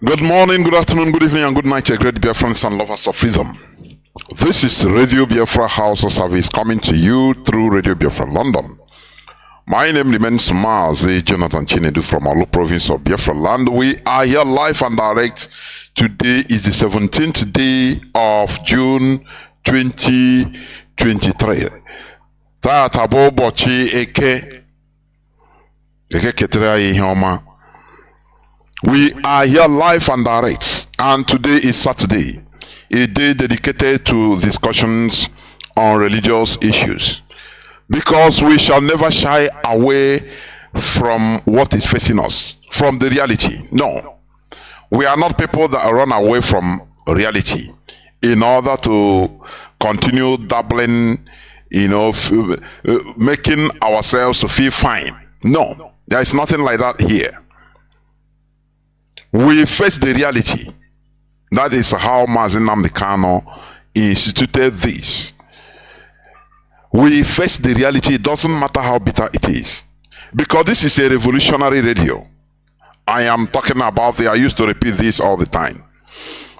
Good morning, good afternoon, good evening, and good night, great Biafrans and lovers of freedom. This is Radio Biafra HAUSA-SERVICE coming to you through Radio Biafra London. My name remains Mazi Chinedu from Olu province of Biafra land. We are here live and direct. Today is the 17th day of June 2023. Tata bochi eke ketere ihe ọma. We are here live and direct, and today is Saturday, a day dedicated to discussions on religious issues, because we shall never shy away from what is facing us, from the reality. No, we are not people that run away from reality in order to continue dabbling, making ourselves to feel fine. No, there is nothing like that here. We face the reality. That is how Mazi Nnamdi Kanu instituted this. We face the reality. It doesn't matter how bitter it is, because this is a revolutionary radio. I am talking about it. I used to repeat this all the time.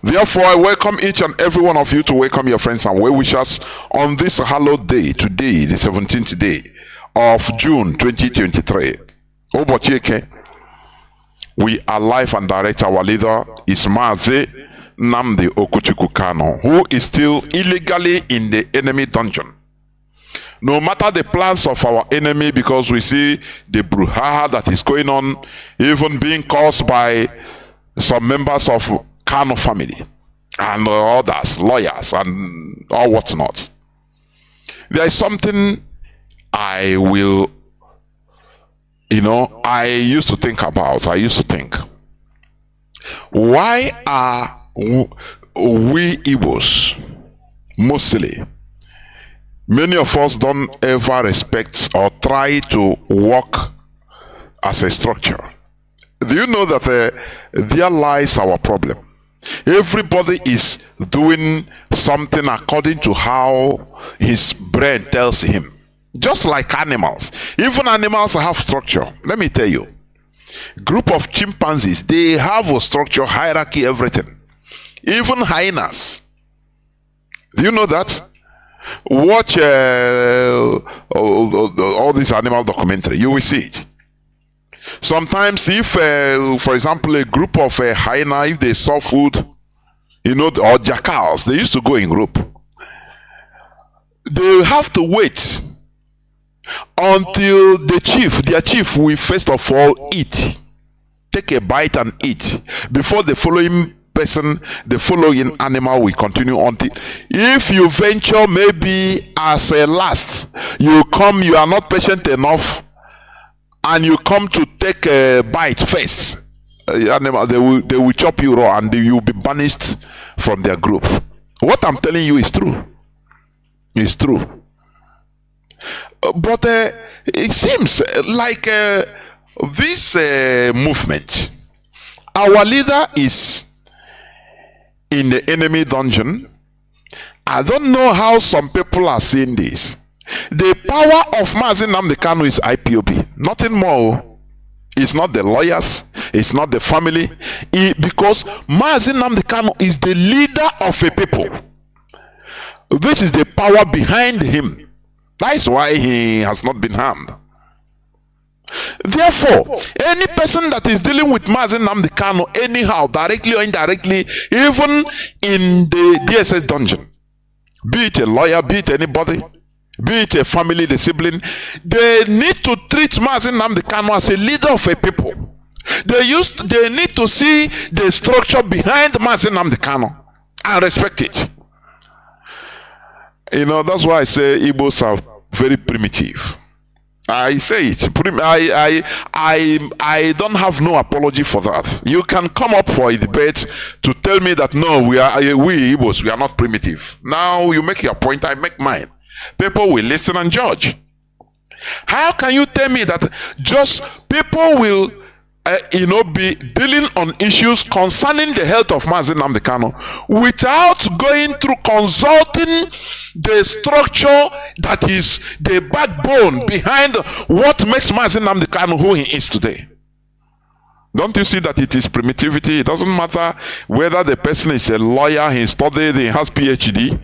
Therefore, I welcome each and every one of you to welcome your friends and well-wishers on this hallowed day, today, the 17th day of June 2023. Obochieke. We are live and direct. Our leader is Mazi Nnamdi Kanu, who is still illegally in the enemy dungeon. No matter the plans of our enemy, because we see the brouhaha that is going on, even being caused by some members of Kanu family and others, lawyers and all what's not. There is something I used to think about. I used to think, why are we Igbos, mostly, many of us don't ever respect or try to work as a structure? Do you know that there lies our problem? Everybody is doing something according to how his brain tells him. Just like animals. Even animals have structure. Let me tell you. Group of chimpanzees, they have a structure, hierarchy, everything. Even hyenas. Do you know that? Watch all these animal documentary. You will see it. Sometimes if, for example, a group of hyena, if they saw food, or jackals, they used to go in group. They have to wait until their chief will first of all eat, take a bite and eat, before the following person, the following animal will continue until, if you venture maybe as a last, you are not patient enough, and you come to take a bite first, animal, they will chop you raw, and you will be banished from their group. What I'm telling you is true. It's true. But it seems like this movement, our leader is in the enemy dungeon. I don't know how some people are seeing this. The power of Mazi Nnamdi Kanu is IPOB, nothing more. It's not the lawyers, it's not the family, because Mazi Nnamdi Kanu is the leader of a people. This is the power behind him. That is why he has not been harmed. Therefore, any person that is dealing with Mazi Nnamdi Kanu anyhow, directly or indirectly, even in the DSS dungeon, be it a lawyer, be it anybody, be it a family, the sibling, they need to treat Mazi Nnamdi Kanu as a leader of a people. They need to see the structure behind Mazi Nnamdi Kanu and respect it. That's why I say Igbos are very primitive. I say it. I don't have no apology for that. You can come up for a debate to tell me that no, we Igbos, we are not primitive. Now you make your point, I make mine. People will listen and judge. How can you tell me that just people will be dealing on issues concerning the health of Mazi Nnamdi Kanu without going through consulting the structure that is the backbone behind what makes Mazi Nnamdi Kanu who he is today? Don't you see that it is primitivity? It doesn't matter whether the person is a lawyer, he studied, he has PhD.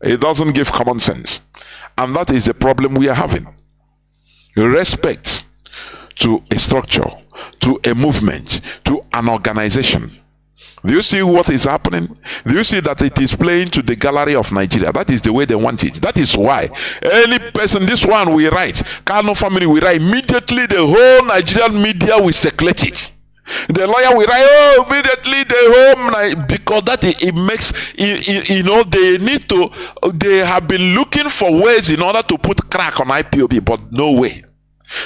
It doesn't give common sense. And that is the problem we are having. Respect to a structure, to a movement, to an organization. Do you see what is happening? Do you see that it is playing to the gallery of Nigeria? That is the way they want it. That is why any person, this one we write, Kanu family we write, immediately the whole Nigerian media will circulate it. The lawyer will write, oh, immediately the home, because that it makes, you know, they have been looking for ways in order to put crack on IPOB, but no way.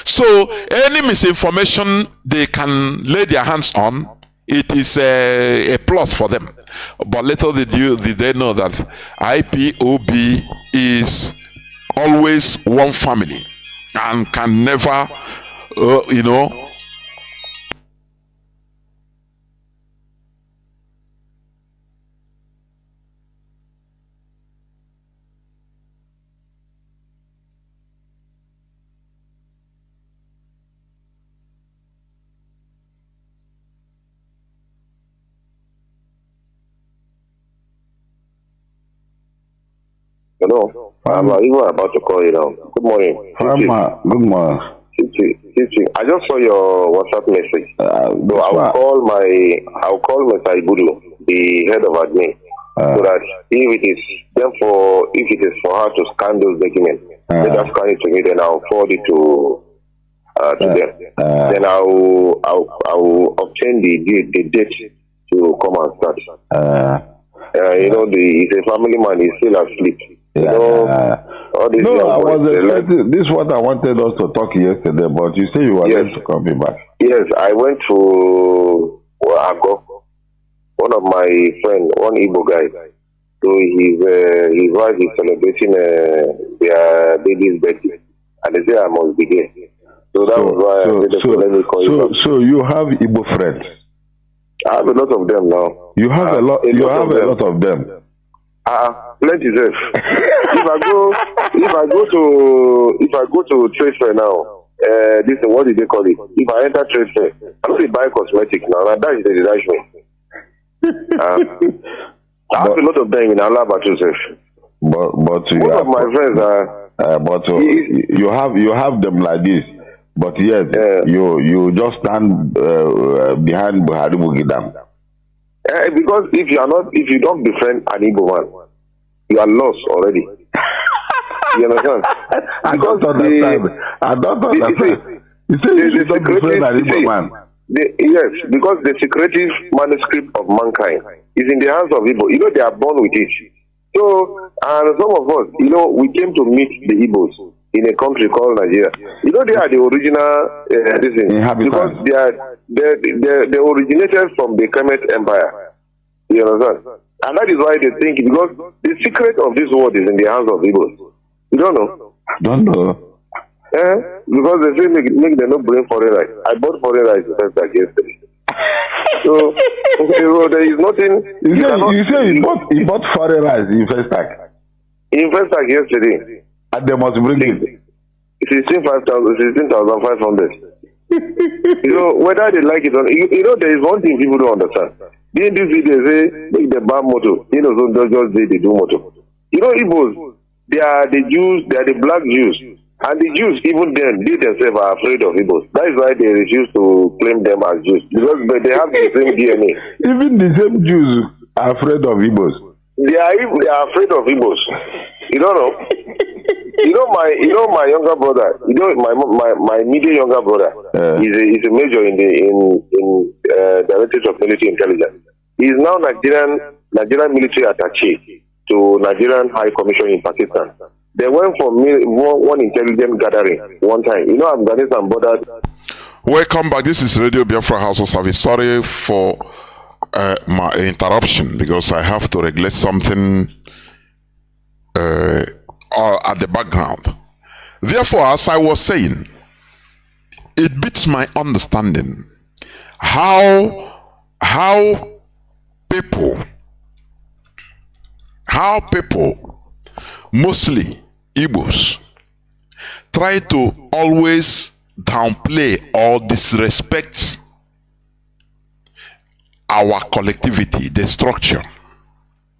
So any misinformation they can lay their hands on, it is a plus for them. But little did they know that IPOB is always one family and can never, you know, Hello, I'm even about to call you now. Good morning. Good morning. I just saw your WhatsApp message. So I'll call Mr. Ibudu, the head of admin, so that if it is for her to scan those documents, they just scan it to me, then I'll forward it to them. Then I'll obtain the date to come and start. You know, he's a family man. He's still asleep. You know, all this. No, I was expecting. This is what I wanted us to talk yesterday, but you say you were going to call me back. Yes, I went to Ago. One of my friends, one Igbo guy. So his wife is celebrating their baby's birthday, and they say I must be there. So that was why I said, let me call you back. So you have Igbo friends? I have a lot of them now. You have a lot. You have a lot of them. Plenty of. If I go to trade fair now, this what did they call it? If I enter trade fair, I don't buy cosmetics now. And that is the dash. I have a lot of them in Alaba, Joseph. But one of my friends are. You have them like this. But yes, you just stand behind Buhari Bugidam. Because if you don't befriend an Igbo man, you are lost already. You understand? I don't understand. You say you don't befriend an Igbo man. Yes, because the secretive manuscript of mankind is in the hands of Igbo. You know, they are born with it. So, and some of us, you know, we came to meet the Igbos in a country called Nigeria. You know, they are the original because they originated from the Kemet Empire. You understand? And that is why they think, because the secret of this world is in the hands of Igbos. You don't know? I don't know. Because they say make them not bring foreign rice. I bought foreign rice like yesterday. So there is nothing. You say you bought foreign rice in Festac. In Festac yesterday. And they must bring it. 16,500. You know, whether they like it or not, you know, there is one thing people don't understand. In this video, they say, make the bad motto. You know, so they do motto. You know, Igbos, they are the Jews, they are the black Jews. And the Jews, even then, they themselves are afraid of Igbos. That is why they refuse to claim them as Jews. Because they have the same DNA. Even the same Jews are afraid of Igbos. They are afraid of Igbos. You don't know? You know my younger brother. You know my immediate younger brother. He's a major in Directorate of Military Intelligence. He is now Nigerian military attaché to Nigerian High Commission in Pakistan. They went for one intelligence gathering one time. You know, Afghanistan border. Welcome back. This is Radio Biafra HAUSA-SERVICE. Sorry for my interruption because I have to regulate something at the background. Therefore, as I was saying, it beats my understanding how people, mostly Igbos, try to always downplay or disrespect our collectivity, the structure,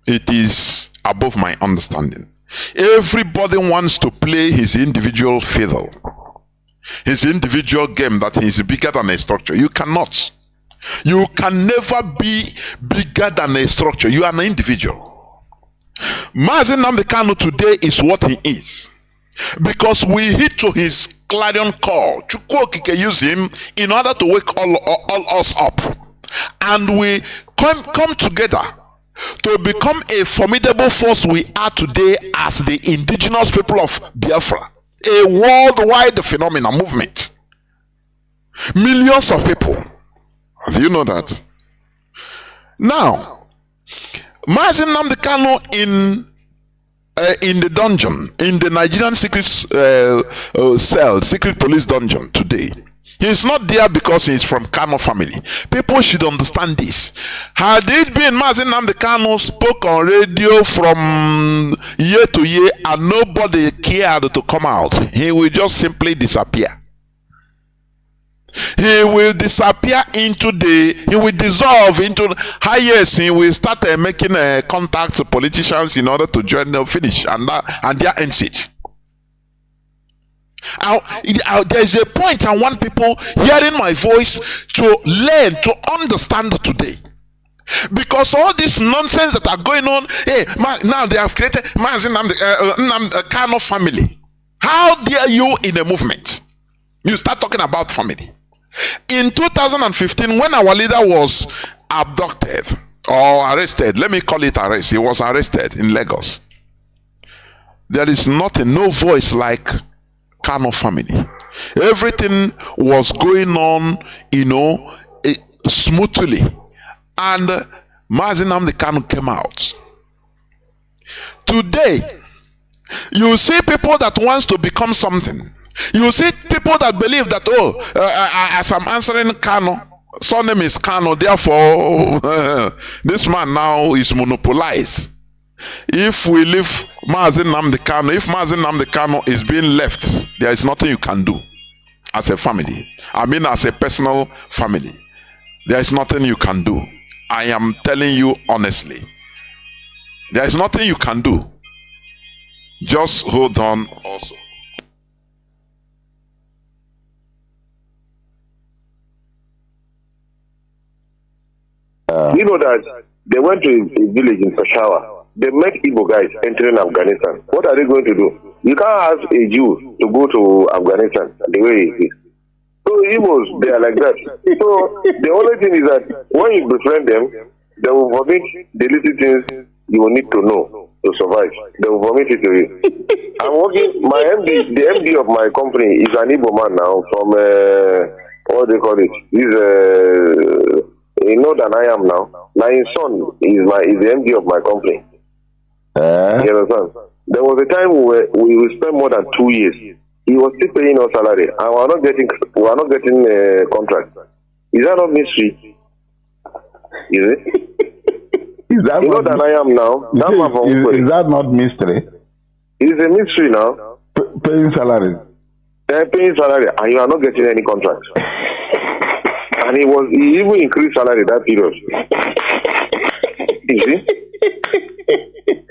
it is above my understanding. Everybody wants to play his individual fiddle, his individual game, that he is bigger than a structure. You cannot. You can never be bigger than a structure. You are an individual. Mazi Nnamdi Kanu today is what he is because we hit to his clarion call. Chukwokike use him in order to wake all us up, and we come together to become a formidable force we are today as the indigenous people of Biafra, a worldwide phenomenon movement. Millions of people. Do you know that? Now, Mazi Nnamdi Kanu in the dungeon, in the Nigerian secret cell, secret police dungeon today, he's not there because he's from Kanu family. People should understand this. Had it been Mazi Nnamdi Kanu spoke on radio from year to year and nobody cared to come out, he will just simply disappear. He will disappear into he will dissolve into highest. He will start making contacts with politicians in order to join the finish, and their ends it. There's a point I want people hearing my voice to learn, to understand today. Because all this nonsense that are going on, now they have created Mazi Nnamdi Kanu family. How dare you in a movement? You start talking about family. In 2015, when our leader was abducted or arrested, let me call it arrest, he was arrested in Lagos. There is no voice like Kanu family. Everything was going on, smoothly. And Mazi Nnamdi Kanu came out. Today, you see people that wants to become something. You see people that believe that, as I'm answering Kanu, surname is Kanu, therefore this man now is monopolized. If we leave Mazi Nnamdi Kanu, if Mazi Nnamdi Kanu is being left, there is nothing you can do as a family. I mean, as a personal family, there is nothing you can do. I am telling you honestly, there is nothing you can do. Just hold on also. You know that they went to a village in Peshawar. They met Igbo guys entering Afghanistan. What are they going to do? You can't ask a Jew to go to Afghanistan the way it is. So Igbos, they are like that. So the only thing is that when you befriend them, they will vomit the little things you will need to know to survive. They will vomit it to you. I'm working, the MD of my company is an Igbo man now from, what do they call it? You know than I am now. My son is the MD of my company. You understand? There was a time where we will spend more than 2 years. He was still paying us salary, and we are not getting a contract. Is that not mystery? Is it? Is that you know than I am now. Is that not mystery? It's a mystery now. Paying salary. They're paying salary, and you are not getting any contract. And he even increased salary that period. You see?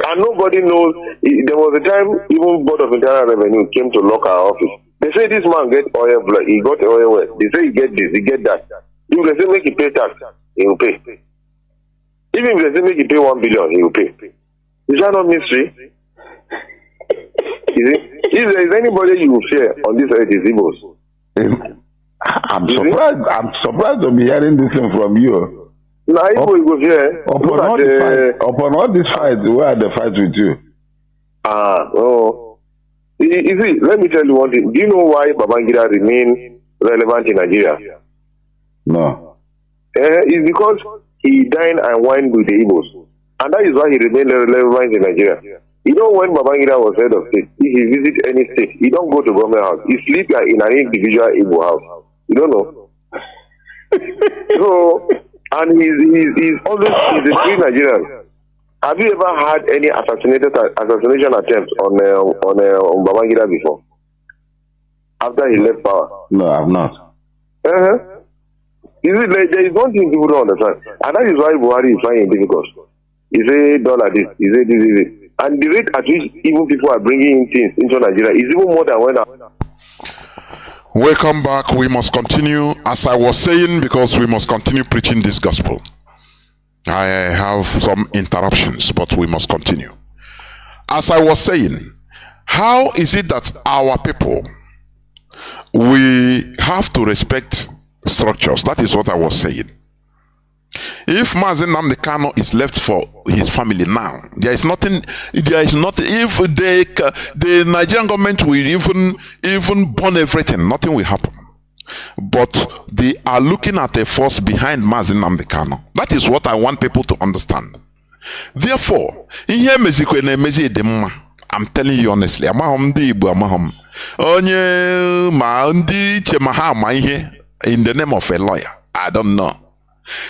And nobody knows. There was a time even Board of Internal Revenue came to lock our office. They say this man get oil, he got oil well. They say he get this, he get that. If they say make he pay tax, he will pay. Even if they say make he pay 1 billion, he will pay. Is that not mystery? You see? If there is anybody you will fear on this earth, is Igbos. I'm surprised to be hearing this thing from you. Now, upon all this fight, where are the fights with you? You see, let me tell you one thing. Do you know why Babangida remain relevant in Nigeria? No. It's because he dined and wined with the Igbos. And that is why he remained relevant in Nigeria. You know, when Babangida was head of state, if he visits any state, he don't go to government house. He sleeps in an individual Igbo house. You don't know. So, and he's a free Nigerian. Have you ever had any assassination attempt on Babangida before? After he left power? No, I've not. There is one thing people don't understand, and that is why Buhari is finding it difficult. He say dollar this, he say this. And the rate at which even people are bringing in things into Nigeria is even more than when. Welcome back. We must continue, as I was saying, because we must continue preaching this gospel. I have some interruptions, but we must continue. As I was saying, how is it that our people, we have to respect structures? That is what I was saying. If Mazi Nnamdi Kanu is left for his family now, there is nothing. If the Nigerian government will even burn everything, nothing will happen. But they are looking at a force behind Mazi Nnamdi Kanu. That is what I want people to understand. Therefore, I'm telling you honestly, in the name of a lawyer, I don't know.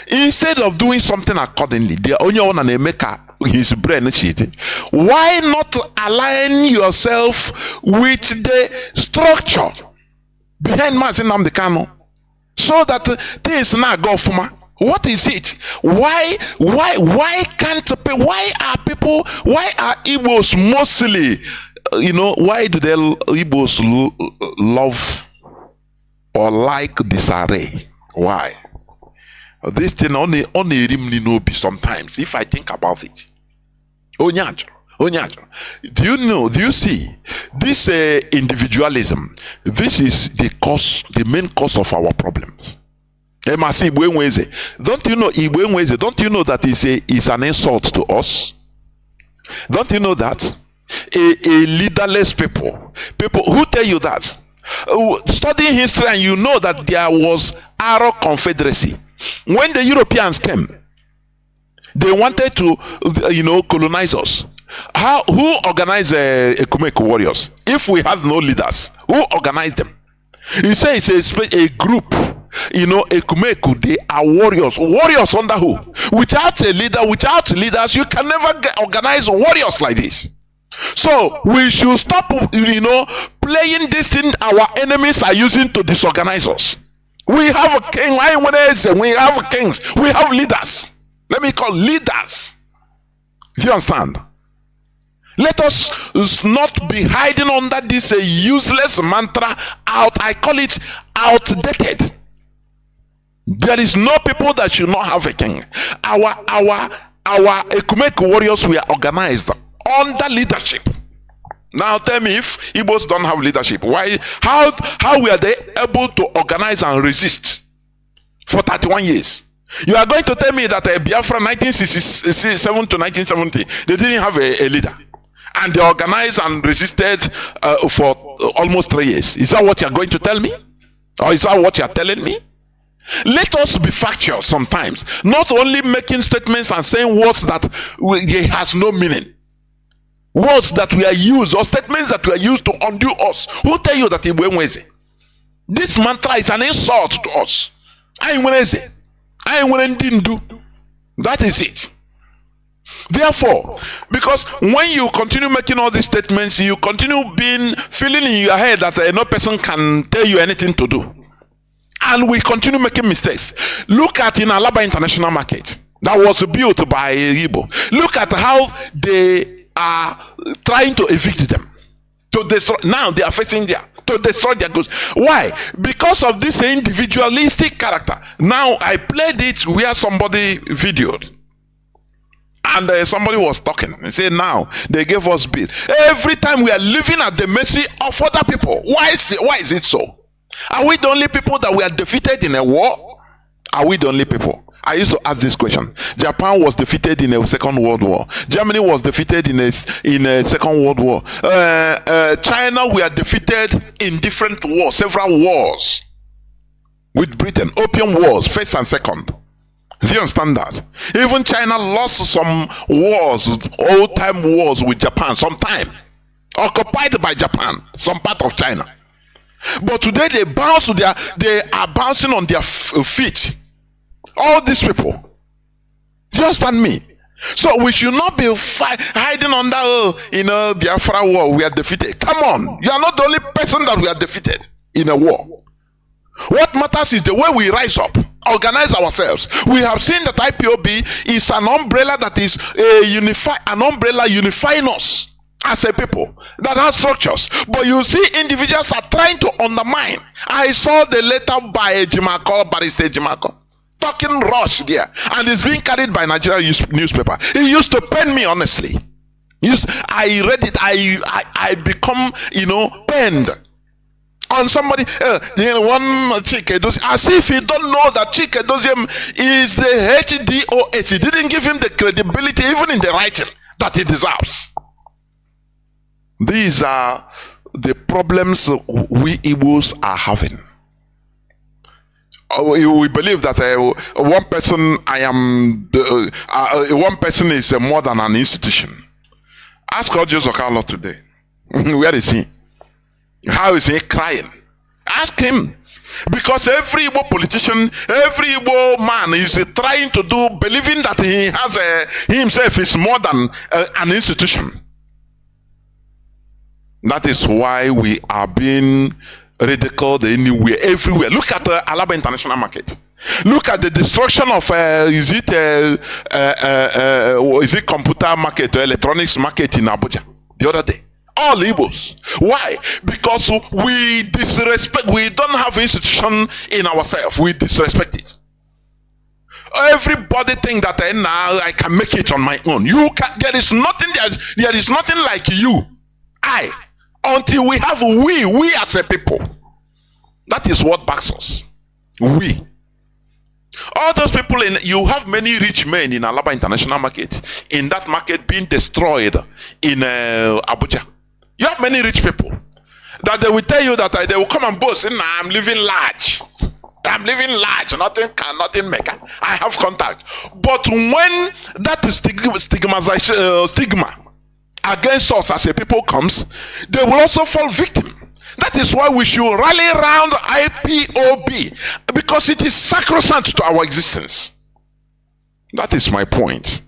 Instead of doing something accordingly, the only one and make his brain cheating. Why not align yourself with the structure behind Mazi Nnamdi Kanu so that things not go for? What is it? Why are Igbos mostly, why do they Igbos love or like disarray? Why? This thing only rimni sometimes, if I think about it. Onyajo. Do you see this individualism? This is the main cause of our problems. Don't you know that is an insult to us? Don't you know that? A leaderless people who tell you that? Studying history, and you know that there was Arab Confederacy. When the Europeans came, they wanted to, colonize us. Who organized Ekumeko warriors? If we have no leaders, who organized them? He says it's a group. Ekumeko, they are warriors. Warriors under who? Without a leader, without leaders, you can never organize warriors like this. So we should stop, playing this thing our enemies are using to disorganize us. We have a king, we have kings, we have leaders. Let me call leaders. Do you understand? Let us not be hiding under this useless mantra. I call it outdated. There is no people that should not have a king. Our Ekumeko warriors were organized under leadership. Now tell me, if Igbos don't have leadership, why? How were they able to organize and resist for 31 years? You are going to tell me that Biafra 1967 to 1970, they didn't have a leader, and they organized and resisted for almost 3 years. Is that what you are going to tell me, or is that what you are telling me? Let us be factual sometimes, not only making statements and saying words that has no meaning. Words that we are used, or statements that we are used to undo us. Who tell you that this mantra is an insult to us? That is it. Therefore, because when you continue making all these statements, you continue feeling in your head that no person can tell you anything to do, and we continue making mistakes. Look at in Alaba International Market that was built by Igbo. Look at how they are trying to evict them, to destroy. Now they are facing there to destroy their goods. Why? Because of this individualistic character. Now I played it where somebody videoed, and somebody was talking and said, now they gave us bill. Every time we are living at the mercy of other people. Why is it so? Are we the only people that were defeated in a war? Are we the only people? I used to ask this question. Japan was defeated in a Second World War. Germany was defeated in a Second World War. China were defeated in different wars, several wars with Britain. Opium Wars, first and second. Do you understand that? Even China lost some wars, old-time wars with Japan, sometime. Occupied by Japan, some part of China. But today they are bouncing on their feet. All these people. Do you understand me? So we should not be hiding under, Biafra war, we are defeated. Come on, you are not the only person that we are defeated in a war. What matters is the way we rise up organize ourselves. We have seen that IPOB is an umbrella that is an umbrella unifying us as a people that has structures. But you see, individuals are trying to undermine. I saw the letter by Barrister Jimako, talking rush there, and it's being carried by Nigeria newspaper. It used to pain me, honestly. I read it, I become, pained on somebody, one Chinedu, as if he don't know that Chinedu is the HDOS. He didn't give him the credibility, even in the writing, that he deserves. These are the problems we Igbos are having. We believe that one person is more than an institution. Ask Ojos Okalo today. Where is he? How is he crying? Ask him. Because every Igbo politician, every Igbo man is trying to believing that he himself is more than an institution. That is why we are being ridiculed anywhere, everywhere. Look at the Alaba International Market. Look at the destruction of is it computer market or electronics market in Abuja the other day. All Igbos. Why? Because we disrespect. We don't have institution in ourselves. We disrespect it. Everybody think that now I can make it on my own. You can. There is nothing. There is nothing like you. Until we have we as a people. That is what backs us. We. All those people you have many rich men in Alaba International Market. In that market being destroyed in Abuja. You have many rich people that they will tell you that they will come and boast, I'm living large. I'm living large. Nothing make. I have contact. But when that stigma against us as a people comes, they will also fall victim. That is why we should rally around IPOB, because it is sacrosanct to our existence. That is my point.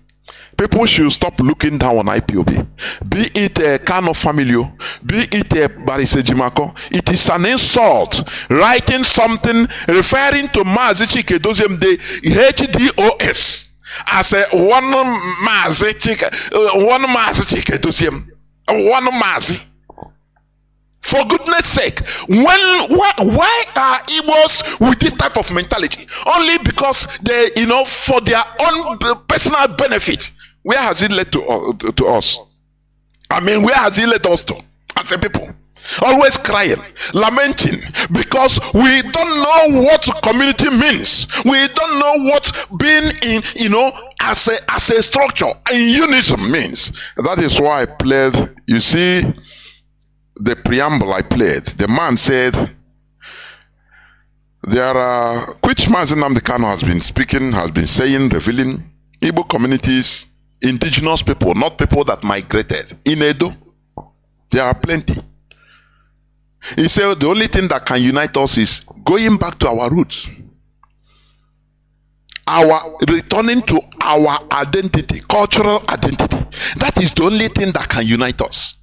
People should stop looking down on IPOB. Be it a Kanu family, be it a Barrister Jimako, it is an insult. Writing something referring to Mazi Chinedu, the HDOS, as a one Mazi Chinedu, one Mazi. For goodness sake, why are Igbos with this type of mentality? Only because they, for their own personal benefit. Where has it led to us? I mean, where has it led us to as a people? Always crying, lamenting, because we don't know what community means. We don't know what being in, as a structure in unison means. That is why I played. You see, the preamble I played. The man said, there are, which Mazi Nnamdi Kanu has been speaking, has been saying, revealing, Igbo communities, indigenous people, not people that migrated. In Edo, there are plenty. He said the only thing that can unite us is going back to our roots. Returning to our identity, cultural identity. That is the only thing that can unite us.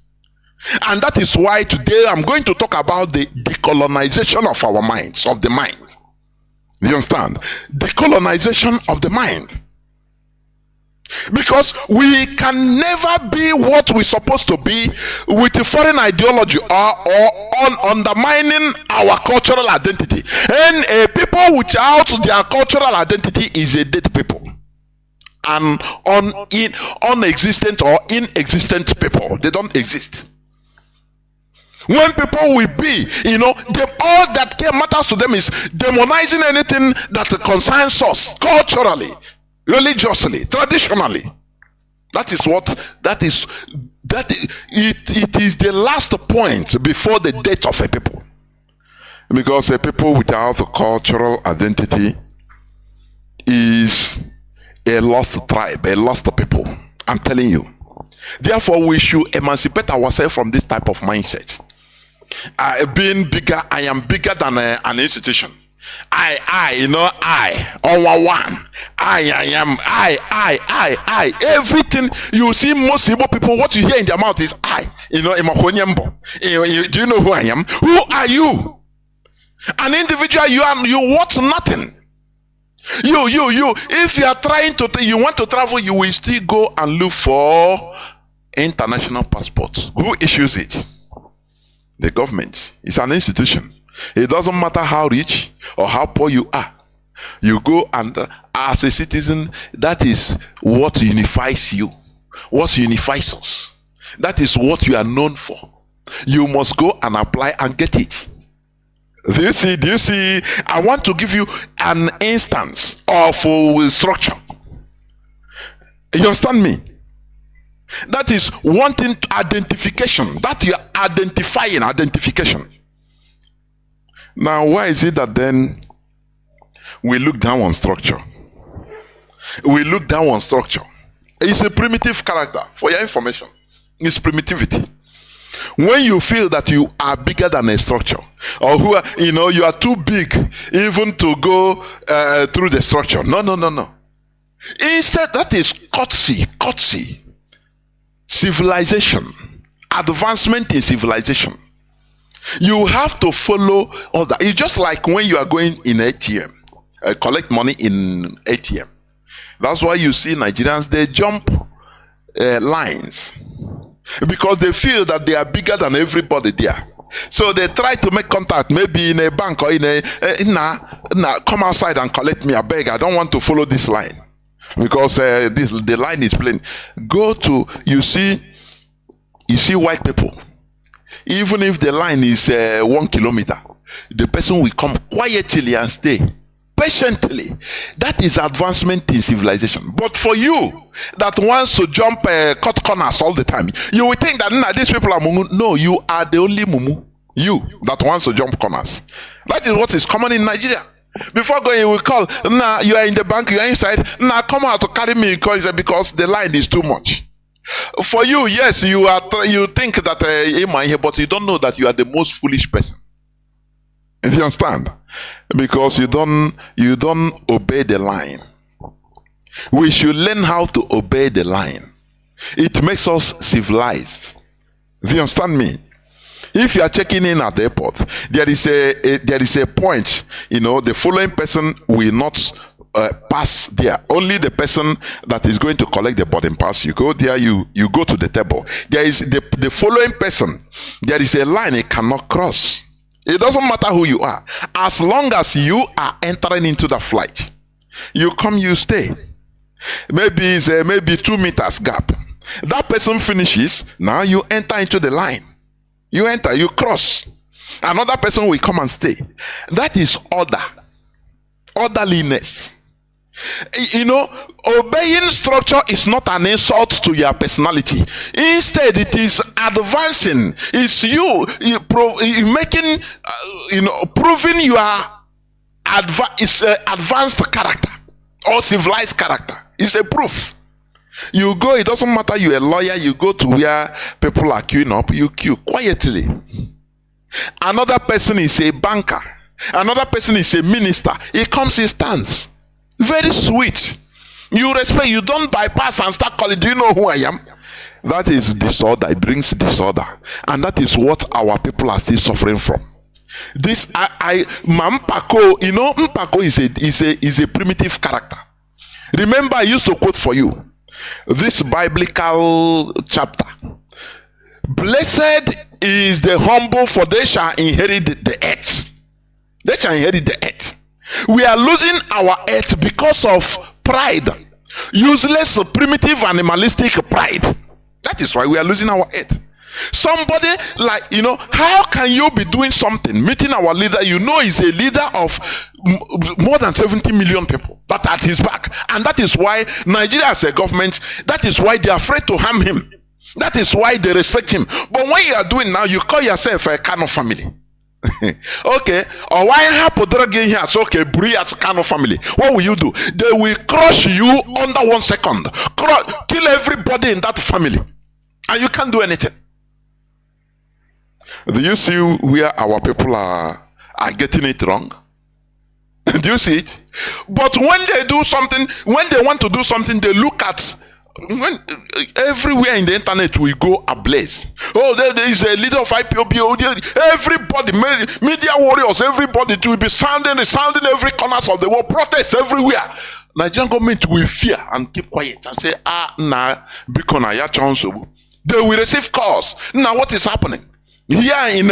And that is why today I'm going to talk about the decolonization of our minds, of the mind. Do you understand? Decolonization of the mind. Because we can never be what we're supposed to be with a foreign ideology or on undermining our cultural identity. And a people without their cultural identity is a dead people. And unexistent or inexistent people. They don't exist. When people will be, all that matters to them is demonizing anything that concerns us culturally, religiously, traditionally. It is the last point before the death of a people. Because a people without a cultural identity is a lost tribe, a lost people. I'm telling you. Therefore, we should emancipate ourselves from this type of mindset. Being bigger, I am bigger than an institution. I everything you see, most Igbo people, what you hear in their mouth is I. Do you know who I am? Who are you? An individual, you worth nothing. You, if you are trying to, you want to travel, you will still go and look for international passports. Who issues it? The government. It's an institution. It doesn't matter how rich or how poor you are. You go and as a citizen, that is what unifies you. What unifies us. That is what you are known for. You must go and apply and get it. Do you see? I want to give you an instance of structure. You understand me? That is wanting identification. That you are identifying identification. Now, why is it that then we look down on structure? We look down on structure. It's a primitive character. For your information, it's primitivity. When you feel that you are bigger than a structure, or you are too big even to go through the structure. No. Instead, that is courtesy, civilization, advancement in civilization. You have to follow all that. It's just like when you are going in ATM, collect money in ATM. That's why you see Nigerians, they jump lines because they feel that they are bigger than everybody there. So they try to make contact, maybe in a bank or in a come outside and collect me. I beg, I don't want to follow this line because the line is plain. Go to you see white people. Even if the line is 1 kilometer, the person will come quietly and stay patiently. That is advancement in civilization. But for you that wants to jump cut corners all the time, you will think that these people are mumu. No, you are the only mumu. You that wants to jump corners. That is what is common in Nigeria. Before going, you will call. You are in the bank. You are inside. Come out to carry me because the line is too much. For you, yes, you think that but you don't know that you are the most foolish person. If you understand, because you don't obey the line. We should learn how to obey the line. It makes us civilized. Do you understand me? If you are checking in at the airport, there is a point. The following person will not pass there. Only the person that is going to collect the boarding pass. You go there. You go to the table. There is the following person. There is a line it cannot cross. It doesn't matter who you are. As long as you are entering into the flight, you come, you stay. Maybe it's maybe 2 meters gap. That person finishes. Now you enter into the line. You enter, you cross. Another person will come and stay. That is order. Orderliness. Obeying structure is not an insult to your personality. Instead, it is advancing. It's you making, proving your advanced character or civilized character. It's a proof. You go, it doesn't matter you're a lawyer, you go to where people are queuing up, you queue quietly. Another person is a banker. Another person is a minister. He comes, he stands. Very sweet. You respect, you don't bypass and start calling, do you know who I am? That is disorder. It brings disorder. And that is what our people are still suffering from. This Mpako, Mpako is a primitive character. Remember, I used to quote for you this biblical chapter. Blessed is the humble, for they shall inherit the earth. They shall inherit the earth. We are losing our earth because of pride. Useless, primitive, animalistic pride. That is why we are losing our earth. Somebody how can you be doing something, meeting our leader, is a leader of more than 70 million people that at his back. And that is why Nigeria as a government, that is why they are afraid to harm him. That is why they respect him. But when you are doing now, you call yourself a Kanu family. Okay, or why happen again here? So okay, Bri as Kanu family. What will you do? They will crush you under 1 second. Kill everybody in that family. And you can't do anything. Do you see where our people are getting it wrong? Do you see it? But when they do something, when they want to do something, they look at when everywhere in the internet we go ablaze. Oh, there is a leader of IPOB. Oh, everybody, media warriors, everybody will be sounding every corners of the world, protests everywhere. Nigerian government will fear and keep quiet and say, because ya chance. They will receive calls. Now, what is happening? Here in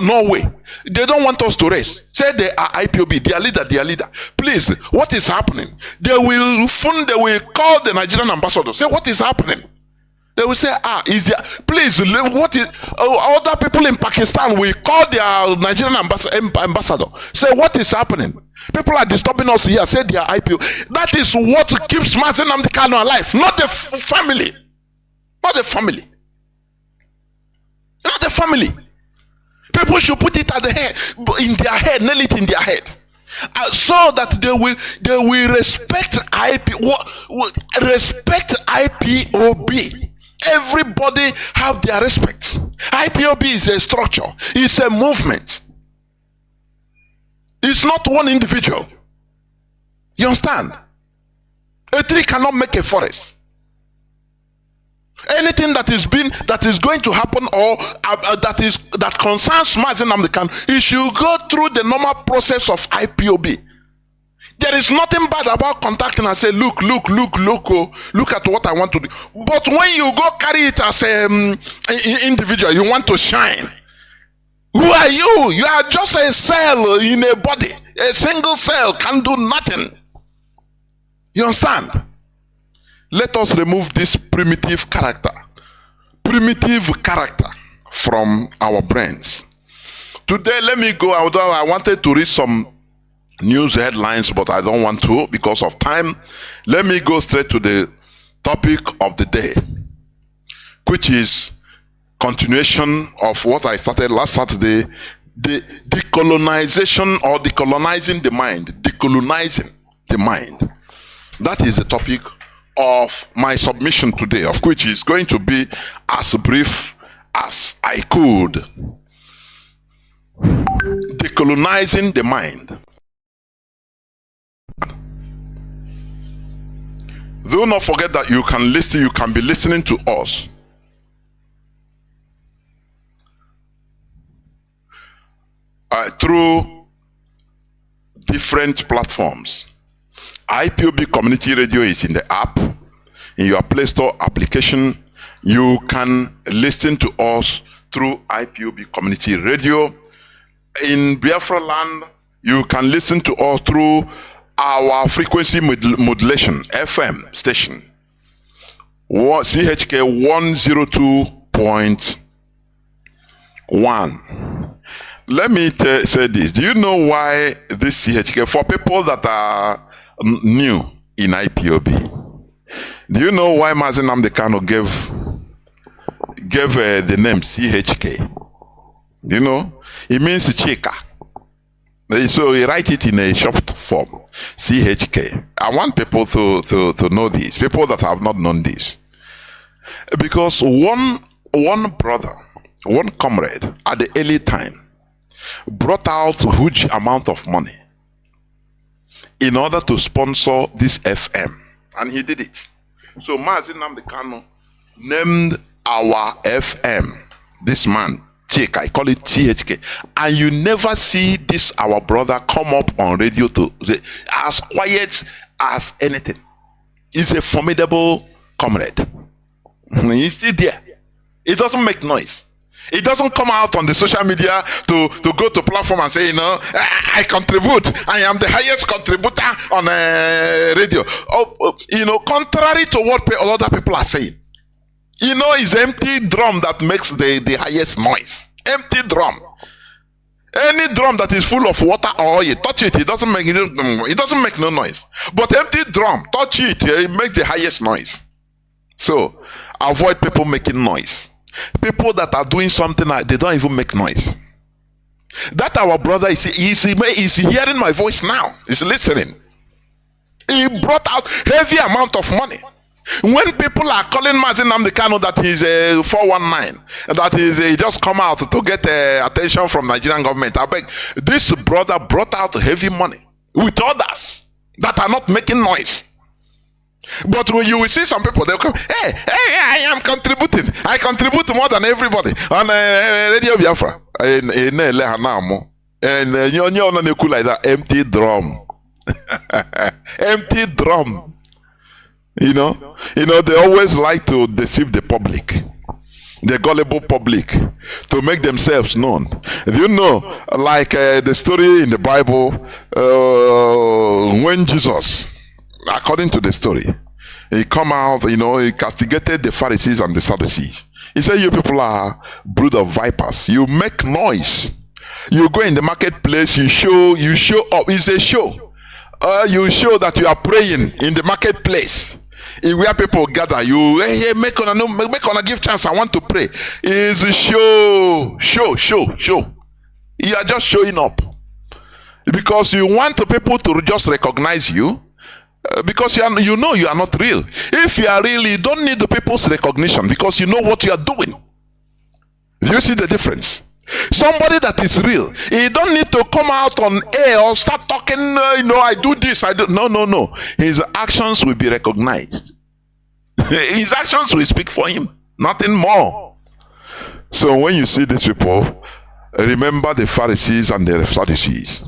Norway, they don't want us to rest. Say they are IPOB, their leader. Please, what is happening? They will call the Nigerian ambassador. Say, what is happening? They will say, is there? Please, what is? Other people in Pakistan will call their Nigerian ambassador. Say, what is happening? People are disturbing us here. Say they are IPO. That is what keeps Mazi Nnamdi Kanu alive, not the family, not the family. Not the family. People should put it at the head, in their head, nail it in their head, so that they will respect respect IPOB. Everybody have their respect. IPOB is a structure. It's a movement. It's not one individual. You understand? A tree cannot make a forest. Anything that is going to happen or that concerns Mazi Nnamdi Kanu, it should go through the normal process of IPOB. There is nothing bad about contacting and say, look at what I want to do. But when you go carry it as an individual, you want to shine. Who are you? You are just a cell in a body. A single cell can do nothing. You understand? Let us remove this primitive character from our brains. Today, let me go. Although I wanted to read some news headlines, but I don't want to because of time. Let me go straight to the topic of the day, which is continuation of what I started last Saturday, the decolonization or decolonizing the mind. Decolonizing the mind. That is the topic of my submission today, of which is going to be as brief as I could. Decolonizing the mind. Do not forget that you can be listening to us through different platforms. IPOB Community Radio is in the app. In your Play Store application, you can listen to us through IPOB Community Radio. In Biafra land, you can listen to us through our frequency modulation FM station, CHK 102.1. Let me say this. Do you know why this CHK, for people that are new in IPOB, do you know why Mazi Nnamdi Kanu gave the name CHK? Do you know? It means Chika. So we write it in a short form, CHK. I want people to know this, people that have not known this. Because one brother, one comrade at the early time brought out a huge amount of money in order to sponsor this FM. And he did it. So Mazi Nnamdi Kanu named our FM, this man, Chika, I call it CHK. And you never see this our brother come up on radio to say as quiet as anything. He's a formidable comrade. He's still there. He doesn't make noise. He doesn't come out on the social media to go to platform and say, you know, I contribute. I am the highest contributor on radio. You know, contrary to what other people are saying. You know, it's empty drum that makes the highest noise. Empty drum. Any drum that is full of water or oil, touch it, it doesn't make no noise. But empty drum, touch it, it makes the highest noise. So avoid people making noise. People that are doing something they don't even make noise. That our brother is hearing my voice now. He's listening. He brought out heavy amount of money. When people are calling Mazi Nnamdi Kanu that he's a 419, that he just come out to get attention from Nigerian government, I beg, this brother brought out heavy money with others that are not making noise. But when you will see some people, they'll come, hey, I am contributing. I contribute more than everybody on Radio Biafra. And you like that empty drum. Empty drum. You know, they always like to deceive the public, the gullible public, to make themselves known. If you know, like the story in the Bible, when Jesus, according to the story, he come out, he castigated the Pharisees and the Sadducees. He said, you people are brood of vipers. You make noise. You go in the marketplace, you show up. It's a show. You show that you are praying in the marketplace. Where people gather, you hey, make on a give chance. I want to pray. It's a show. You are just showing up because you want the people to just recognize you, because you know you are not real. If you are real, you don't need the people's recognition because you know what you are doing. Do you see the difference? Somebody that is real, he don't need to come out on air or start talking, I do this, I do. No. His actions will be recognized. His actions will speak for him, nothing more. So when you see these people, remember the Pharisees and the Sadducees.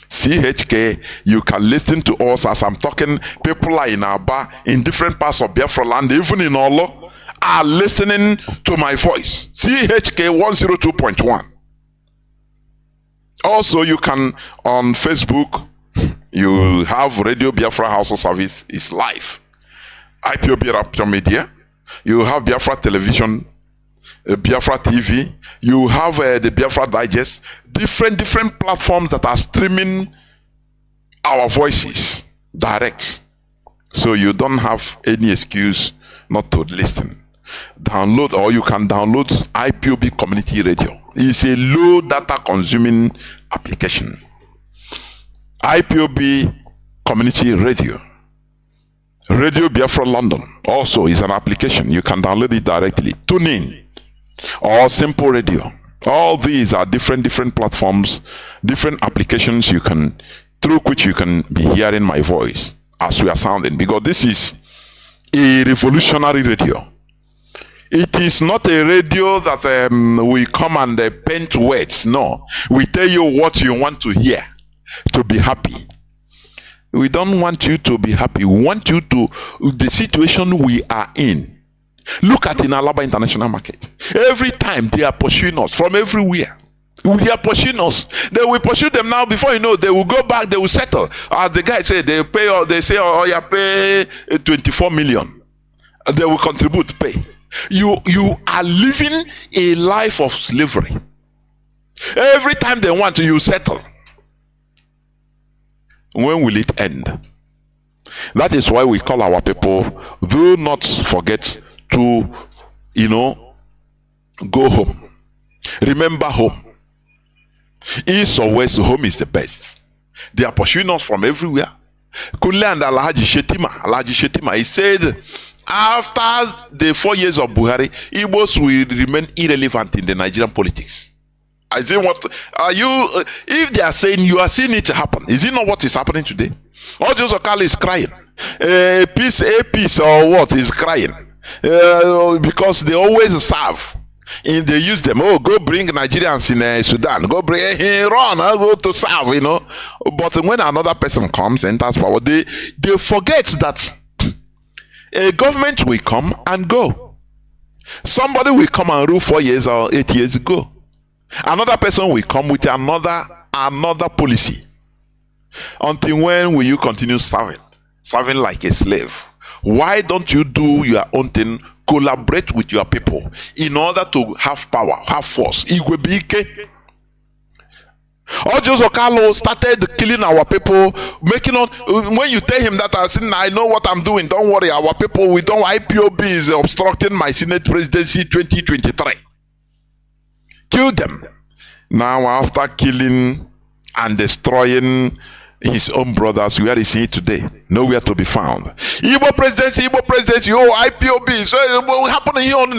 CHK, you can listen to us as I'm talking. People are in Aba, in different parts of Biafra land, even in Olo, are listening to my voice. CHK 102.1. Also, you can on Facebook, you have Radio Biafra HAUSA-SERVICE is live. IPOB Rapture Media. You have Biafra Television, Biafra TV. You have the Biafra Digest. Different platforms that are streaming our voices direct. So you don't have any excuse not to listen. Download, or you can download IPOB Community Radio. It's a low data consuming application. IPOB Community Radio. Radio Biafra London also is an application. You can download it directly. Tune in or Simple Radio. All these are different platforms, different applications through which you can be hearing my voice as we are sounding, because this is a revolutionary radio. It is not a radio that we come and paint words. No, we tell you what you want to hear to be happy. We don't want you to be happy. We want you to the situation we are in. Look at in Alaba International Market. Every time they are pursuing us from everywhere. They are pursuing us. They will pursue them now. Before you know, they will go back. They will settle. As the guy said, they pay. They say, "Oh, you pay 24 million." They will contribute. Pay. You are living a life of slavery. Every time they want you settle. When will it end? That is why we call our people, do not forget to, go home. Remember home. East or west, home is the best. They are pursuing us from everywhere. Kunle and Alhaji Shetima, he said, after the 4 years of Buhari, Igbos will remain irrelevant in the Nigerian politics. I say, what are you? If they are saying you are seeing it happen, is it not what is happening today? Ojo Okalo is crying. A piece or what is crying because they always serve. And they use them. Oh, go bring Nigerians in Sudan. Go bring run. Go to serve. But when another person comes and enters power, they forget that a government will come and go. Somebody will come and rule 4 years or 8 years ago. Another person will come with another policy. Until when will you continue serving like a slave? Why don't you do your own thing? Collaborate with your people in order to have power, have force. Igwebike. Ojo Okalo started killing our people, when you tell him that I know what I'm doing, don't worry, our people, IPOB is obstructing my Senate presidency 2023. Kill them. Now, after killing and destroying his own brothers, where is he today? Nowhere to be found. Igbo presidency, IPOB. So what happened here on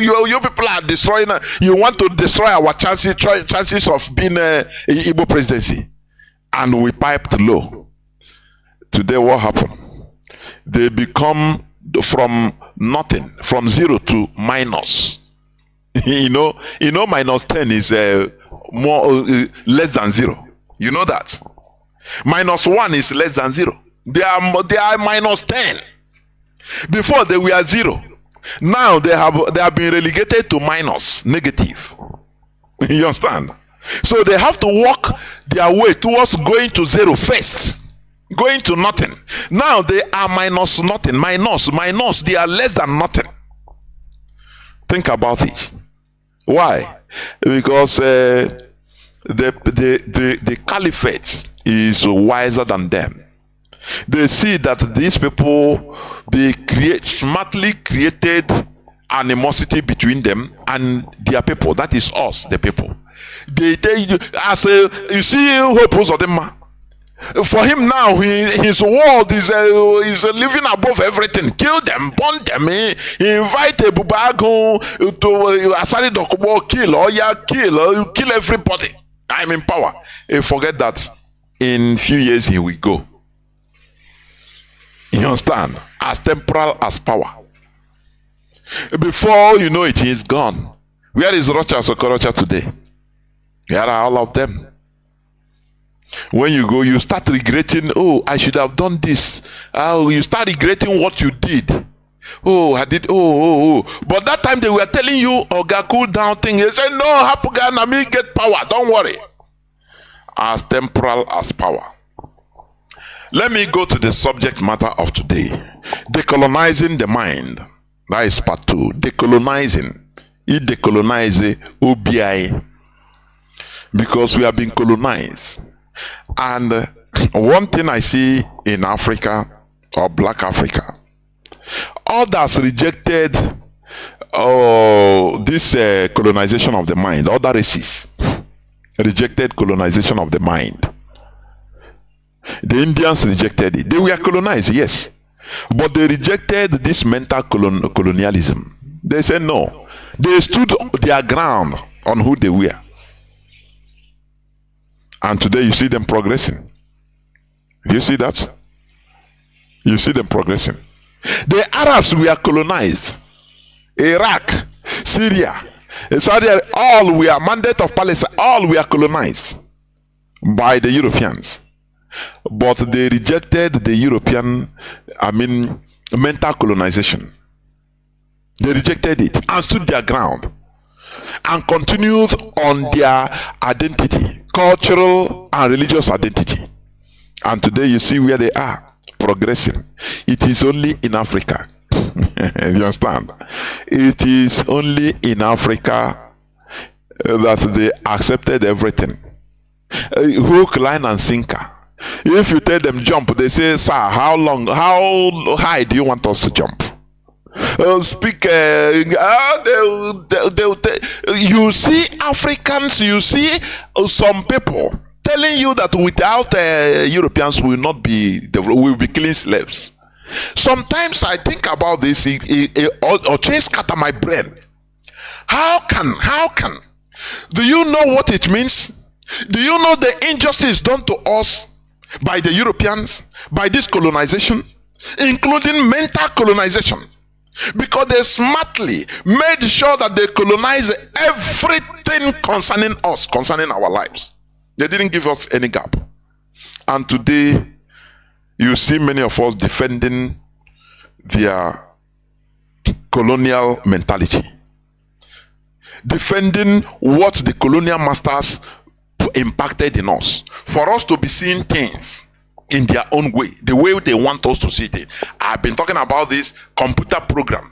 you people are destroying. You want to destroy our chances of being Igbo presidency, and we piped low. Today, what happened? they become from nothing, from 0 to minus. Minus 10 is less than 0. You know that. Minus 1 is less than 0. They are minus 10. Before they were 0. Now they have been relegated to minus, negative. You understand? So they have to walk their way towards going to 0 first, going to nothing. Now they are minus nothing, minus. They are less than nothing. Think about it. Why? Because the caliphate is wiser than them. They see that these people, they smartly created animosity between them and their people. That is us, the people. You see, Hope Uzodimma. For him now, his world is living above everything. Kill them, burn them. He invite Bubago to Asari Dokubo, kill everybody. I'm in power. Forget that. In few years he will go. You understand? As temporal as power. Before you know it, he is gone. Where is Rocha Sokorocha today? Where are all of them? When you go, you start regretting, oh, I should have done this. You start regretting what you did. Oh, I did, oh. But that time they were telling you, Oga, cool down thing. They said, no, Hapuga, Nami, get power. Don't worry. As temporal as power. Let me go to the subject matter of today. Decolonizing the mind. That is part 2. Decolonizing. It decolonize OBI. Because we have been colonized. And one thing I see in Africa, or Black Africa, others rejected this colonization of the mind. Other races rejected colonization of the mind. The Indians rejected it. They were colonized, yes. But they rejected this mental colonialism. They said no. They stood their ground on who they were. And today you see them progressing. You see that? You see them progressing. The Arabs were colonized. Iraq, Syria, Saudi Arabia, all were mandate of Palestine, all were colonized by the Europeans. But they rejected the European, mental colonization. They rejected it and stood their ground and continued on their identity, cultural and religious identity. And today you see where they are, progressing. It is only in Africa. You understand? It is only in Africa that they accepted everything. Hook, line and sinker. If you tell them jump, they say, sir, how high do you want us to jump? You see Africans, you see some people telling you that without Europeans we will be killing slaves. Sometimes I think about this or just scatter my brain. How can? Do you know what it means? Do you know the injustice done to us by the Europeans, by this colonization, including mental colonization? Because they smartly made sure that they colonize everything concerning us, concerning our lives. They didn't give us any gap. And today, you see many of us defending their colonial mentality. Defending what the colonial masters impacted in us. For us to be seeing things in their own way, the way they want us to see it. I've been talking about this computer program.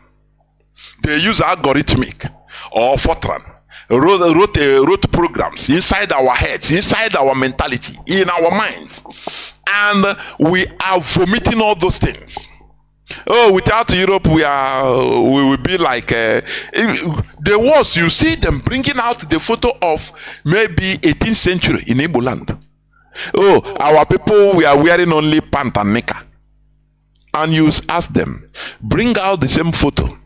They use algorithmic or Fortran, wrote programs inside our heads, inside our mentality, in our minds, and we are vomiting all those things. Oh, without Europe, we will be like the wars. You see them bringing out the photo of maybe 18th century in Igbo land. Oh, our people, we are wearing only pant and knicker. And you ask them, bring out the same photo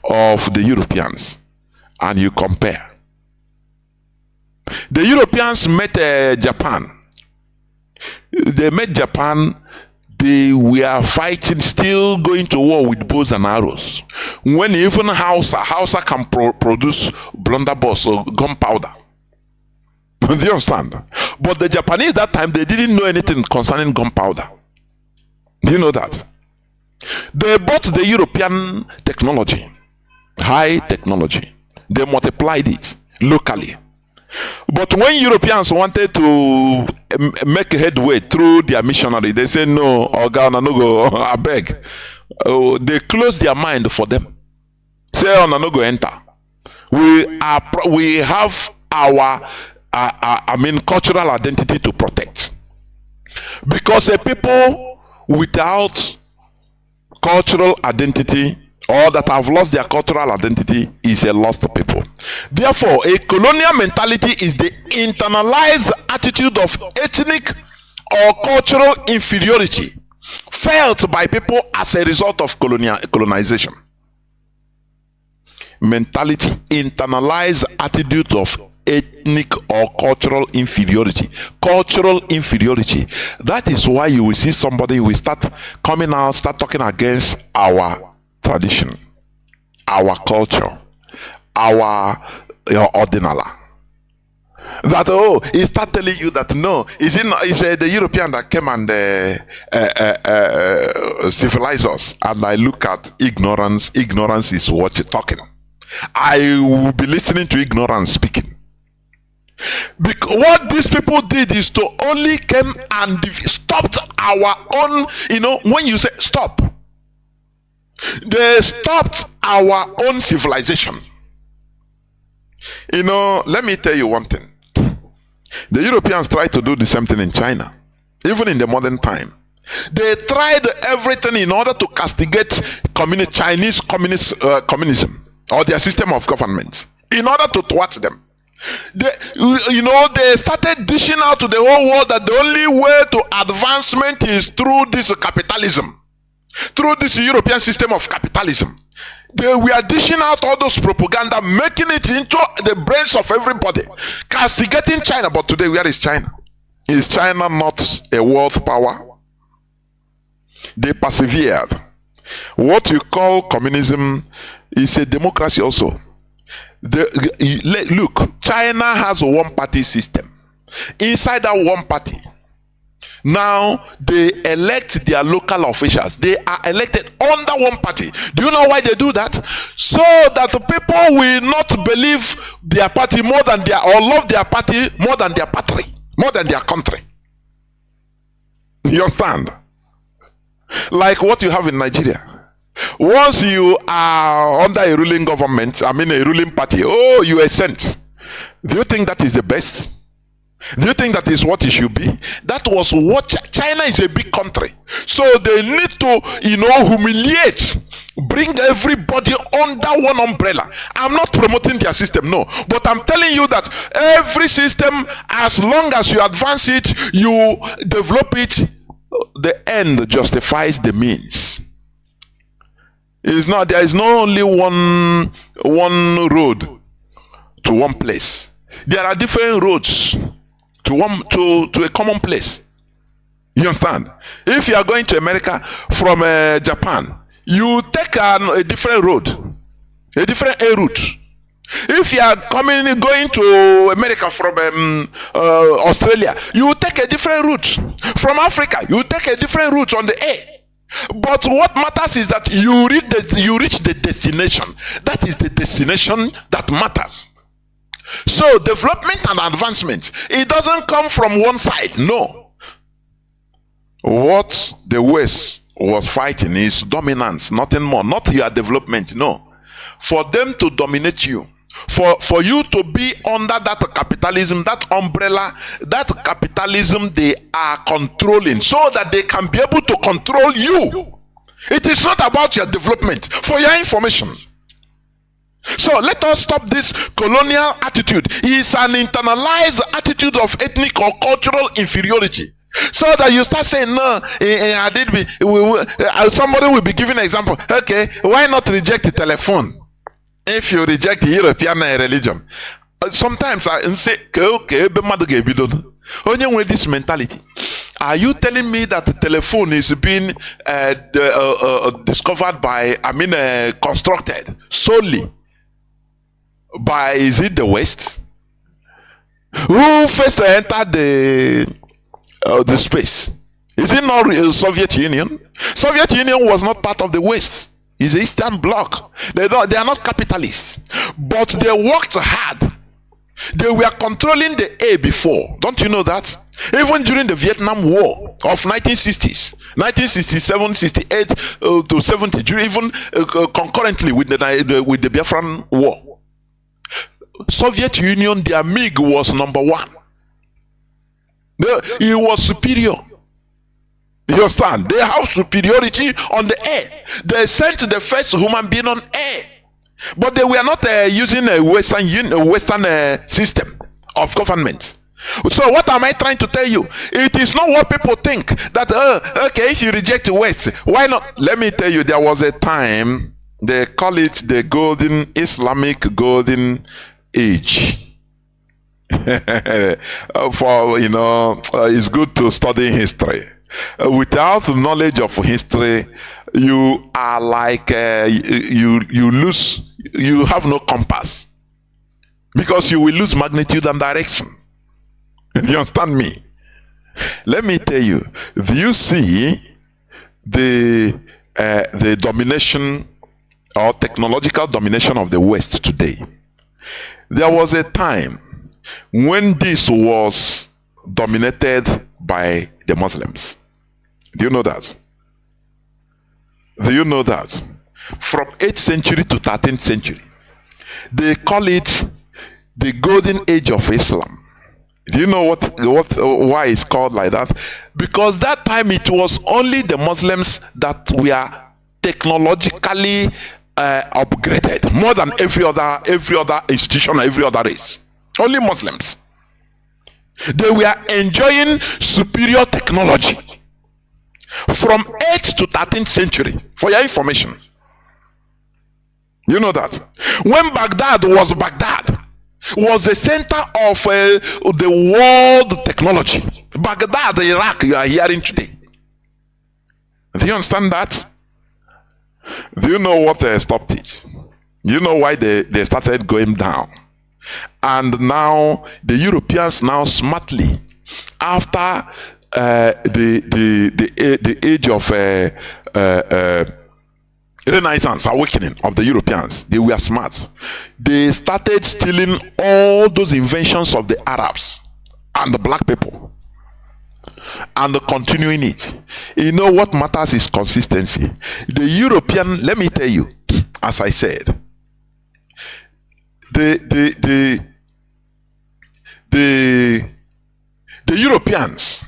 of the Europeans, and you compare. The Europeans met Japan. They met Japan they were fighting, still going to war with bows and arrows. When even Hausa can produce blunderbuss or gunpowder. Do you understand? But the Japanese that time, they didn't know anything concerning gunpowder. Do you know that? They bought the European technology, high technology. They multiplied it locally. But when Europeans wanted to make headway through their missionary, they say no, Oga no go, I beg. They close their mind for them. Say on no go enter. We have our cultural identity to protect. Because a people without cultural identity, or that have lost their cultural identity, is a lost people. Therefore, a colonial mentality is the internalized attitude of ethnic or cultural inferiority felt by people as a result of colonization. Mentality, internalized attitude of ethnic or cultural inferiority. Cultural inferiority. That is why you will see somebody who will start coming out, start talking against our tradition, our culture, our ordinala. That he start telling you that no, it's the European that came and civilized us. And I look at ignorance. Ignorance is what you're talking. I will be listening to ignorance speaking. Because what these people did is to only came and stopped our own, when you say stop, they stopped our own civilization. Let me tell you one thing. The Europeans tried to do the same thing in China, even in the modern time. They tried everything in order to castigate Chinese communism or their system of government, in order to thwart them. They started dishing out to the whole world that the only way to advancement is through this capitalism, through this European system of capitalism. They were dishing out all those propaganda, making it into the brains of everybody, castigating China. But today, where is China? Is China not a world power? They persevered. What you call communism is a democracy also. Look, China has a one-party system. Inside that one party, now they elect their local officials. They are elected under one party. Do you know why they do that? So that the people will not believe their party more than or love their party more than their patry, more than their country. You understand? Like what you have in Nigeria. Once you are under a ruling government, a ruling party, you are sent. Do you think that is the best? Do you think that is what it should be? That was what China is a big country. So they need to, humiliate, bring everybody under one umbrella. I'm not promoting their system, no. But I'm telling you that every system, as long as you advance it, you develop it, the end justifies the means. There is not only one road to one place. There are different roads to a common place. You understand? If you are going to America from Japan, you take a different road, a different air route. If you are going to America from Australia, you take a different route. From Africa, you take a different route on the air. But what matters is that you reach the destination. That is the destination that matters. So development and advancement, it doesn't come from one side. No. What the West was fighting is dominance, nothing more. Not your development, no. For them to dominate you. For you to be under that capitalism, that umbrella, that capitalism they are controlling, so that they can be able to control you. It is not about your development. For your information. So let us stop this colonial attitude. It's an internalized attitude of ethnic or cultural inferiority. So that you start saying, no, somebody will be giving an example. Okay, why not reject the telephone? If you reject the European religion, sometimes I say, okay, Only with this mentality. Are you telling me that the telephone is being discovered by, constructed solely by, is it the West? Who first entered the space? Is it not Soviet Union? Soviet Union was not part of the West. It's the Eastern Bloc. They are not capitalists, but they worked hard. They were controlling the air before. Don't you know that? Even during the Vietnam War of 1960s, 1967, 68 to 70, even concurrently with the Biafran War, Soviet Union, their MiG was number one. It was superior. You understand? They have superiority on the air. They sent the first human being on air. But they were not using a Western system of government. So what am I trying to tell you? It is not what people think. That, okay, if you reject the West, why not? Let me tell you, there was a time, they call it the golden, Islamic golden age. It's good to study history. Without knowledge of history, you are like, you lose, you have no compass. Because you will lose magnitude and direction. Do you understand me? Let me tell you, do you see the domination or technological domination of the West today? There was a time when this was dominated by the Muslims. Do you know that? Do you know that? From 8th century to 13th century, they call it the golden age of Islam. Do you know why it's called like that? Because that time it was only the Muslims that were technologically upgraded more than every other institution, every other race. Only Muslims. They were enjoying superior technology from 8th to 13th century, for your information. You know that? When Baghdad was the center of the world technology. Baghdad, Iraq, you are hearing today. Do you understand that? Do you know what stopped it? Do you know why they started going down? And now the Europeans now smartly, after the age of Renaissance, awakening of the Europeans, they were smart. They started stealing all those inventions of the Arabs and the black people and continuing it. You know what matters is consistency. The European, let me tell you, as I said, the Europeans,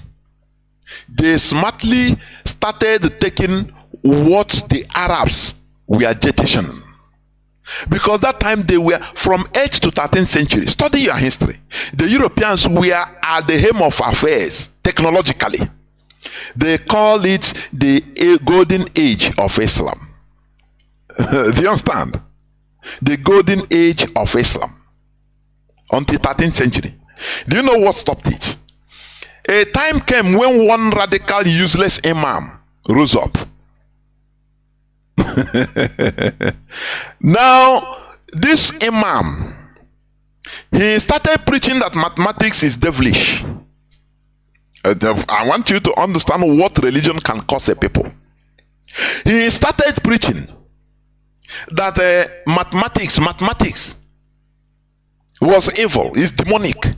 they smartly started taking what the Arabs were jettisoning. Because that time they were from 8th to 13th century. Study your history. The Europeans were at the helm of affairs technologically. They call it the golden age of Islam. Do you understand? The golden age of Islam until 13th century. Do you know what stopped it? A time came when one radical, useless imam rose up. Now, this imam, he started preaching that mathematics is devilish. I want you to understand what religion can cause a people. He started preaching that mathematics was evil, is demonic.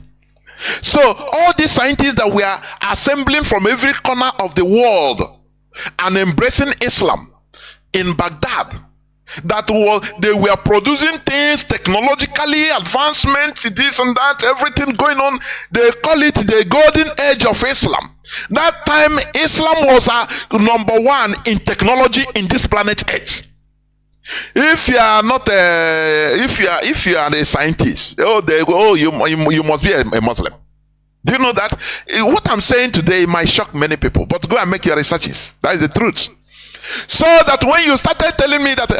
So all these scientists that we are assembling from every corner of the world and embracing Islam in Baghdad, that they were producing things technologically, advancements, this and that, everything going on. They call it the golden age of Islam. That time Islam was number one in technology in this planet Earth. If you are not if you are a scientist, you must be a Muslim. Do you know that? What I'm saying today might shock many people, but go and make your researches. That is the truth. So that when you started telling me that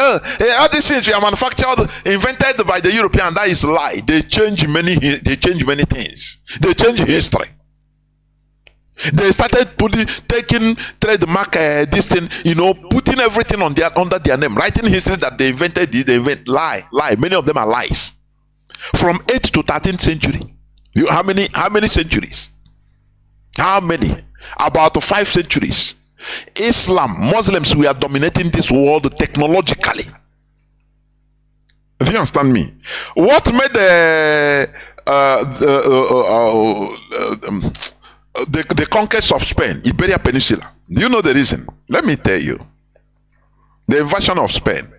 all these things were manufactured, invented by the European, that is a lie. They change many things. They change history. They started taking trademark this thing, putting everything under their name, writing history that they invented. They invent lie. Many of them are lies. From 8th to 13th century. How many centuries? How many? About 5 centuries. Muslims were dominating this world technologically. Do you understand me? What made the conquest of Spain, Iberia Peninsula? Do you know the reason? Let me tell you. The invasion of Spain.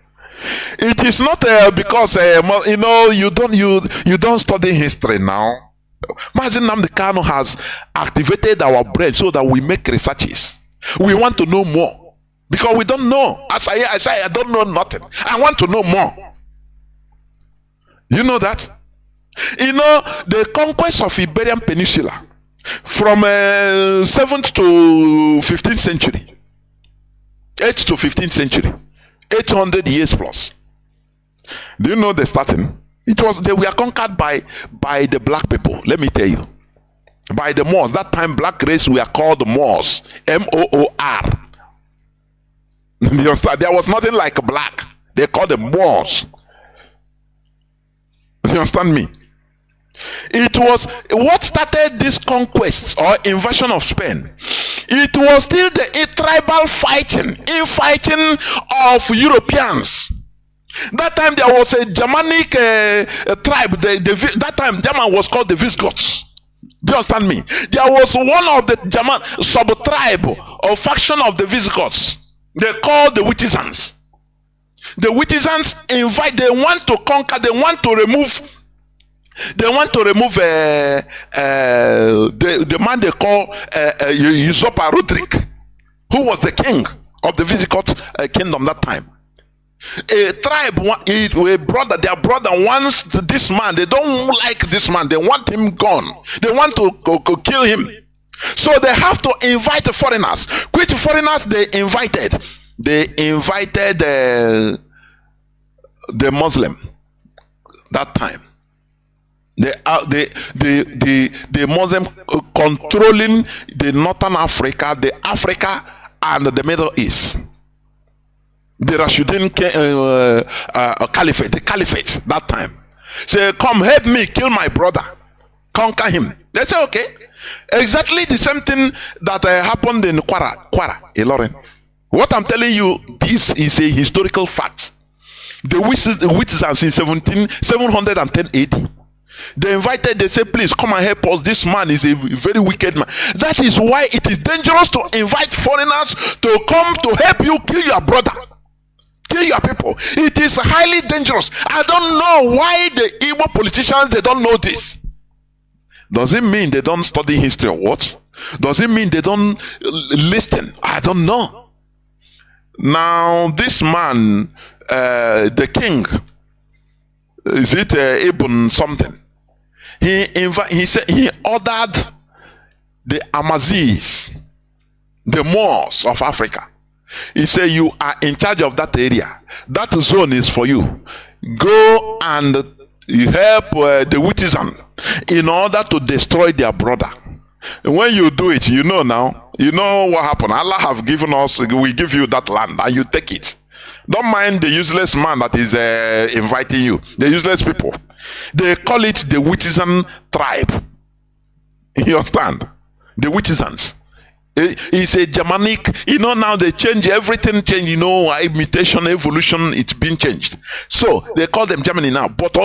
It is not because you don't study history now. Mazi Nnamdi Kanu has activated our brain so that we make researches. We want to know more because we don't know. As I say, I don't know nothing. I want to know more. You know that? The conquest of Iberian Peninsula from 7th to 15th century, 8th to 15th century, 800 years plus. Do you know the starting? They were conquered by the black people. Let me tell you, by the Moors. That time, black race were called Moors, M-O-O-R. You understand? There was nothing like black. They called them Moors. You understand me? It was what started this conquest or invasion of Spain. It was still the tribal infighting of Europeans. That time there was a Germanic tribe. That time German was called the Visigoths. Do you understand me? There was one of the German sub-tribe or faction of the Visigoths. They called the Witizens. The Witizens they want to conquer, they want to remove the man they call Usurper Roderick, who was the king of the Visigoth kingdom that time. A tribe, their brother wants this man. They don't like this man. They want him gone. They want to kill him. So they have to invite the foreigners. Which foreigners they invited? They invited the Muslim that time. The Muslim controlling the Northern Africa, the Africa and the Middle East. The Rashidun Caliphate, the Caliphate that time. Say, come help me kill my brother, conquer him. They say, okay. Exactly the same thing that happened in Kwara, Ilorin. What I'm telling you, this is a historical fact. The Witizens in 710 AD. They invited, they said, please come and help us. This man is a very wicked man. That is why it is dangerous to invite foreigners to come to help you kill your brother, kill your people. It is highly dangerous. I don't know why the Igbo politicians, they don't know this. Does it mean they don't study history or what? Does it mean they don't listen? I don't know. Now, this man, the king, is it Ibn something? He said he ordered the Amazis, the Moors of Africa. He said, you are in charge of that area. That zone is for you. Go and help the Witizen in order to destroy their brother. When you do it, you know what happened. Allah have given us, we give you that land and you take it. Don't mind the useless man that is inviting you. The useless people. They call it the Witizen tribe. You understand? The Witizens. It's a Germanic. Now they change everything. Imitation, evolution. It's been changed. So they call them Germany now. But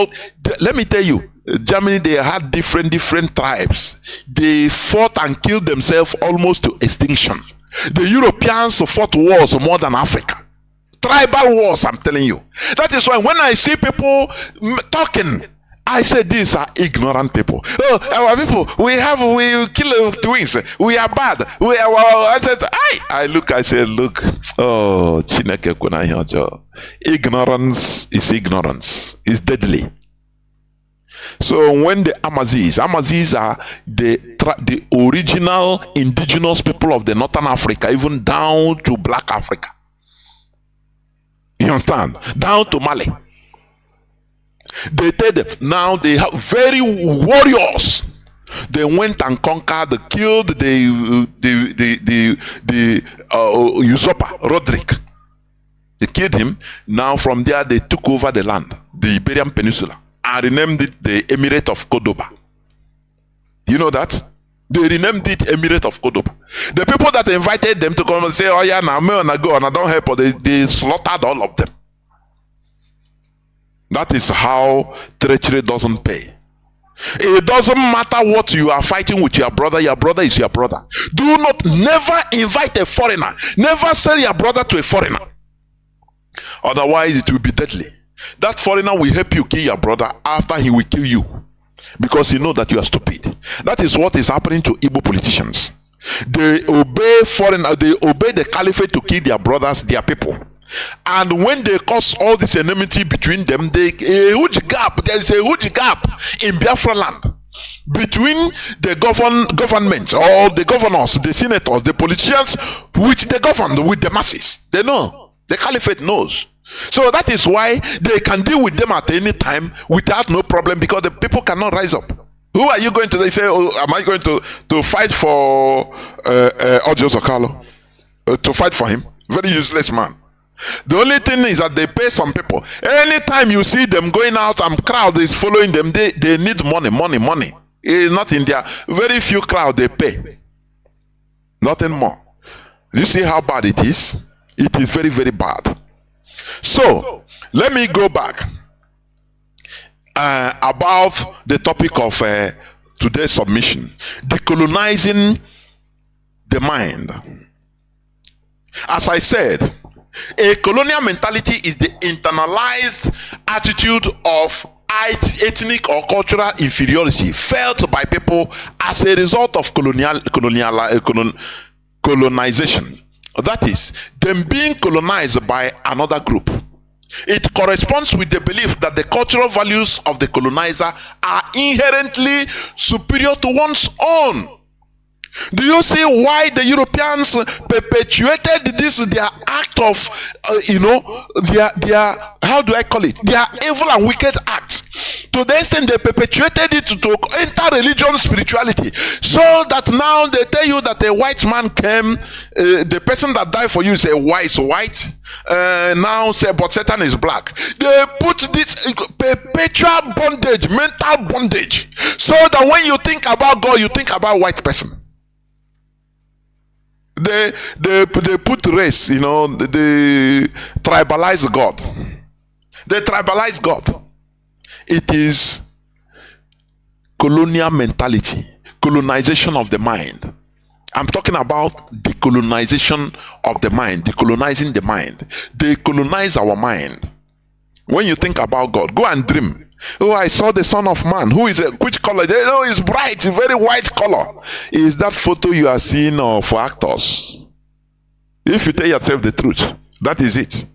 let me tell you, Germany, they had different tribes. They fought and killed themselves almost to extinction. The Europeans fought wars more than Africa. Tribal wars, I'm telling you. That is why when I see people talking, I say these are ignorant people. Oh, our people, we kill twins. We are bad. I say, look. Oh, Chineke Kunayojo. Ignorance is deadly. So when the Amazis are the original indigenous people of the Northern Africa, even down to Black Africa. You understand? Down to Mali. They tell them now they have very warriors. They went and conquered, killed the usurper, Roderick. They killed him. Now from there, they took over the land, the Iberian Peninsula, and renamed it the Emirate of Cordoba. You know that? They renamed it Emirate of Cordoba. The people that invited them to come and say, oh yeah, now I'm gonna go and I don't help, they slaughtered all of them. That is how treachery doesn't pay. It doesn't matter what you are fighting with your brother is your brother. Do not, never invite a foreigner. Never sell your brother to a foreigner. Otherwise, it will be deadly. That foreigner will help you kill your brother after he will kill you. Because he knows that you are stupid. That is what is happening to Igbo politicians. They obey foreigner, they obey the caliphate to kill their brothers, their people. And when they cause all this enmity between them, there is a huge gap in Biafra land between the government or the governors, the senators, the politicians, which they govern with the masses. They know. The caliphate knows. So that is why they can deal with them at any time without no problem, because the people cannot rise up. Who are you going to? They say, oh, am I going to fight for Ojo Zokalo? To fight for him? Very useless man. The only thing is that they pay some people. Anytime you see them going out and crowd is following them, they need money. It's not in their very few crowd they pay. Nothing more. You see how bad it is? It is very, very bad. So, let me go back about the topic of today's submission. Decolonizing the mind. As I said, a colonial mentality is the internalized attitude of ethnic or cultural inferiority felt by people as a result of colonization. That is, them being colonized by another group. It corresponds with the belief that the cultural values of the colonizer are inherently superior to one's own. Do you see why the Europeans perpetuated this, their act of, their, how do I call it? Their evil and wicked acts. To the extent they perpetuated it to enter religion, spirituality. So that now they tell you that a white man came, the person that died for you is white. Now say, but Satan is black. They put this perpetual bondage, mental bondage. So that when you think about God, you think about white person. They put race, they tribalize God. They tribalize God. It is colonial mentality, colonization of the mind. I'm talking about decolonization of the mind, decolonizing the mind. They colonize our mind. When you think about God, go and dream. Oh, I saw the Son of Man. Who is it? Which color? They know it's bright, very white color. Is that photo you are seeing for actors? If you tell yourself the truth, that is it.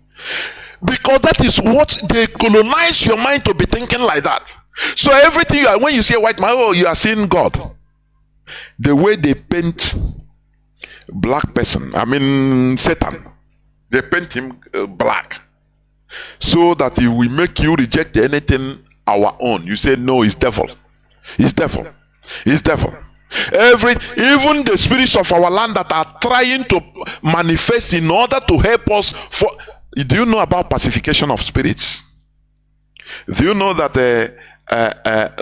Because that is what they colonize your mind to be thinking like that. So everything you are, when you see a white man, oh, you are seeing God. The way they paint black person, Satan, they paint him black, so that it will make you reject anything our own. You say no, it's devil. It's devil. It's devil. Even the spirits of our land that are trying to manifest in order to help us for. Do you know about pacification of spirits? Do you know that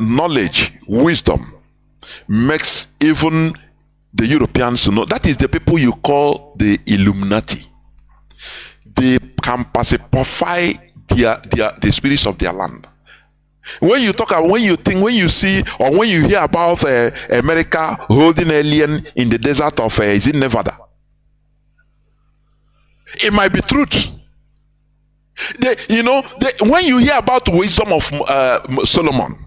knowledge, wisdom makes even the Europeans to know? That is the people you call the Illuminati. They can pacify the spirits of their land. When you talk about, when you see or when you hear about America holding alien in the desert of is it Nevada, it might be truth. When you hear about the wisdom of Solomon,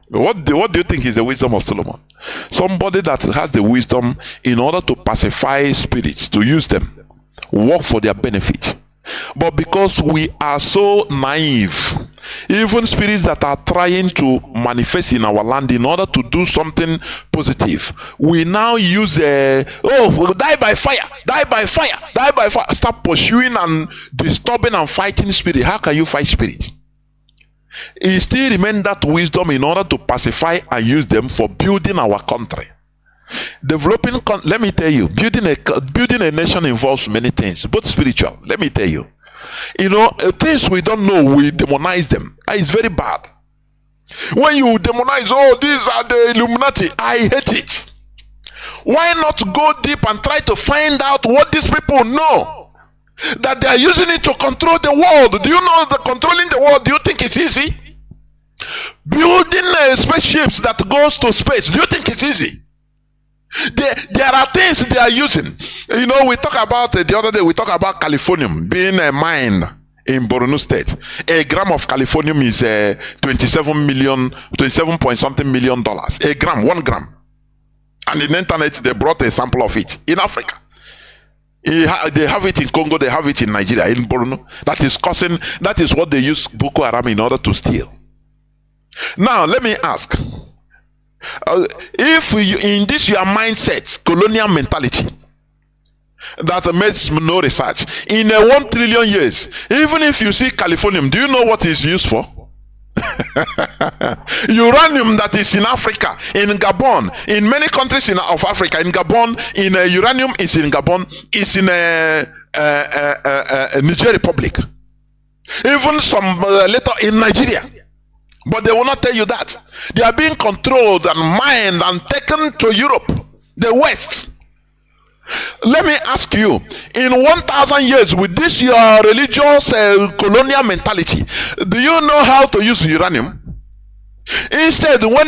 what do you think is the wisdom of Solomon? Somebody that has the wisdom in order to pacify spirits, to use them, work for their benefit. But because we are so naive, even spirits that are trying to manifest in our land in order to do something positive, we now use die by fire, start pursuing and disturbing and fighting spirit. How can you fight spirit? It still remains that wisdom in order to pacify and use them for building our country. Developing, let me tell you, building a nation involves many things, both spiritual. Let me tell you, things we don't know, we demonize them. It's very bad. When you demonize, oh, these are the Illuminati, I hate it. Why not go deep and try to find out what these people know, that they are using it to control the world? Do you know that controlling the world, do you think it's easy? Building spaceships that goes to space, do you think it's easy? There are things they are using. We talk about the other day, we talk about californium being mined in Borno State. A gram of californium is 27 point something million dollars. A gram, 1 gram. And in the internet, they brought a sample of it in Africa. They have it in Congo, they have it in Nigeria, in Borno. That is what they use Boko Haram in order to steal. Now, let me ask. If in this your mindset, colonial mentality, that makes no research, in 1 trillion years, even if you see californium, do you know what it's used for? Uranium that is in Africa, in Gabon, in many countries of Africa, in Gabon, uranium is in Gabon, is in Niger Republic, even some later in Nigeria. But they will not tell you that. They are being controlled and mined and taken to Europe, the West. Let me ask you, in 1,000 years, with this your religious colonial mentality, do you know how to use uranium? Instead, when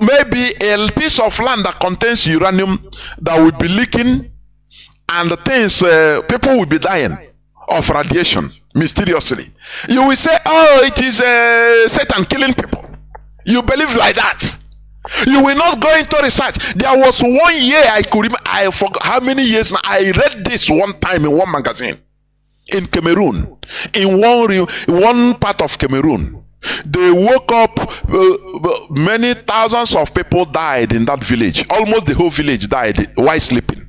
maybe a piece of land that contains uranium that will be leaking, and the things, people will be dying of radiation mysteriously, you will say, oh, it is Satan killing people. You believe like that. You will not go into research. There was 1 year, I could remember, I forgot how many years now, I read this one time in one magazine in Cameroon, in one part of Cameroon. They woke up, many thousands of people died in that village. Almost the whole village died while sleeping.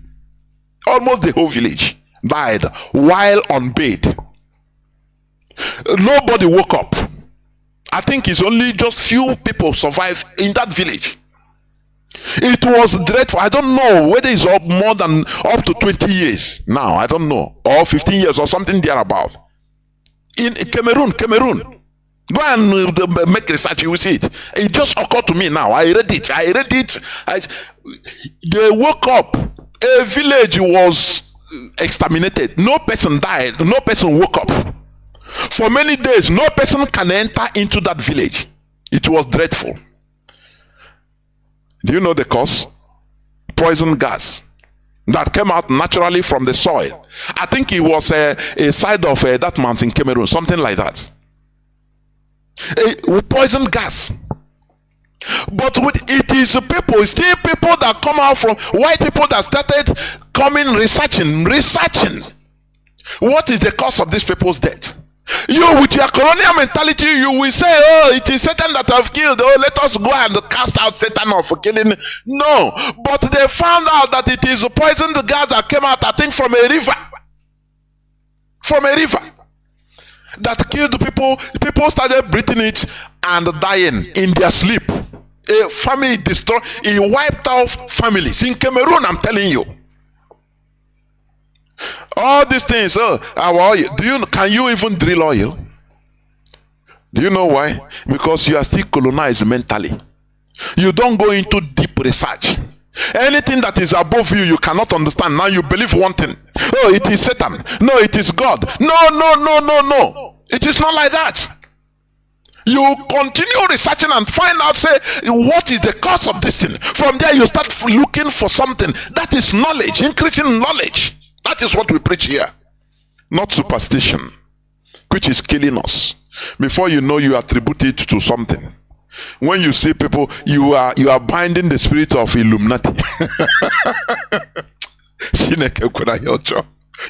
Almost the whole village died while on bed. Nobody woke up. I think it's only just few people survived in that village. It was dreadful. I don't know whether it's more than up to 20 years now. I don't know, or 15 years or something thereabout. In Cameroon. Go and make research, you will see it. It just occurred to me now. I read it. They woke up. A village was exterminated. No person died. No person woke up. For many days, no person can enter into that village. It was dreadful. Do you know the cause? Poison gas that came out naturally from the soil. I think it was a side of that mountain, Cameroon, something like that. Poison gas. But it is still people that come out from white people that started coming researching. What is the cause of these people's death? You, with your colonial mentality, you will say, oh, it is Satan that have killed. Oh, let us go and cast out Satan for killing. No, but they found out that it is poisoned gas that came out, I think, from a river. That killed people. People started breathing it and dying in their sleep. A family destroyed. It wiped off families in Cameroon, I'm telling you. All these things, our oil. Can you even drill oil? Do you know why? Because you are still colonized mentally. You don't go into deep research. Anything that is above you, you cannot understand. Now you believe one thing. Oh, it is Satan. No, it is God. No. It is not like that. You continue researching and find out, say, what is the cause of this thing? From there, you start looking for something. That is knowledge, increasing knowledge. That is what we preach here. Not superstition, which is killing us. Before you know, you attribute it to something. When you see people, you are binding the spirit of Illuminati.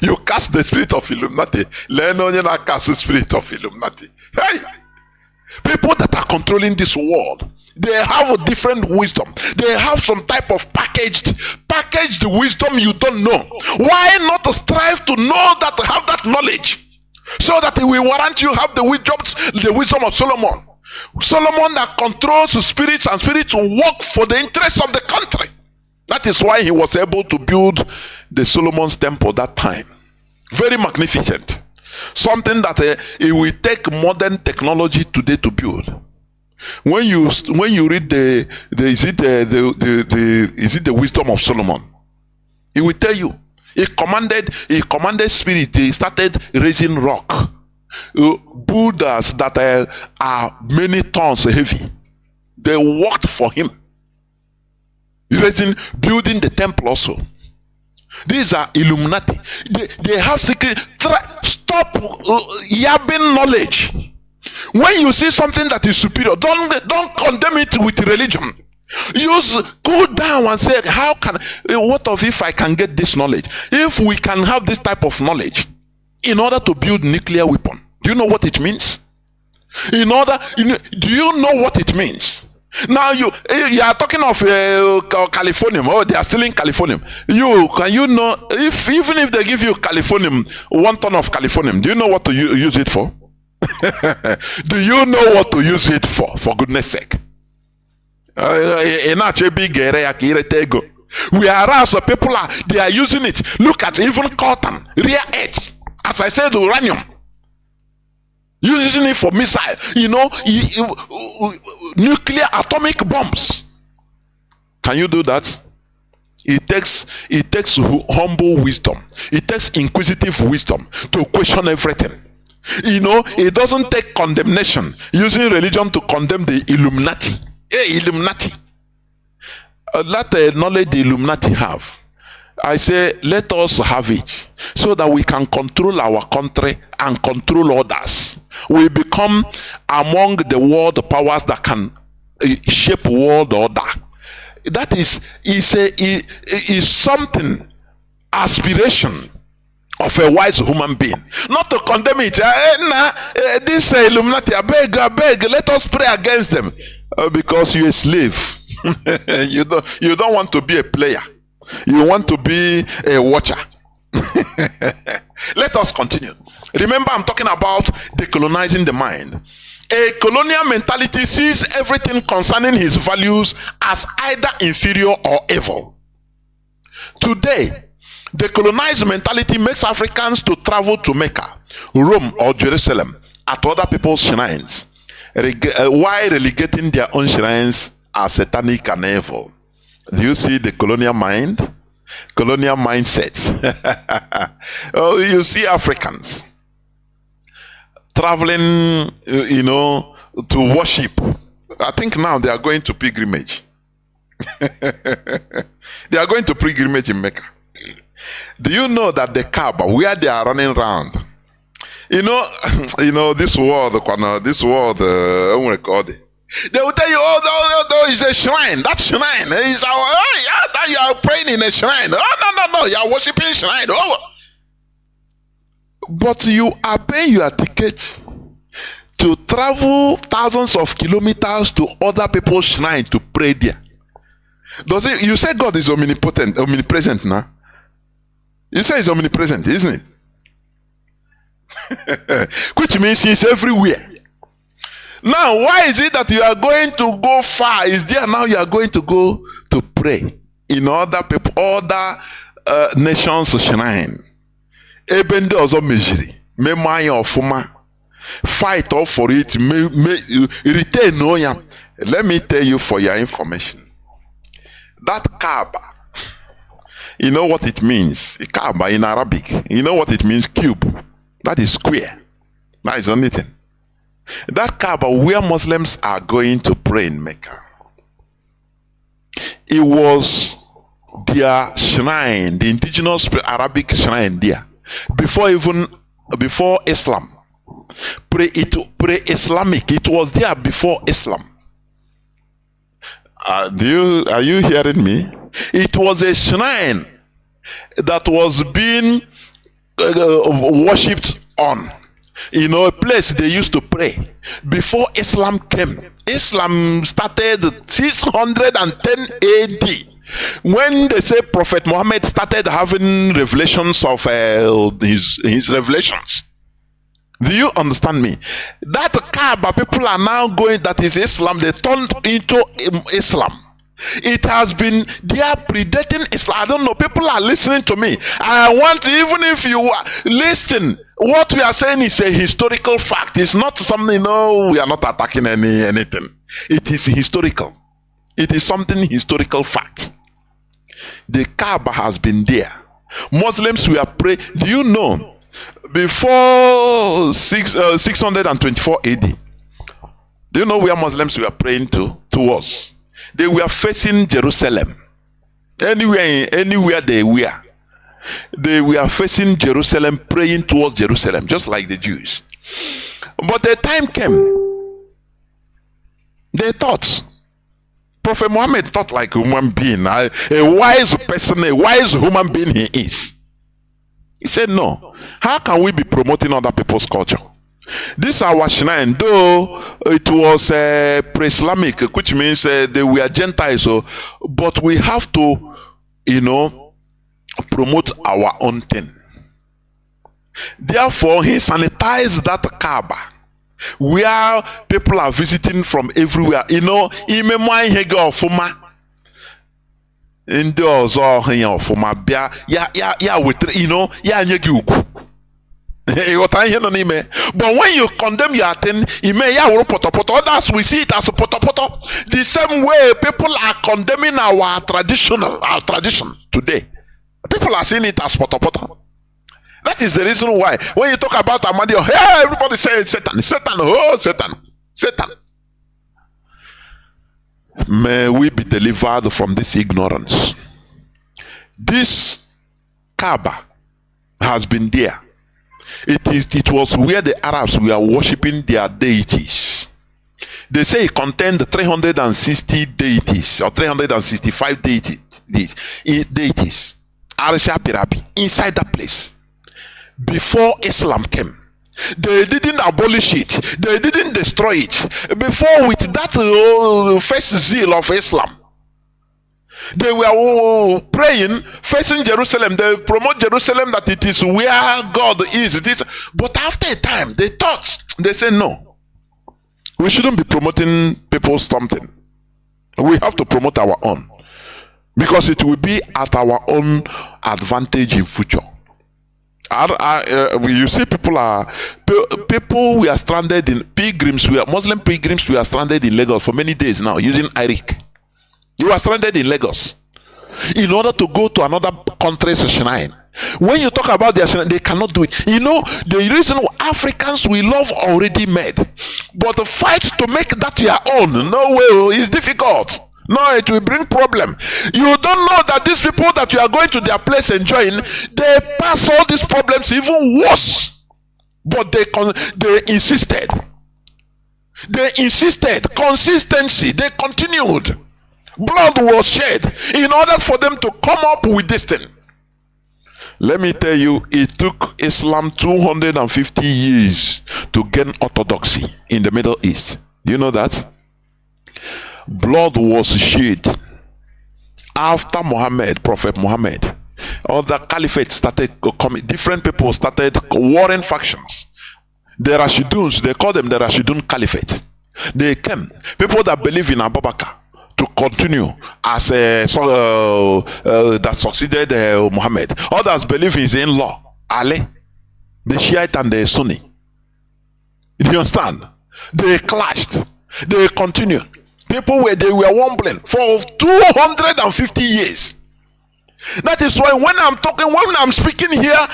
You cast the spirit of Illuminati. Cast the spirit of Illuminati. Hey! People that are controlling this world, they have a different wisdom. They have some type of packaged wisdom you don't know. Why not strive to know that, have that knowledge? so that he will warrant you have the wisdom of Solomon. Solomon that controls spirits, and spirits work for the interests of the country. That is why he was able to build the Solomon's temple that time. Very magnificent. Something that it will take modern technology today to build. When you read the wisdom of Solomon, it will tell you he commanded spirit. They started raising rock, Buddhas that are many tons heavy. They worked for him, building the temple also. These are Illuminati. They have secret. Stop yabbing knowledge. When you see something that is superior, don't condemn it with religion. Cool down and say, what of if I can get this knowledge? If we can have this type of knowledge in order to build nuclear weapon, do you know what it means? Do you know what it means? Now you are talking of californium. Oh, they are stealing californium. Can you know even if they give you californium, 1 ton of californium, do you know what to use it for? Do you know what to use it for? For goodness sake. Whereas people they are using it. Look at even cotton, rare earths. As I said, uranium. Using it for missile, nuclear atomic bombs. Can you do that? It takes humble wisdom. It takes inquisitive wisdom to question everything. It doesn't take condemnation, using religion to condemn the Illuminati. Illuminati. That knowledge the Illuminati have. I say, let us have it so that we can control our country and control others. We become among the world powers that can shape world order. That is something, aspiration of a wise human being. Not to condemn it. This Illuminati, I beg, let us pray against them. Because you're a slave. You don't want to be a player. You want to be a watcher. Let us continue. Remember, I'm talking about decolonizing the mind. A colonial mentality sees everything concerning his values as either inferior or evil. Today, the colonized mentality makes Africans to travel to Mecca, Rome, or Jerusalem at other people's shrines, while relegating their own shrines as satanic and evil. Do you see the colonial mind? Colonial mindset. Oh, you see Africans traveling, to worship. I think now they are going to pilgrimage. They are going to pilgrimage in Mecca. Do you know that the Kaaba, where they are running around, this world, they will tell you, it's a shrine. That shrine is that you are praying in a shrine. Oh, no, you are worshiping shrine. Oh. But you are paying your ticket to travel thousands of kilometers to other people's shrine to pray there. You say God is omnipresent now? You say he's omnipresent, isn't it? Which means he's everywhere. Now, why is it that you are going to go far? Is there now you are going to go to pray in other nations' shrine? Ebende ozo mejiri, me maya ofuma, fight all for it, retain no ya. Let me tell you for your information. That Kaaba, you know what it means? Kaaba in Arabic, you know what it means? Cube. That is square. That is the only thing. That Kaaba where Muslims are going to pray in Mecca, it was their shrine, the indigenous Arabic shrine there. Before Islam, pre-Islamic, it was there before Islam. Are you hearing me? It was a shrine that was being worshipped on. A place they used to pray before Islam came. Islam started 610 AD. When they say Prophet Muhammad started having revelations of his revelations, Do you understand me? That Kaaba, people are now going, that is Islam, they turned into Islam. It has been there predating Islam. I don't know, people are listening to me. I want, even if you are listening, what we are saying is a historical fact. It's not something, no, we are not attacking anything. It is historical. It is something historical fact. The Kaaba has been there. Muslims were praying. Do you know, before 624 AD, do you know where Muslims were praying towards? They were facing Jerusalem. Anywhere they were facing Jerusalem, praying towards Jerusalem, just like the Jews. But the time came, they thought, Prophet Muhammad thought like a human being, a wise person, a wise human being he is. He said, no, how can we be promoting other people's culture? This our shrine, though it was pre-Islamic, which means they were Gentiles, but we have to, promote our own thing. Therefore, he sanitized that Kaaba, where people are visiting from everywhere. Ndị ọzọ hanya ọfụma bịa ya wetere nye gị ugwu. But when you condemn your thing, others will see it as a potopoto. The same way people are condemning our tradition today. People are seeing it as potopoto. That is the reason why when you talk about Ahmadiyya, hey, everybody says Satan, Satan, oh Satan, Satan. May we be delivered from this ignorance. This Kaaba has been there. It was where the Arabs were worshipping their deities. They say it contained 360 deities or 365 deities. Arisha Pirabi inside that place. Before Islam came, they didn't abolish it, they didn't destroy it. Before, with that first zeal of Islam, they were praying, facing Jerusalem. They promote Jerusalem, that it is where God is. But after a time, they thought, they said, no, we shouldn't be promoting people's something. We have to promote our own, because it will be at our own advantage in future. You see, people we are stranded in Muslim pilgrims. We are stranded in Lagos for many days now using IRIC. You are stranded in Lagos in order to go to another country's shrine. When you talk about their shrine, they cannot do it. The reason Africans we love already made, but the fight to make that your own, no way, is difficult. No, it will bring problem. You don't know that these people that you are going to their place enjoying, they pass all these problems even worse. But they insisted. They insisted. Consistency. They continued. Blood was shed in order for them to come up with this thing. Let me tell you, it took Islam 250 years to gain orthodoxy in the Middle East. Do you know that? Blood was shed after Prophet Muhammad. Other caliphates started coming. Different people started warring factions. The Rashiduns, they call them the Rashidun Caliphate. They came. People that believe in Abu Bakr to continue as that succeeded Muhammad. Others believe in his in-law, Ali, the Shiite and the Sunni. Do you understand? They clashed. They continued. People they were wobbling for 250 years. That is why when I'm speaking here,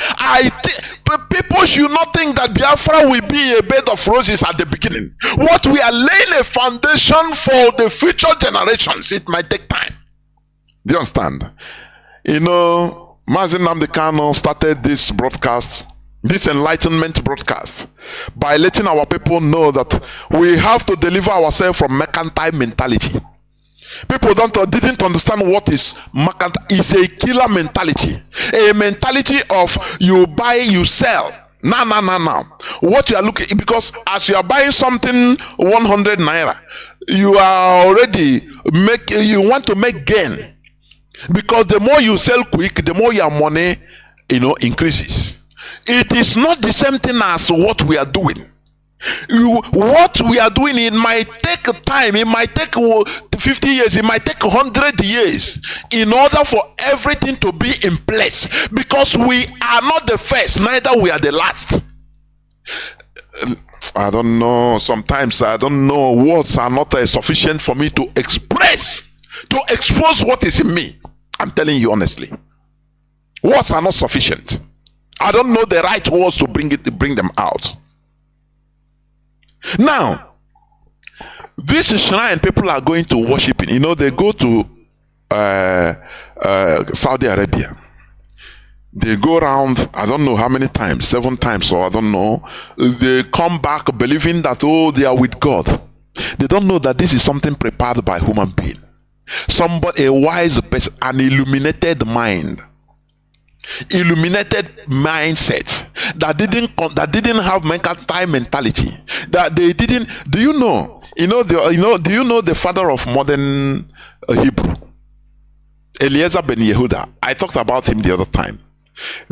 people should not think that Biafra will be a bed of roses at the beginning. What we are laying a foundation for the future generations. It might take time. Do you understand? Mazi Nnamdi Kanu started this broadcast, this enlightenment broadcast, by letting our people know that we have to deliver ourselves from mercantile mentality. People didn't understand what is mercantile. It's a killer mentality, a mentality of you buy, you sell. No. What you are looking, because as you are buying something 100 naira, you are already you want to make gain, because the more you sell quick, the more your money increases. It is not the same thing as what we are doing. What we are doing, it might take time, it might take 50 years, it might take 100 years in order for everything to be in place, because we are not the first, neither we are the last. I don't know, sometimes I don't know, words are not sufficient for me to express, to expose what is in me. I'm telling you honestly, words are not sufficient. I don't know the right words to bring them out. Now, this shrine people are going to worship in, you know, they go to Saudi Arabia. They go around, I don't know how many times, 7 times, or I don't know. They come back believing that, oh, they are with God. They don't know that this is something prepared by human being. Somebody, a wise person, an illuminated mind. Illuminated mindset that didn't have time mentality, that they didn't. Do you know the father of modern Hebrew, Eliezer ben Yehuda? I talked about him the other time.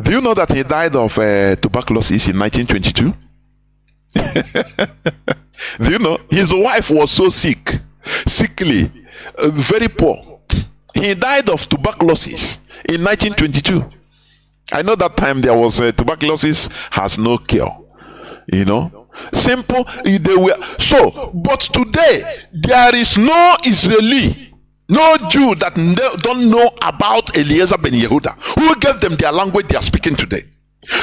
Do you know that he died of tuberculosis in 1922? Do you know his wife was so sickly, very poor? He died of tuberculosis in 1922. I know that time there was tuberculosis has no cure, you know. Simple. They were so, but today there is no Israeli, no Jew that don't know about Eliezer ben Yehuda, who gave them their language they are speaking today.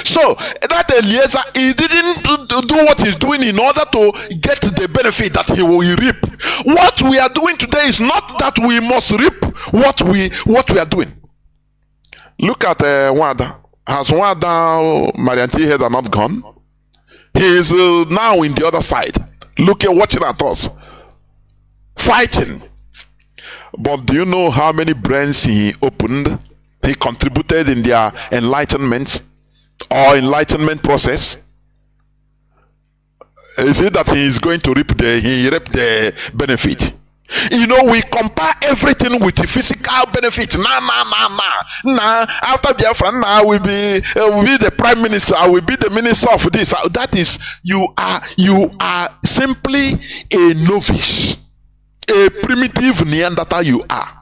So that Eliezer, he didn't do what he's doing in order to get the benefit that he will reap. What we are doing today is not that we must reap what we are doing. Look at Wada. Has Wada Marianti head are not gone? He is now in the other side. Look at watching at us. Fighting. But do you know how many brains he opened? He contributed in their enlightenment or enlightenment process. Is it that he is going to reap the benefit? You know, we compare everything with the physical benefit. Nah. After Biafra, I will be the prime minister. I will be the minister of this. That is, you are simply a novice, a primitive Neanderthal. You are.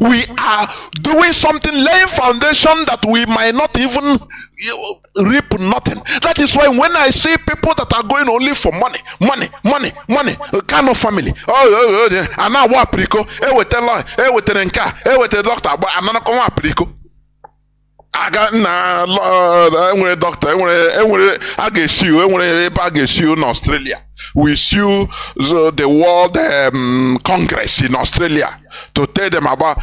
We are doing something, laying foundation that we might not even reap nothing. That is why when I see people that are going only for money, kind of family. And now what prico? With the law, with the nka, with the doctor, but I'm not going to prico. I got a doctor. I get you in Australia. We sue the World Congress in Australia to tell them about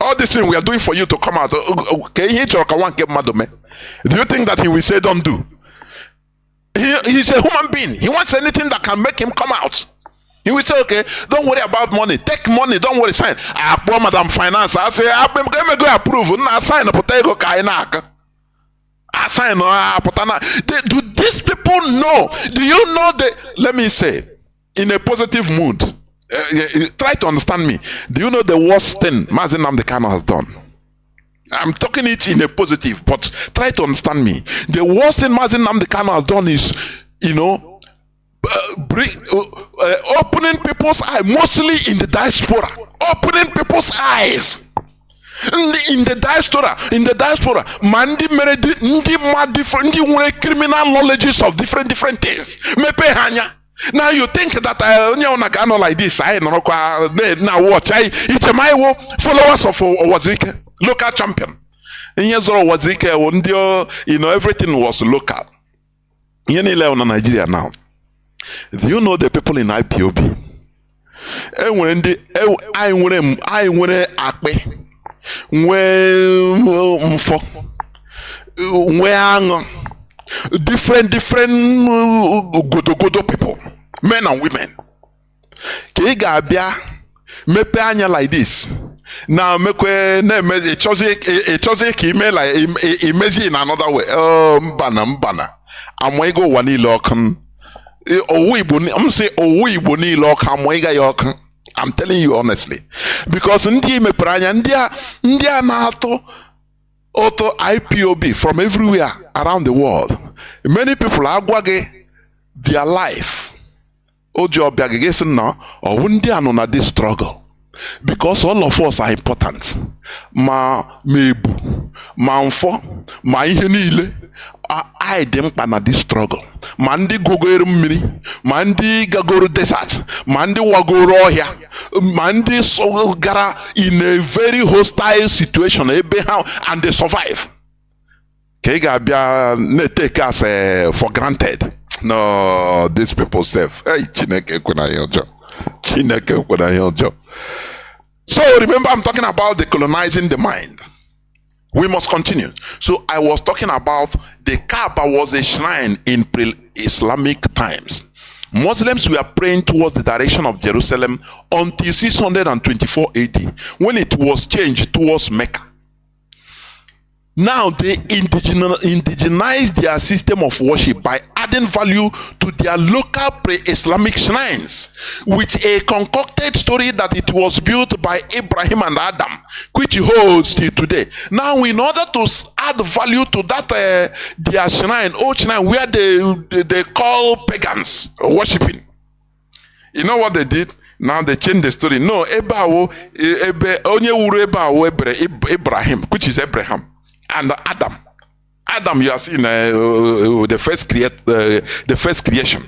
all this thing we are doing for you to come out. Do you think that he will say don't do? He's a human being. He wants anything that can make him come out. He will say, okay, don't worry about money. Take money, don't worry, sign. I poor Madam Finance. I say, I'm going to go approve. I sign a potato kainak. I sign. Do these people know? Do you know let me say, in a positive mood, try to understand me. Do you know the worst thing Mazi Nnamdi Kanu has done? I'm talking it in a positive, but try to understand me. The worst thing Mazi Nnamdi Kanu has done is, you know, opening people's eyes, mostly in the diaspora, opening people's eyes in the diaspora. Mandi different criminal knowledges of different things. Now you think that like this? I now watch. It's my followers of Wazirike, local champion. In years of Wazirike, you know, everything was local. In Nigeria now. Do you know the people in IPOB? I want akpe, different godo people, men and women. Kigabia mepe anya like this. Now mekwe ne chose ki me like imezi in another way. Oh mbana. Amwego wani lokan. I'm say Igbo niile ọka mụ ịga ya ọka I'm telling you honestly. Because ndị mepere anya, ndị a na-atụ auto IPOB from everywhere around the world. Many people agwa gị their life. Ojo biagigesi no or ndị a nọ na this struggle. Because all of us are important. Ma mebu, ma mfọ, ma ihe niile. I dem na this struggle. Ma ndị gogoro mmiri, ma ndị gagoro desert, ma ndị wagoro ọhịa, ma ndị so gara in a very hostile situation ebe ha and they survive. Ka ị ga-abịa na-take us for granted. No, these people self. Hey, Chineke kwena ihe ọjọọ. Chineke kwena ihe ọjọọ. So remember, I'm talking about decolonizing the mind. We must continue. So I was talking about the Kaaba was a shrine in pre-Islamic times. Muslims were praying towards the direction of Jerusalem until 624 AD, when it was changed towards Mecca. Now they indigenized their system of worship by adding value to their local pre-Islamic shrines with a concocted story that it was built by Abraham and Adam, which holds till today. Now, in order to add value to that their shrine, old shrine, where they call pagans worshiping, you know what they did? Now they changed the story. No, Abraham, which is Abraham. And Adam, you are seeing the first creation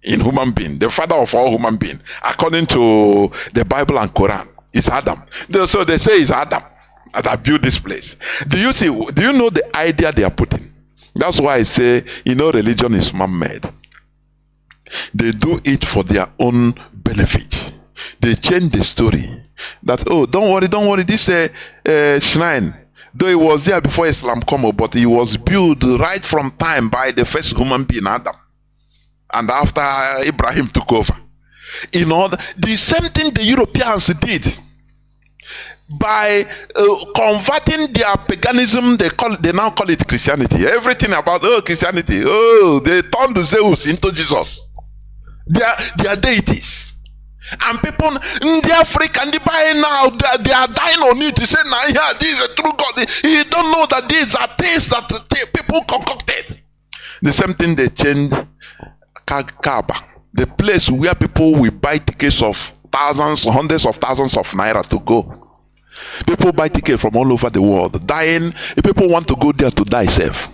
in human being, the father of all human being, according to the Bible and Quran, is Adam. So they say it's Adam that built this place. Do you know the idea they are putting? That's why I say, religion is man-made. They do it for their own benefit. They change the story that, oh, don't worry, this shrine, though it was there before Islam came, but it was built right from time by the first human being, Adam. And after Abraham took over. The same thing the Europeans did. By converting their paganism, they now call it Christianity. Everything about Christianity, they turned Zeus into Jesus. They are deities. And people in the Africa and the buy now, they are dying on it to say, nah, yeah, this is a true God. You don't know that these are things that people concocted. The same thing they changed Kaaba, the place where people will buy tickets of thousands, hundreds of thousands of naira to go. People buy tickets from all over the world, dying. People want to go there to die safe.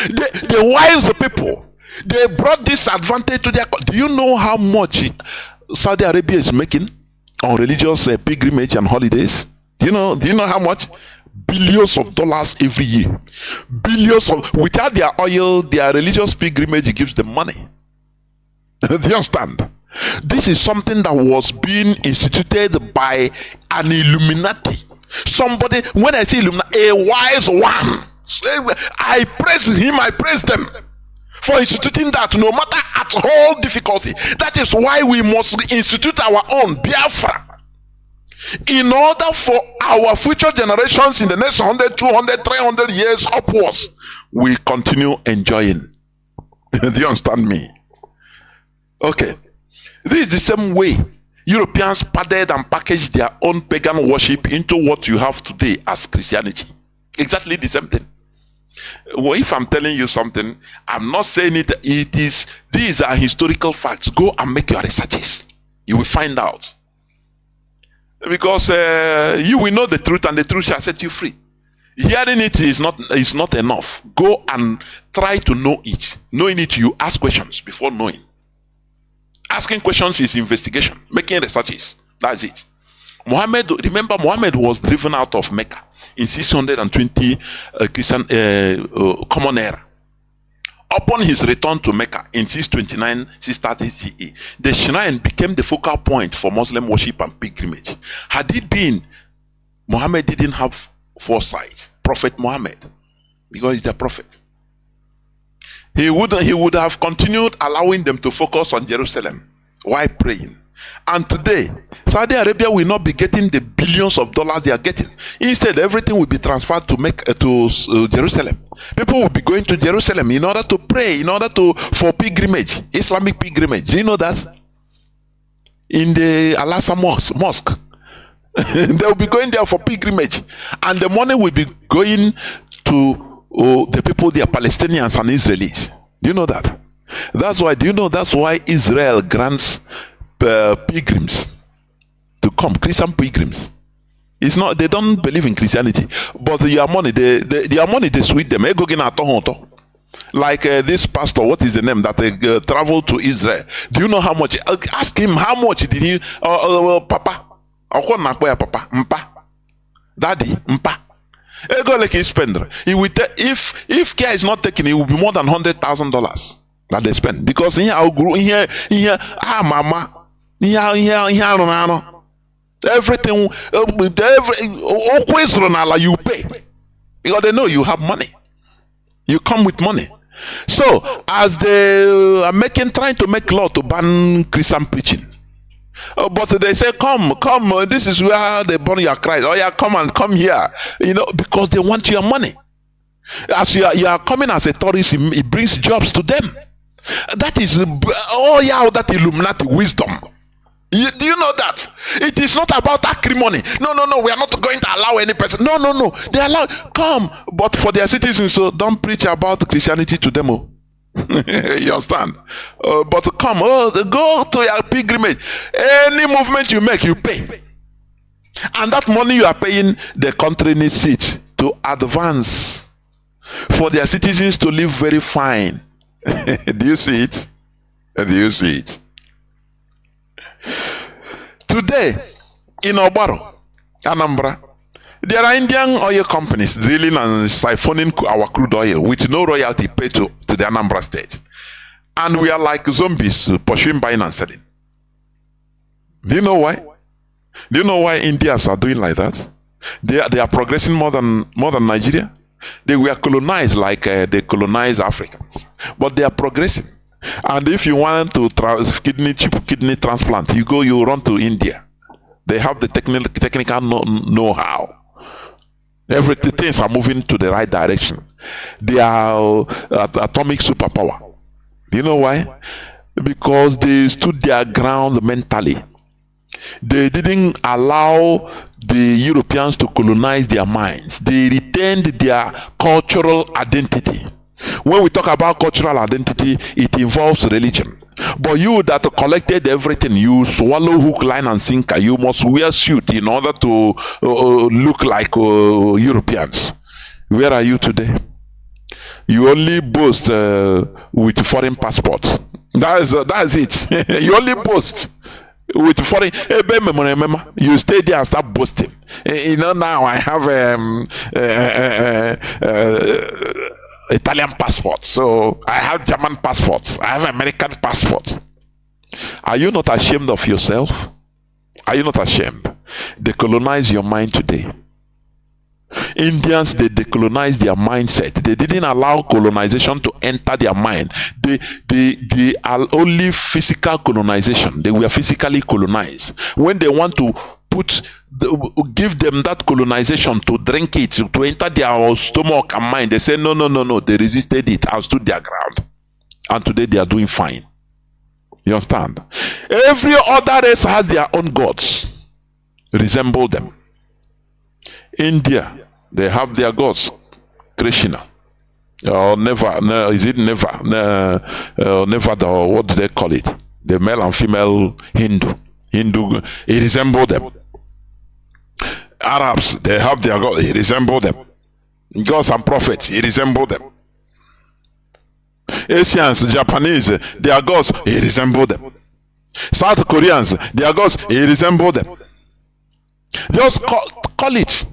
The wise people, they brought this advantage to their. Do you know how much Saudi Arabia is making on religious pilgrimage and holidays? Do you know how much? Billions of dollars every year. Without their oil, their religious pilgrimage gives them money. Do you understand? This is something that was being instituted by an Illuminati. Somebody, when I say Illuminati, a wise one. I praise him, I praise them for instituting that, no matter at all difficulty. That is why we must institute our own Biafra. In order for our future generations in the next 100, 200, 300 years upwards, we continue enjoying. Do you understand me? Okay. This is the same way Europeans padded and packaged their own pagan worship into what you have today as Christianity. Exactly the same thing. Well, if I'm telling you something, I'm not saying it. These are historical facts. Go and make your researches. You will find out. Because you will know the truth, and the truth shall set you free. Hearing it is not enough. Go and try to know it. Knowing it, you ask questions before knowing. Asking questions is investigation. Making researches. That's it. Remember, Muhammad was driven out of Mecca in 620 Christian Common Era. Upon his return to Mecca in 629, 630 CE, the shrine became the focal point for Muslim worship and pilgrimage. Had it been, Muhammad didn't have foresight. Prophet Muhammad, because he's a prophet. He would have continued allowing them to focus on Jerusalem while praying. And today, Saudi Arabia will not be getting the billions of dollars they are getting. Instead, everything will be transferred to Jerusalem. People will be going to Jerusalem in order to pray, for pilgrimage, Islamic pilgrimage. Do you know that? In the Al-Aqsa Mosque. They will be going there for pilgrimage, and the money will be going to the people, they are Palestinians and Israelis. Do you know that? That's why Israel grants pilgrims to come, Christian pilgrims. It's not, they don't believe in Christianity, but their money, their money, they sweet them. Like this pastor, what is the name, that traveled to Israel? Do you know how much? Ask him how much did he, Papa. Papa, mpa, daddy, mpa. Ego like he spend. He will if care is not taken, it will be more than $100,000 that they spend, because here mama, everything, always you pay, because they know you have money. You come with money. So as they are trying to make law to ban Christian preaching. But they say, come, this is where they burn your Christ. Oh yeah, come here. Because they want your money. As you are coming as a tourist, it brings jobs to them. That is, that Illuminati wisdom. Do you know that? It is not about acrimony. No, we are not going to allow any person. No. They allow, come, but for their citizens, so don't preach about Christianity to them. You understand? But come, go to your pilgrimage. Any movement you make, you pay. And that money you are paying, the country needs it to advance, for their citizens to live very fine. Do you see it? Do you see it? Today, in Obaro, Anambra, there are Indian oil companies drilling and siphoning our crude oil with no royalty paid to the Anambra state. And we are like zombies pursuing, buying and selling. Do you know why? Do you know why Indians are doing like that? They are progressing more than Nigeria. They were colonized like they colonized Africans. But they are progressing. And if you want to cheap kidney transplant, you run to India. They have the technical know-how. Everything, things are moving to the right direction. They are atomic superpower. You know why? Because they stood their ground mentally. They didn't allow the Europeans to colonize their minds. They retained their cultural identity. When we talk about cultural identity, it involves religion. But you that collected everything, you swallow hook, line and sinker. You must wear suit in order to look like Europeans. Where are you today? You only boast with foreign passports. That's it. You only boast with foreign. You stay there and start boasting. Now I have Italian passport, so I have German passports, I have American passport. Are you not ashamed of yourself? Are you not ashamed? They colonize your mind today. Indians, they decolonize their mindset. They didn't allow colonization to enter their mind. They are only physical colonization. They were physically colonized. When they want to give them that colonization to drink it, to enter their stomach and mind, they say no. They resisted it and stood their ground. And today they are doing fine. You understand? Every other race has their own gods. Resemble them. India, they have their gods. Krishna. Or is it Neva, what do they call it? The male and female Hindu, it resembles them. Arabs, they have their gods, it resembles them. Gods and prophets, it resembles them. Asians, Japanese, their gods, it resembles them. South Koreans, their gods, it resembles them. Just call it.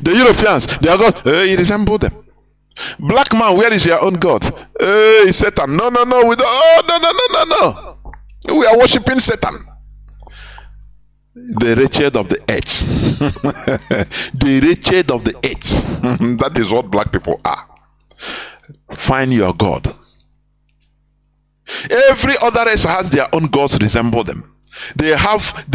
The Europeans, their gods, it resembles them. Black man, where is your own God? It's Satan. No, we don't. No. We are worshiping Satan. The wretched of the earth. The wretched of the earth. That is what black people are. Find your God. Every other race has their own gods resemble them. They have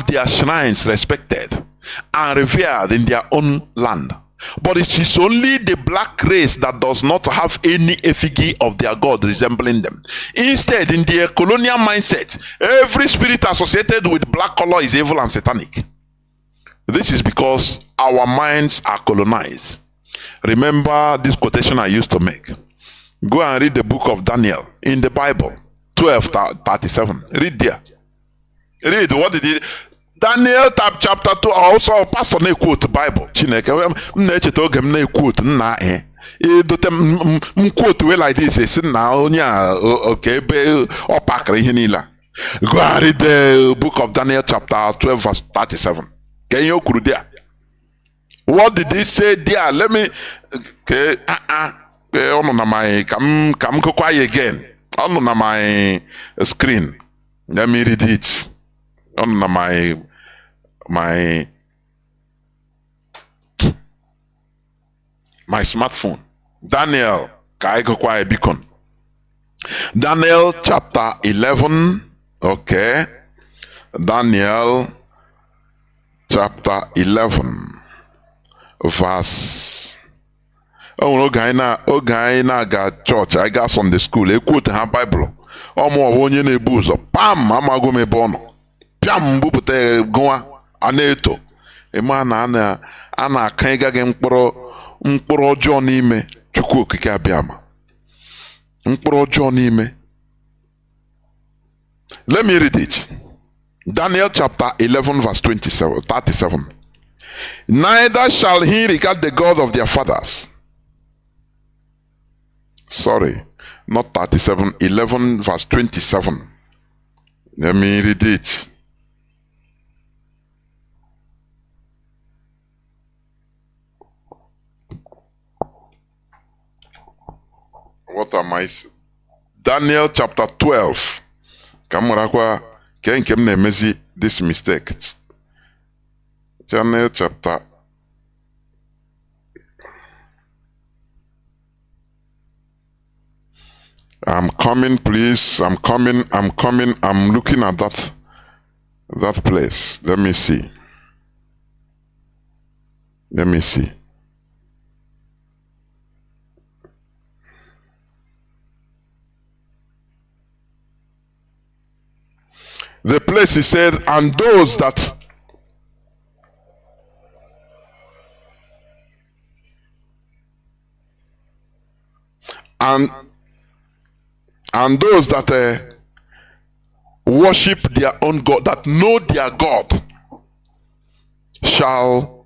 their shrines respected and revered in their own land. But it is only the black race that does not have any effigy of their god resembling them. Instead, in their colonial mindset, every spirit associated with black color is evil and satanic. This is because our minds are colonized. Remember this quotation I used to make. Go and read the book of Daniel in the Bible, 12:37. Read there. Read what did it. Daniel chapter 2. Also, pastor na quote Bible. Chineke na-echeta oge m na-quote nna edote m quote way like this esi na onye a oke ebe ọ pakara ihe niile. Go and read the book of Daniel chapter 12 verse 37. Can you quote there? What did he say there? Let me on my come quiet again. On my screen. Let me read it. On my smartphone. Daniel beacon. Daniel chapter 11. Okay. Daniel chapter 11 verse. Oh, oge anyị na-aga church, I got Sunday school, quote ha Bible. Ọmụ onye na-ebu ụzọ pam amago m ebe ọ nọ. Piam bupụta gụwa a na-eto. Ịma na a na-aka ịga gị mkpụrụ ọjọọ n'ime Chukwu okike abịama. Mkpụrụ ọjọọ n'ime. Let me read it. Daniel chapter 11 verse 37. Neither shall he regard the God of their fathers. Sorry, not 37, 11 verse 27. Let me read it. What am I? Daniel chapter 12. Kamurakwa ken na-emezi this mistake. Daniel chapter. I'm coming, please. I'm coming. I'm looking at that place. Let me see. The place he said, and those that worship their own God, that know their God, shall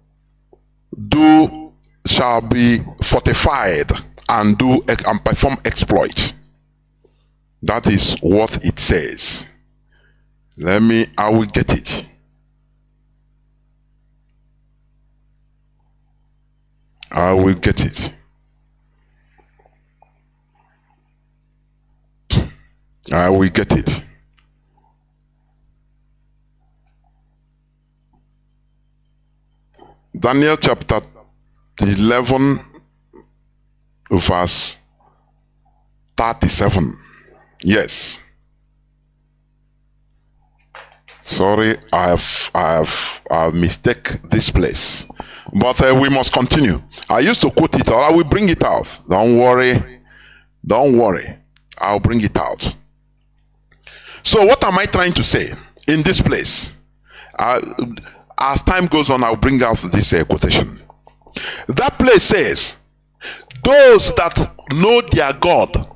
be fortified and perform exploit. That is what it says. I will get it. I will get it. I will get it. Daniel chapter 11 verse 37. Yes. Sorry, I have mistake this place. But we must continue. I used to quote it, or I will bring it out. Don't worry. I'll bring it out. So what am I trying to say in this place? As time goes on, I'll bring out this quotation. That place says, those that know their God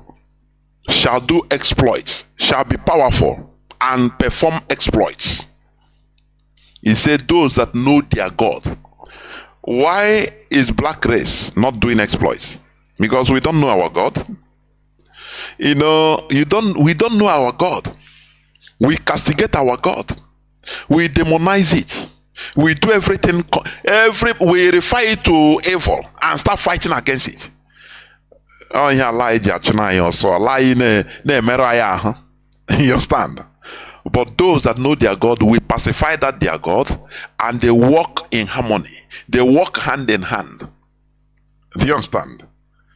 shall do exploits, shall be powerful, and perform exploits. He said, those that know their God. Why is black race not doing exploits? Because we don't know our God. We don't know our God. We castigate our God. We demonize it. We do everything. We refer it to evil and start fighting against it. Oh yeah, lie also lie you understand? But those that know their God will pacify that their God, and they walk in harmony. They walk hand in hand. Do you understand?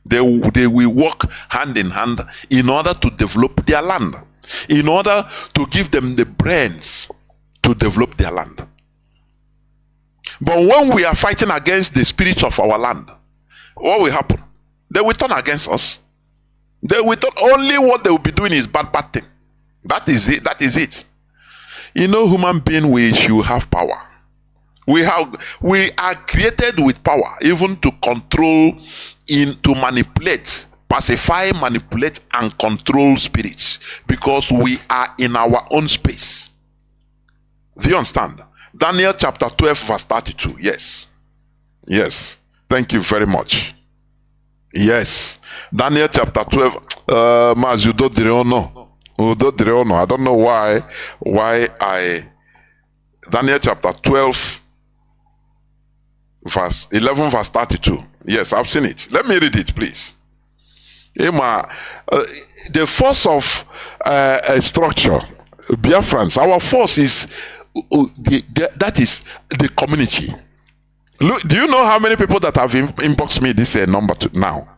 They will work hand in hand in order to develop their land, in order to give them the brains to develop their land. But when we are fighting against the spirits of our land, what will happen? They will turn against us. They will turn, only what they will be doing is bad thing. That is it. That is it. You know, human being, we should have power. We are created with power, even to control, to manipulate, pacify, manipulate, and control spirits, because we are in our own space. Do you understand? Daniel chapter 12 verse 32. Yes. Yes. Thank you very much. Yes. Daniel chapter 12. Mazi, I don't know why Daniel chapter 12 verse 11 verse 32. Yes, I've seen it. Let me read it, please. The force of a structure, Biafrans, our force is that is the community. Look, do you know how many people that have inboxed me this number now?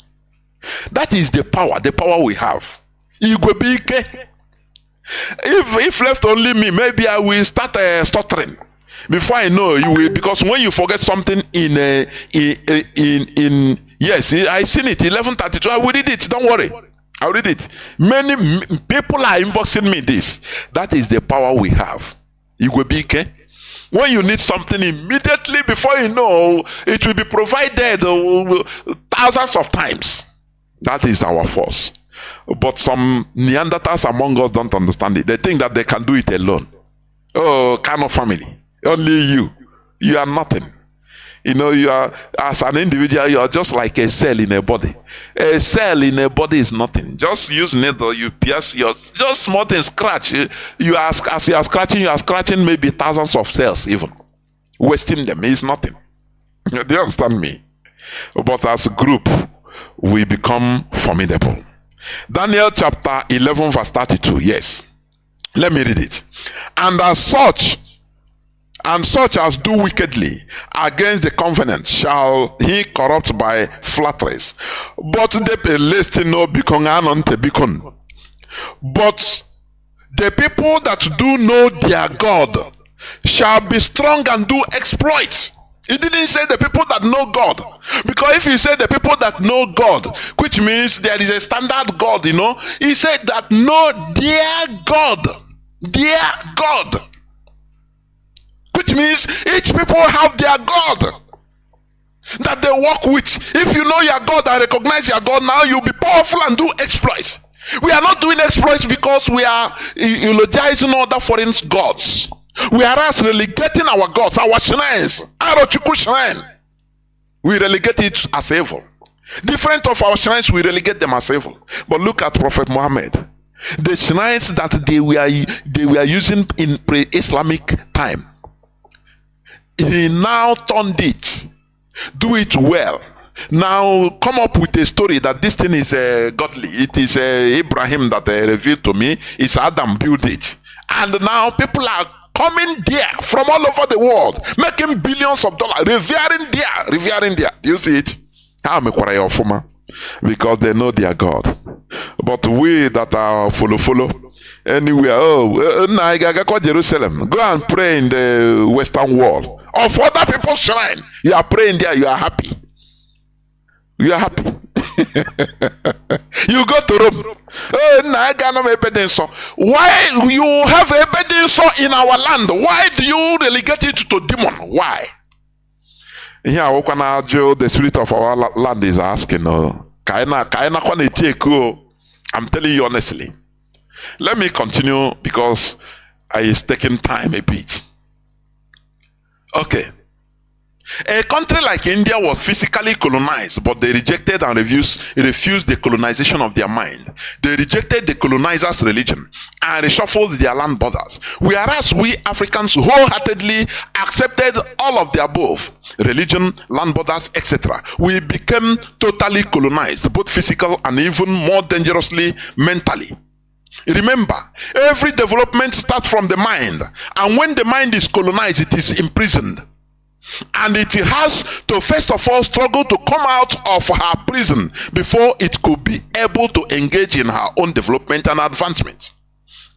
That is the power we have. If left only me, maybe I will start stuttering. Before I know, you will, because when you forget something in yes, I seen it 11:32. I will read it. Don't worry, I'll read it. Many people are inboxing me this. That is the power we have. When you need something immediately, before you know, it will be provided thousands of times. That is our force. But some Neanderthals among us don't understand it. They think that they can do it alone. Oh, Kanu family. Only you are nothing. You know, you are, as an individual, you are just like a cell in a body. A cell in a body is nothing. Just use needle, you pierce your, just small thing, scratch. You are, as you are scratching maybe thousands of cells even. Wasting them is nothing. Do you understand me? But as a group, we become formidable. Daniel chapter 11 verse 32. Yes. Let me read it. And such as do wickedly against the covenant shall he corrupt by flatteries. But the people that do know their God shall be strong and do exploits. He didn't say the people that know God, because if you say the people that know God, which means there is a standard God, you know, he said that know their God, which means each people have their God that they work with. If you know your God and recognize your God, now you'll be powerful and do exploits. We are not doing exploits because we are eulogizing other foreign gods. We are as relegating our gods, our shrines, Arochukwu shrine. We relegate it as evil. Different of our shrines, we relegate them as evil. But look at Prophet Muhammad. The shrines that they were using in pre-Islamic time, he now turned it, do it well. Now come up with a story that this thing is godly. It is Abraham that revealed to me. It's Adam built it, and now people are coming there from all over the world, making billions of dollars, revering there. Do you see it? Because they know their God. But we that are follow anywhere, I go Jerusalem, go and pray in the Western wall of other people's shrine. You are praying there, you are happy. You are happy. You go to Rome. Why you have a bedinso in our land? Why do you relegate it to demon? Why? Here, the spirit of our land is asking, I'm telling you honestly. Let me continue because it's taking time a bit. Okay. A country like India was physically colonized, but they rejected and refused the colonization of their mind. They rejected the colonizers' religion and reshuffled their land borders. Whereas we Africans wholeheartedly accepted all of the above, religion, land borders, etc. We became totally colonized, both physical and even more dangerously mentally. Remember, every development starts from the mind, and when the mind is colonized, it is imprisoned. And it has to first of all struggle to come out of her prison before it could be able to engage in her own development and advancement.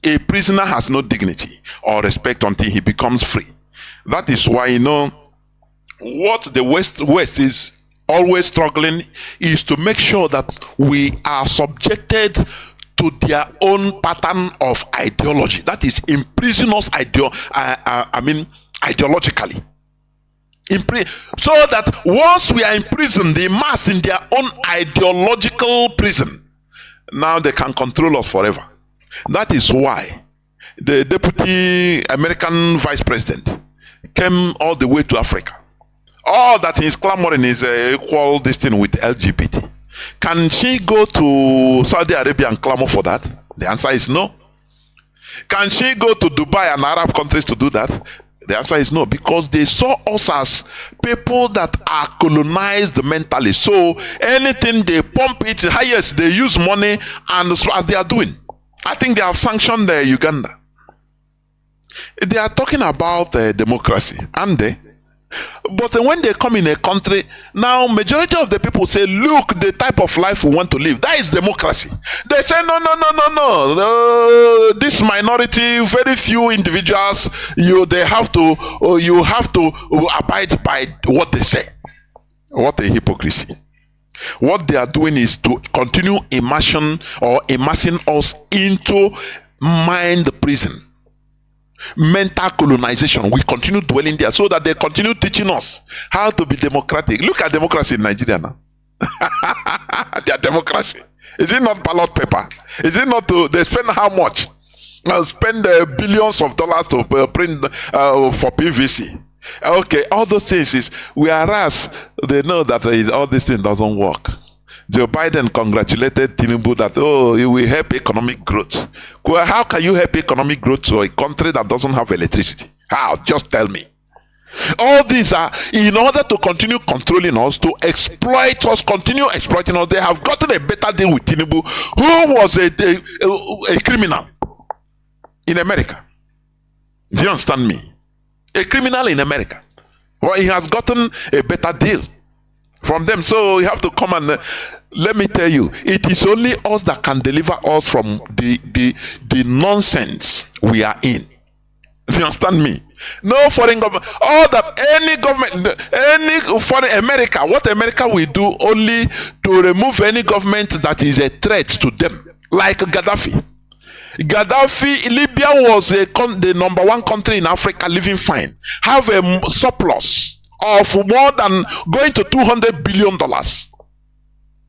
A prisoner has no dignity or respect until he becomes free. That is why, you know, what the West is always struggling is to make sure that we are subjected to their own pattern of ideology. That is, imprison us ideologically. So that once we are imprisoned, immersed in their own ideological prison, now they can control us forever. That is why the deputy American vice president came all the way to Africa. All that he is clamoring is equal this thing with LGBT. Can she go to Saudi Arabia and clamor for that? The answer is no. Can she go to Dubai and Arab countries to do that? The answer is no, because they saw us as people that are colonized mentally. So anything they pump it highest, they use money, and so as they are doing. I think they have sanctioned Uganda. They are talking about democracy, and but when they come in a country, now majority of the people say, look, the type of life we want to live, that is democracy. They say, no. This minority, very few individuals, you have to abide by what they say. What a hypocrisy. What they are doing is to continue immersion or immersing us into mind prison. Mental colonization. We continue dwelling there so that they continue teaching us how to be democratic. Look at democracy in Nigeria now. Their democracy. Is it not ballot paper? Is it not they spend how much? Spend billions of dollars to print for PVC. Okay, all those things is, whereas they know that all this thing doesn't work. Joe Biden congratulated Tinubu that, oh, it will help economic growth. Well, how can you help economic growth to a country that doesn't have electricity? How? Just tell me. All these are in order to continue controlling us, to exploit us, continue exploiting us. They have gotten a better deal with Tinubu, who was a criminal in America. Do you understand me? A criminal in America. Well, he has gotten a better deal from them. So you have to come and let me tell you, it is only us that can deliver us from the nonsense we are in. Do you understand me? No foreign government, all that any government, any foreign America, what America will do only to remove any government that is a threat to them, like Gaddafi. Libya was the #1 country in Africa living fine, have a surplus of more than going to $200 billion.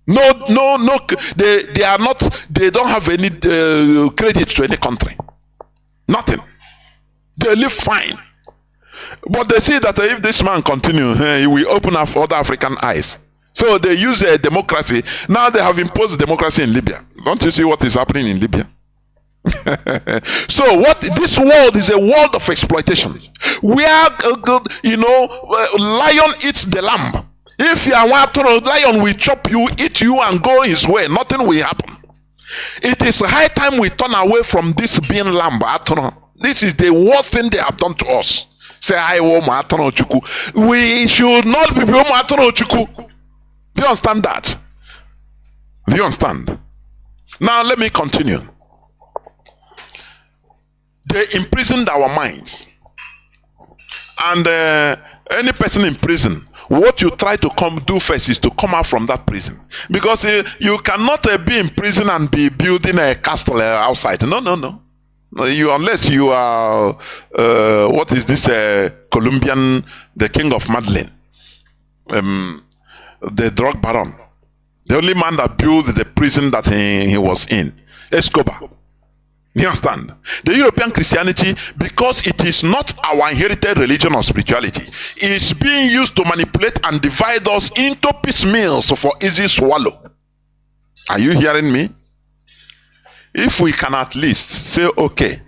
No, they are not, they don't have any credit to any country. Nothing. They live fine. But they see that if this man continues, he will open up other African eyes. So they use a democracy. Now they have imposed democracy in Libya. Don't you see what is happening in Libya? So what this world is a world of exploitation, where lion eats the lamb. If you are one lion will chop you, eat you, and go his way. Nothing will happen. It is high time we turn away from this being lamb. This is the worst thing they have done to us. Say I we should not be chuku. Do you understand that? Do you understand? Now let me continue. They imprisoned our minds, and any person in prison, what you try to do first is to come out from that prison, because you cannot be in prison and be building a castle outside. No. You, unless you are what is this Colombian, the king of Madeleine, the drug baron, the only man that built the prison that he was in, Escobar. You understand? The European Christianity, because it is not our inherited religion or spirituality, is being used to manipulate and divide us into piecemeals for easy swallow. Are you hearing me? If we can at least say, okay,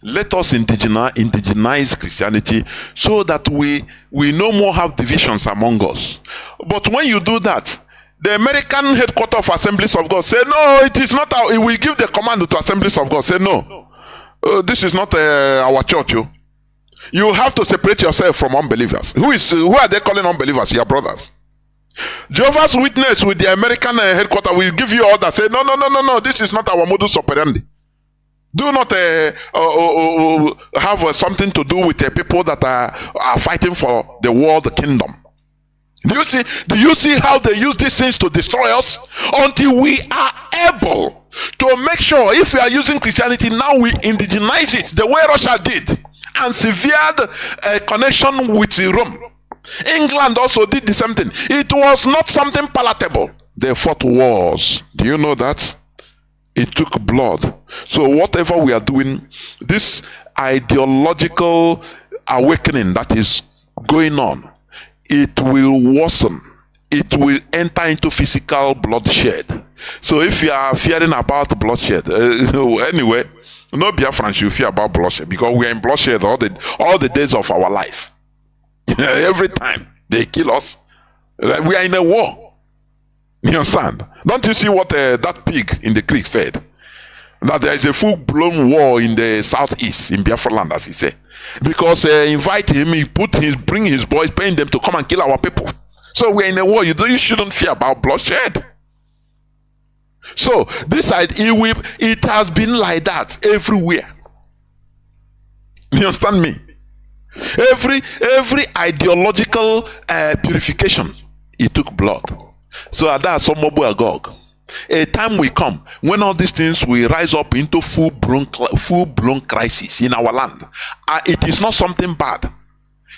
let us indigenize Christianity so that we no more have divisions among us. But when you do that, the American headquarters of Assemblies of God say, no, it is not our, we give the command to Assemblies of God. Say, no, this is not our church. You have to separate yourself from unbelievers. Who are they calling unbelievers? Your brothers. Jehovah's Witness with the American headquarters will give you orders. Say, no. This is not our modus operandi. Do not have something to do with people that are fighting for the world kingdom. Do you see how they use these things to destroy us? Until we are able to make sure, if we are using Christianity now, we indigenize it the way Russia did and severed a connection with Rome. England also did the same thing. It was not something palatable. They fought wars. Do you know that? It took blood. So whatever we are doing, this ideological awakening that is going on, it will worsen. It will enter into physical bloodshed. So if you are fearing about bloodshed, anyway, no Biafran should fear about bloodshed, because we are in bloodshed all the days of our life. Every time they kill us, we are in a war. You understand? Don't you see what that pig in the creek said? That there is a full-blown war in the southeast, in Biafra land, as he said. Because invite him, bring his boys, paying them to come and kill our people. So we are in a war. You shouldn't fear about bloodshed. So this side, it has been like that everywhere. You understand me? Every ideological purification, it took blood. So that's some Agog. A time will come when all these things will rise up into full-blown crisis in our land. It is not something bad.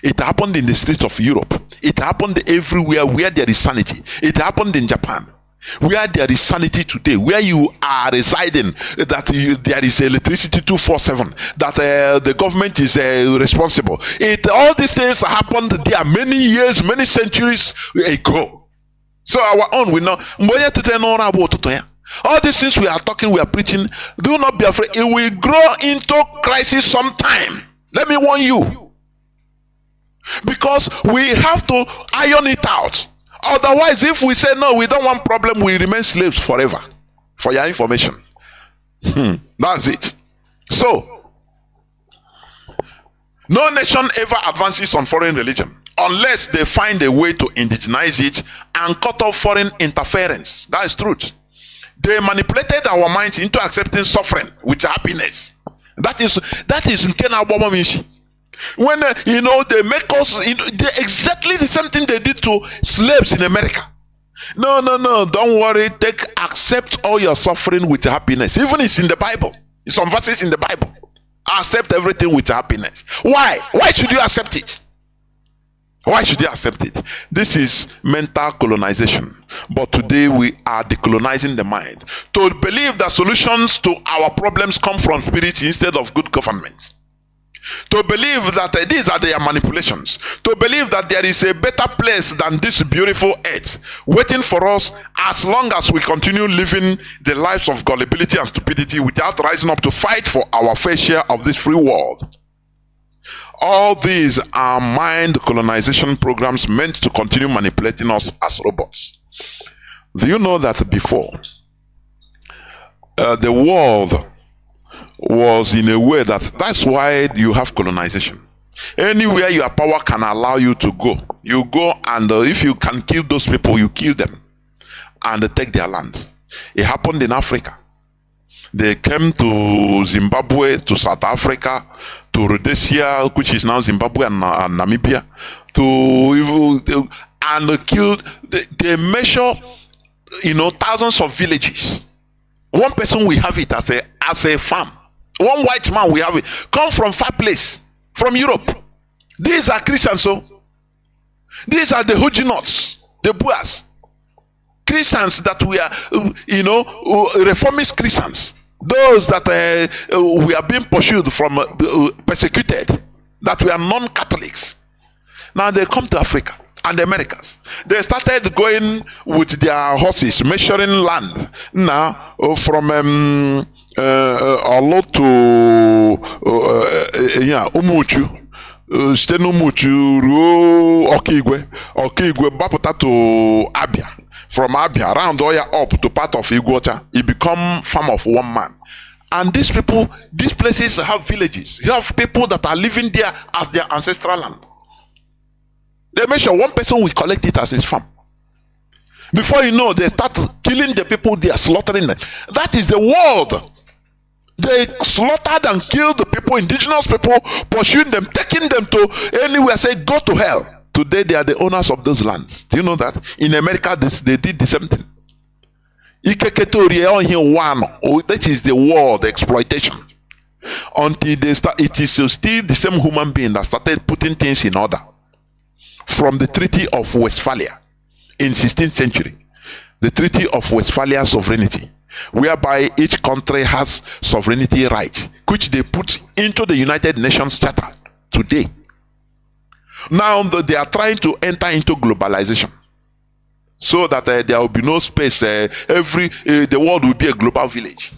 It happened in the streets of Europe. It happened everywhere where there is sanity. It happened in Japan, where there is sanity today, where you are residing, that there is electricity 247, that the government is responsible. All these things happened there many years, many centuries ago. So our own, we know. All these things we are talking, we are preaching, do not be afraid. It will grow into crisis sometime. Let me warn you. Because we have to iron it out. Otherwise, if we say no, we don't want problem, we remain slaves forever. For your information. That's it. So, no nation ever advances on foreign religion unless they find a way to indigenize it and cut off foreign interference. That is truth. They manipulated our minds into accepting suffering with happiness. That is when they make us exactly the same thing they did to slaves in America. No, don't worry. Accept all your suffering with happiness. Even it's in the Bible. Some verses in the Bible. Accept everything with happiness. Why should you accept it? Why should you accept it? This is mental colonization. But today we are decolonizing the mind to believe that solutions to our problems come from spirit instead of good government. To believe that these are their manipulations. To believe that there is a better place than this beautiful earth waiting for us, as long as we continue living the lives of gullibility and stupidity without rising up to fight for our fair share of this free world. All these are mind colonization programs meant to continue manipulating us as robots. Do you know that before, the world was in a way that's why you have colonization. Anywhere your power can allow you to go, you go, and if you can kill those people, you kill them and take their land. It happened in Africa. They came to Zimbabwe, to South Africa, to Rhodesia, which is now Zimbabwe and Namibia, and killed. They measure, thousands of villages. One person will have it as a farm. One white man will have it. Come from far place, from Europe. These are Christians, so these are the Huguenots, the Boers. Christians that we are, reformist Christians. Those that we are being pursued from, persecuted, that we are non-Catholics. Now they come to Africa and the Americas. They started going with their horses, measuring land. Now, from Olo to Umuchu. Site n'Umuchu ruo Okigwe bapụta to Abia. From Abia, round Oya up to part of Iguota, he become farm of one man. And these people, these places have villages. You have people that are living there as their ancestral land. They make sure one person will collect it as his farm. Before you know, they start killing the people, they are slaughtering them. That is the world. They slaughtered and killed the people, indigenous people, pursuing them, taking them to anywhere, say, go to hell. Today, they are the owners of those lands. Do you know that? In America, they did the same thing. That is the world exploitation. Until they start, it is still the same human being that started putting things in order. From the Treaty of Westphalia in 16th century, the Treaty of Westphalia sovereignty, whereby each country has sovereignty right, which they put into the United Nations Charter today. Now they are trying to enter into globalization, so that there will be no space. The world will be a global village,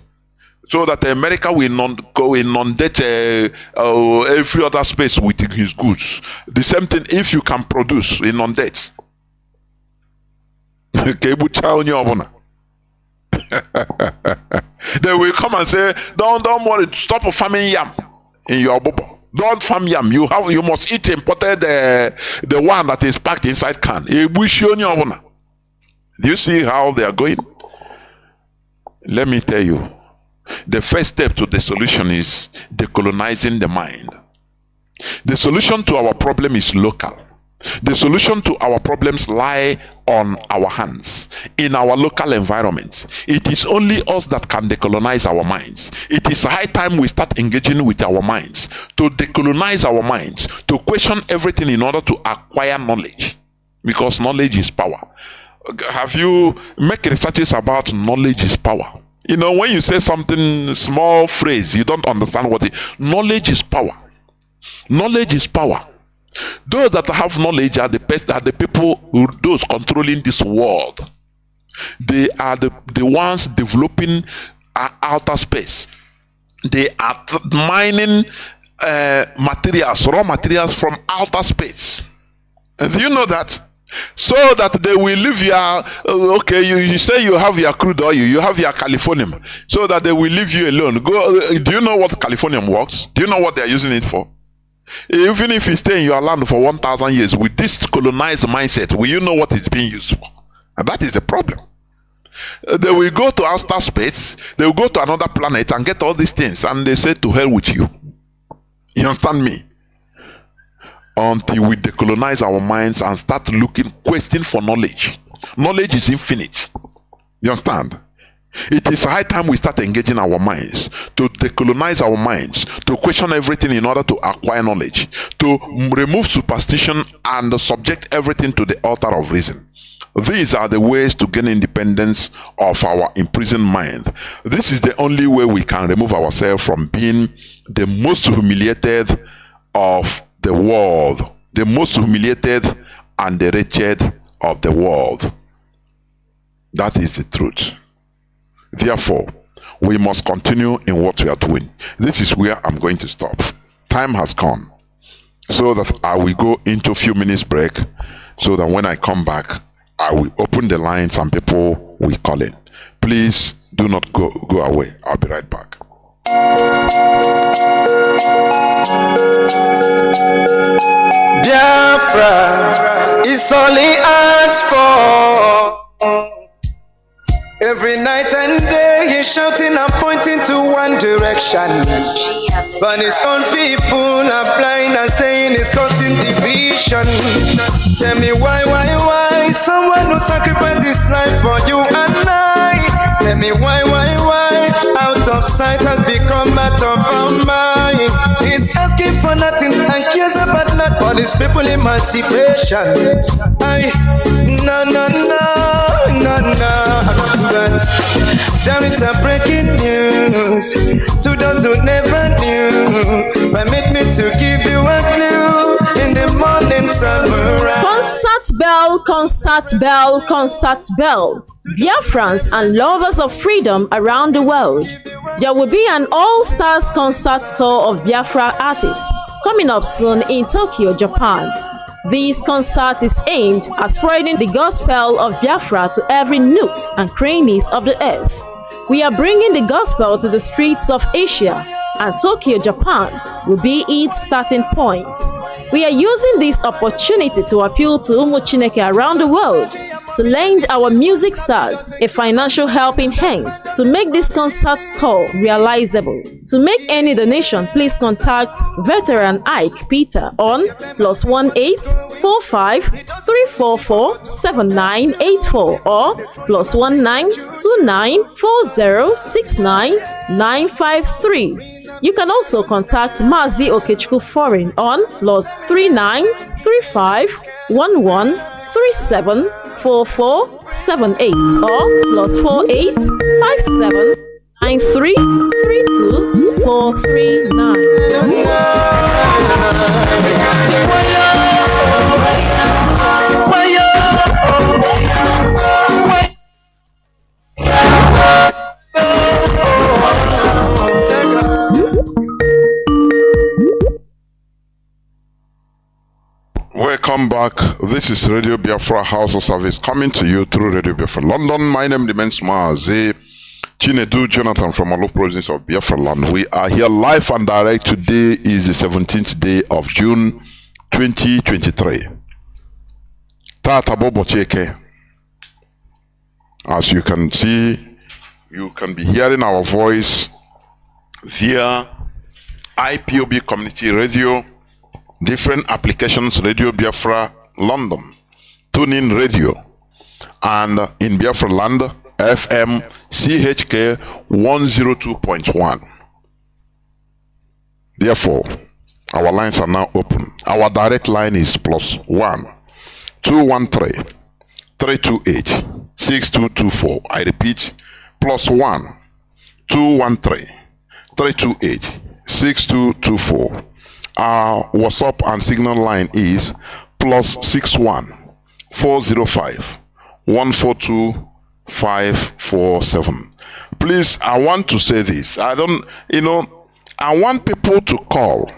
so that America will inundate every other space with his goods. The same thing if you can produce, inundate. They will come and say, don't worry, stop farming yam in your bubble. Don't farm yam. You must eat imported the one that is packed inside can. Do you see how they are going? Let me tell you, the first step to the solution is decolonizing the mind. The solution to our problem is local. The solution to our problems lie on our hands, in our local environment. It is only us that can decolonize our minds. It is high time we start engaging with our minds, to decolonize our minds, to question everything in order to acquire knowledge, because knowledge is power. Have you make researches about knowledge is power? You know, when you say something, small phrase, you don't understand what it is. Knowledge is power. Knowledge is power. Those that have knowledge are the best, are the people those controlling this world. They are the ones developing outer space. They are mining materials, raw materials from outer space. And do you know that? So that they will leave your okay, you say you have your crude oil, you have your californium, so that they will leave you alone. Do you know what californium works? Do you know what they are using it for? Even if you stay in your land for 1,000 years with this colonized mindset, will you know what it's being used for? And that is the problem. They will go to outer space, they will go to another planet and get all these things, and they say, to hell with you. You understand me? Until we decolonize our minds and start looking, questing for knowledge. Knowledge is infinite. You understand? It is high time we start engaging our minds, to decolonize our minds, to question everything in order to acquire knowledge, to remove superstition and subject everything to the altar of reason. These are the ways to gain independence of our imprisoned mind. This is the only way we can remove ourselves from being the most humiliated of the world, the most humiliated and the wretched of the world. That is the truth. Therefore, we must continue in what we are doing. This is where I'm going to stop. Time has come, so that I will go into a few minutes break, so that when I come back, I will open the lines and people will call in. Please do not go away. I'll be right back. Biafra is all he asks for. Every night and day he's shouting and pointing to one direction, but his own people are blind and saying it's causing division. Tell me why someone who sacrificed his life for you and I? Tell me why out of sight has become out of our mind. He's asking for nothing and cares about not for his people emancipation. No. But there is a breaking news to those who never knew. Permit me to give you a clue in the morning sunrise. Concert bell. Biafrans and lovers of freedom around the world. There will be an all-stars concert tour of Biafra artists coming up soon in Tokyo, Japan. This concert is aimed at spreading the gospel of Biafra to every nook and crannies of the earth. We are bringing the gospel to the streets of Asia, and Tokyo, Japan will be its starting point. We are using this opportunity to appeal to Umu Chineke around the world to lend our music stars a financial helping hands to make this concert tour realizable. To make any donation, please contact Veteran Ike Peter on +18 45 344 7984 or +19 29 40 69 953. You can also contact Mazi Okechukwu Foreign on +39 35 11 37 4478 or +48 57 93 32 439. Welcome back. This is Radio Biafra HAUSA-SERVICE coming to you through Radio Biafra London. My name remains Mazi. Chinedu Jonathan from Olof province of Biafra land. We are here live and direct. Today is the 17th day of June 2023. Tata Bobo Cheke. As you can see, you can be hearing our voice via IPOB Community Radio, different applications, Radio Biafra London, TuneIn Radio, and in Biafra land, FM CHK 102.1. Therefore, our lines are now open. Our direct line is +1 213 328 6224. I repeat, +1 213 328 6224. Our WhatsApp and Signal line is +61 405 142 547. Please, I want to say this. I want people to call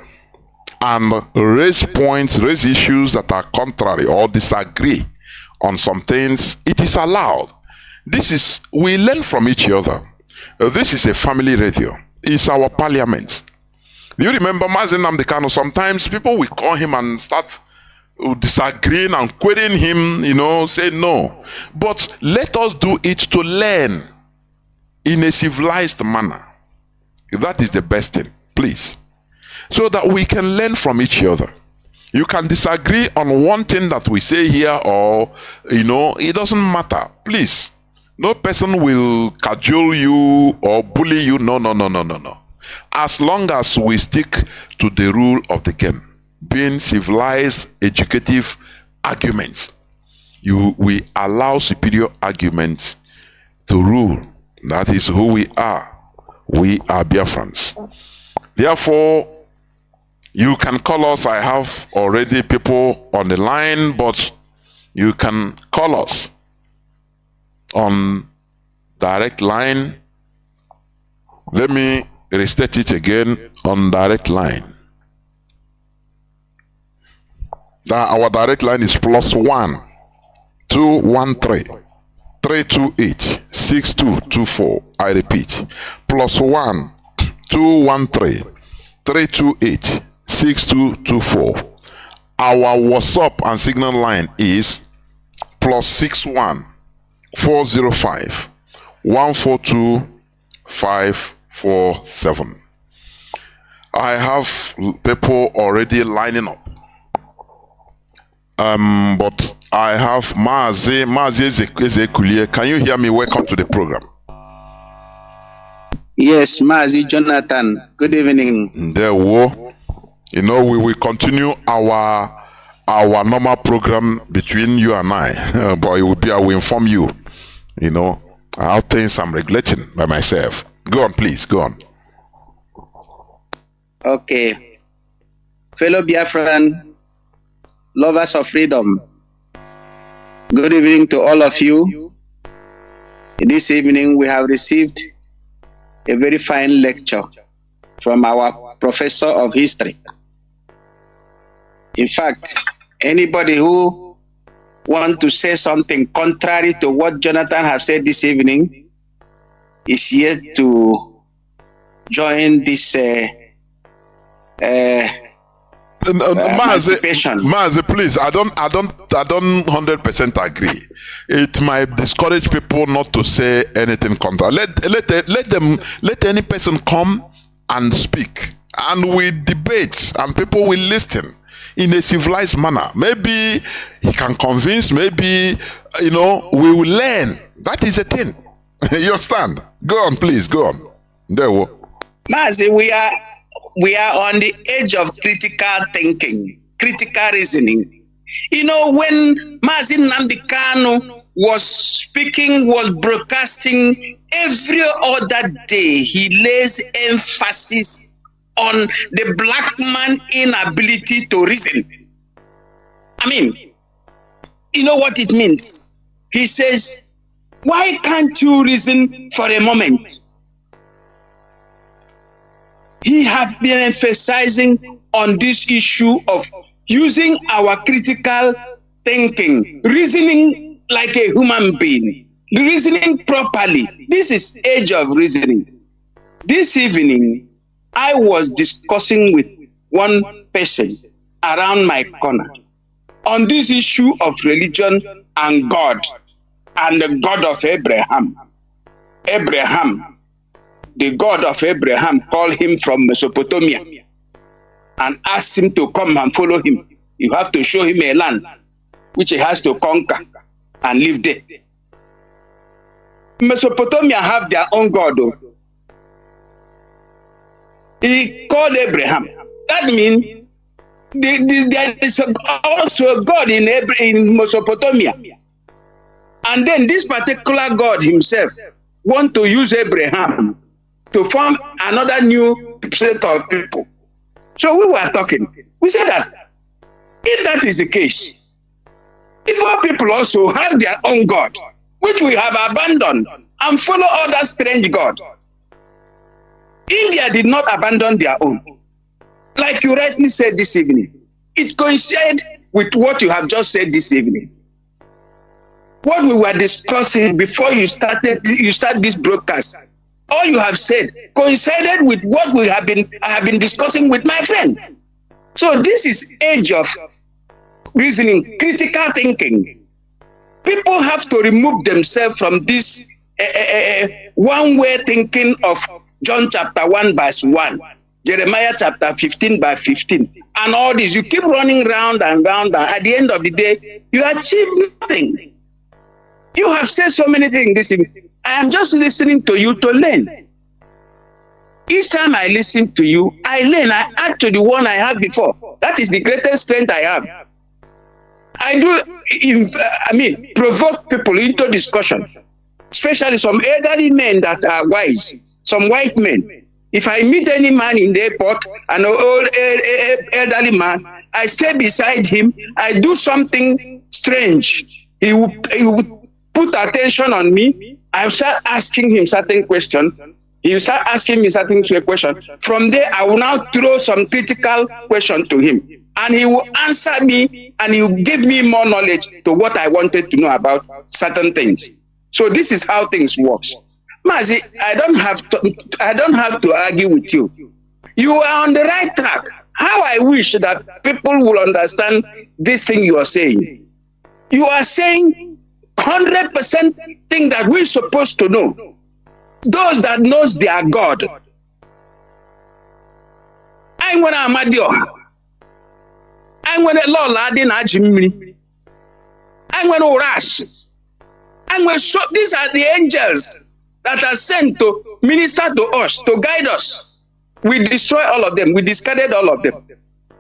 and raise points, raise issues that are contrary or disagree on some things. It is allowed. We learn from each other. This is a family radio. It's our parliament. Do you remember Mazi Nnamdi Kanu? Sometimes people will call him and start disagreeing and querying him, say no. But let us do it to learn in a civilized manner. That is the best thing, please. So that we can learn from each other. You can disagree on one thing that we say here or, it doesn't matter. Please. No person will cajole you or bully you. No. As long as we stick to the rule of the game, being civilized, educative arguments, we allow superior arguments to rule. That is who we are. We are Biafrans. Therefore, you can call us. I have already people on the line, but you can call us on direct line. Let me restate it again on direct line. Our direct line is +1 213 328 6224. I repeat, +1 213 328 6224. Our WhatsApp and Signal line is +61 405 142 547. I have people already lining up. But I have Mazi Ezekulie. Can you hear me? Welcome to the program. Yes, Mazi Jonathan. Good evening. There we will continue our normal program between you and I. But I will inform you, how things I'm regulating by myself. Go on, please. Go on. Okay. Fellow Biafran, lovers of freedom, good evening to all of you. This evening we have received a very fine lecture from our professor of history. In fact, anybody who wants to say something contrary to what Jonathan has said this evening is yet to join this Mazi, please, I don't 100% agree. It might discourage people not to say anything contrary. Let any person come and speak, and we debate, and people will listen in a civilized manner. Maybe he can convince, maybe, we will learn. That is a thing. You understand? Go on, please, go on. There we go. Mazi, we are on the edge of critical thinking, critical reasoning. When Mazi Nnamdi Kanu was speaking, was broadcasting, every other day he lays emphasis on the black man inability to reason. I mean, you know what it means? He says, why can't you reason for a moment? He has been emphasizing on this issue of using our critical thinking, reasoning like a human being, reasoning properly. This is age of reasoning. This evening, I was discussing with one person around my corner on this issue of religion and God, and the God of Abraham. Abraham, the God of Abraham, called him from Mesopotamia and asked him to come and follow him. You have to show him a land which he has to conquer and live there. Mesopotamia have their own God. He called Abraham. That means there is also a God in Mesopotamia. And then this particular God himself want to use Abraham to form another new set of people. So we were talking. We said that if that is the case, Igbo people also have their own God, which we have abandoned and follow other strange God. India did not abandon their own. Like you rightly said this evening, it coincided with what you have just said this evening. What we were discussing before you start this broadcast, all you have said coincided with what I have been discussing with my friend. So this is age of reasoning, critical thinking. People have to remove themselves from this one-way thinking of John chapter 1 verse 1, Jeremiah chapter 15 by 15, and all this. You keep running round and round, and at the end of the day, you achieve nothing. You have said so many things this evening. I am just listening to you to learn. Each time I listen to you, I learn. I add to the one I have before. That is the greatest strength I have. I do, provoke people into discussion, especially some elderly men that are wise, some white men. If I meet any man in the airport, an old elderly man, I stay beside him, I do something strange. He will put attention on me. I start asking him certain questions. He will start asking me certain questions. From there, I will now throw some critical question to him. And he will answer me, and he will give me more knowledge to what I wanted to know about certain things. So this is how things work. Mazi, I don't have to argue with you. You are on the right track. How I wish that people will understand this thing you are saying. You are saying 100% thing that we're supposed to know. Those that knows their God. I'm going to Amadio. I'm going to Lord Ladin Ajimini. I'm going to Rush. These are the angels that are sent to minister to us, to guide us. We destroy all of them. We discarded all of them.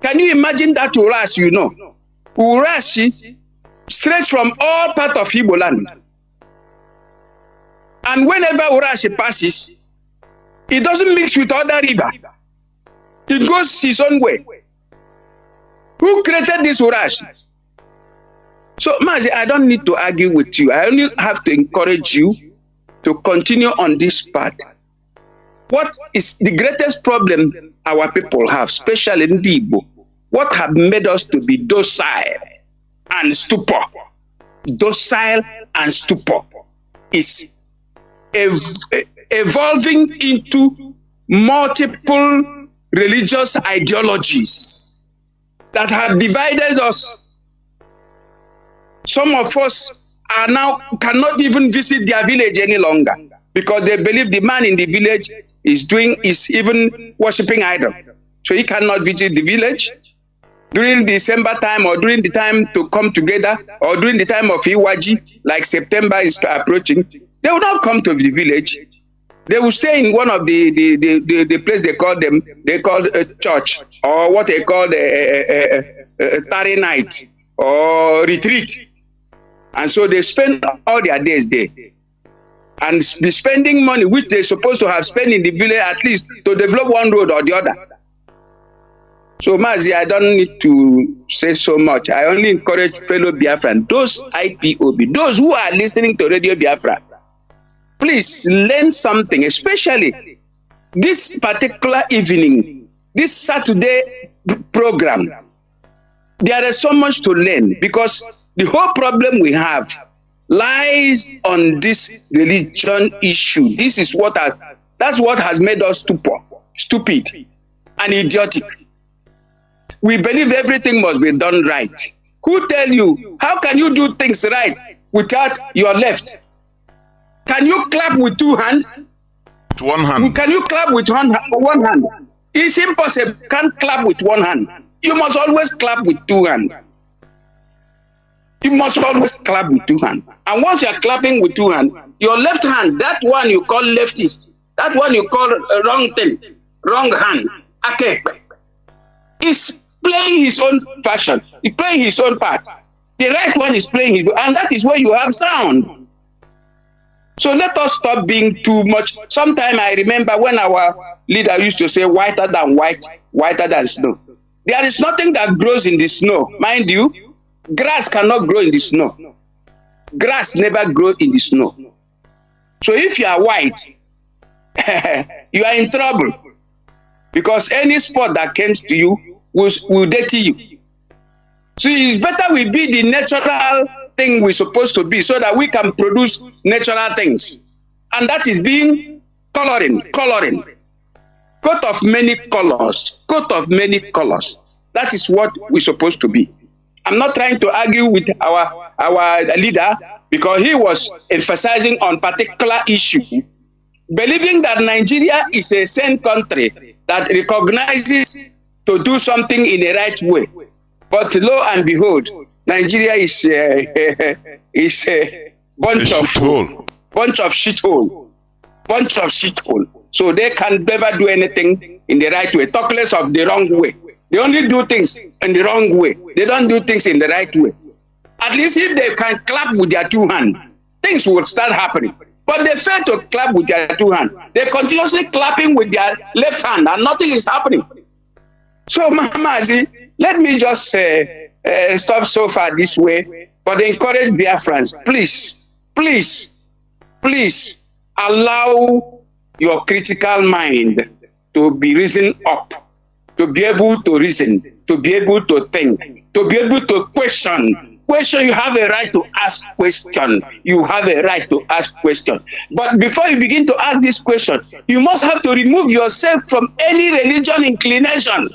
Can you imagine that Urashi, Urashi, straight from all part of Igbo land. And whenever Urashi passes, it doesn't mix with other river. It goes his own way. Who created this Urashi? So, Mazi, I don't need to argue with you. I only have to encourage you to continue on this path. What is the greatest problem our people have, especially in the Igbo? What have made us to be docile and stupor? Docile and stupor is evolving into multiple religious ideologies that have divided us. Some of us are now cannot even visit their village any longer because they believe the man in the village is even worshiping idol. So he cannot visit the village during December time or during the time to come together or during the time of Iwaji, like September is approaching. They will not come to the village. They will stay in one of the place they call a church, or what they call a tarry night or retreat. And so they spend all their days there. And be spending money which they're supposed to have spent in the village at least to develop one road or the other. So Mazi, I don't need to say so much. I only encourage fellow Biafran, those IPOB, those who are listening to Radio Biafra, please learn something, especially this particular evening, this Saturday program. There is so much to learn because the whole problem we have lies on this religion issue. This is that's what has made us stupid and idiotic. We believe everything must be done right. Who tell you? How can you do things right without your left? Can you clap with two hands? With one hand. Can you clap with one hand? It's impossible. Can't clap with one hand. You must always clap with two hands. You must always clap with two hands. And once you are clapping with two hands, your left hand, that one you call leftist, that one you call wrong thing, wrong hand, okay, is playing his own fashion. He's playing his own part. The right one is playing his, and that is where you have sound. So let us stop being too much. Sometime I remember when our leader used to say, whiter than white, whiter than snow. There is nothing that grows in the snow. Mind you, grass cannot grow in the snow. Grass never grows in the snow. So if you are white, you are in trouble. Because any spot that comes to you will dirty you. So it's better we be the natural thing we're supposed to be so that we can produce natural things. And that is being coloring. Coat of many colors. Coat of many colors. That is what we're supposed to be. I'm not trying to argue with our leader because he was emphasizing on particular issue, believing that Nigeria is a sane country that recognizes to do something in the right way. But lo and behold, Nigeria is a bunch of shithole. So they can never do anything in the right way. Talk less of the wrong way. They only do things in the wrong way. They don't do things in the right way. At least if they can clap with their two hands, things will start happening. But they fail to clap with their two hands. They're continuously clapping with their left hand and nothing is happening. So Mazi, let me just stop so far this way, but encourage Biafrans, please allow your critical mind to be risen up, to be able to reason, to be able to think, to be able to question. You have a right to ask question. You have a right to ask question. But before you begin to ask this question, you must have to remove yourself from any religion inclination.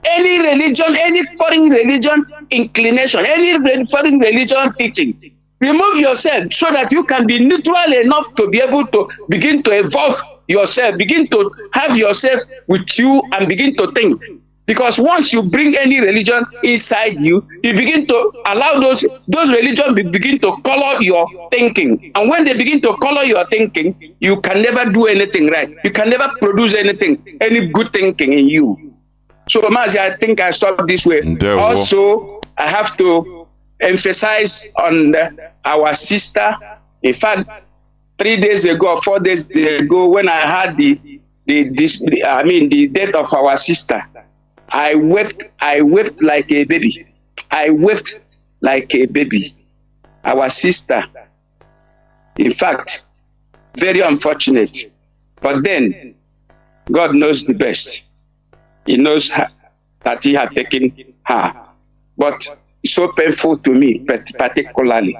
Any religion, any foreign religion inclination, any foreign religion teaching. Remove yourself so that you can be neutral enough to be able to begin to evolve yourself, begin to have yourself with you and begin to think. Because once you bring any religion inside you, you begin to allow those religions begin to color your thinking. And when they begin to color your thinking, you can never do anything right. You can never produce anything, any good thinking in you. So Mazi, I think I stop this way. Also, I have to emphasize on our sister. In fact, 3 days ago or 4 days ago, when I had the death of our sister, I wept like a baby. I wept like a baby. Our sister. In fact, very unfortunate. But then, God knows the best. He knows that he had taken her. But it's so painful to me, particularly.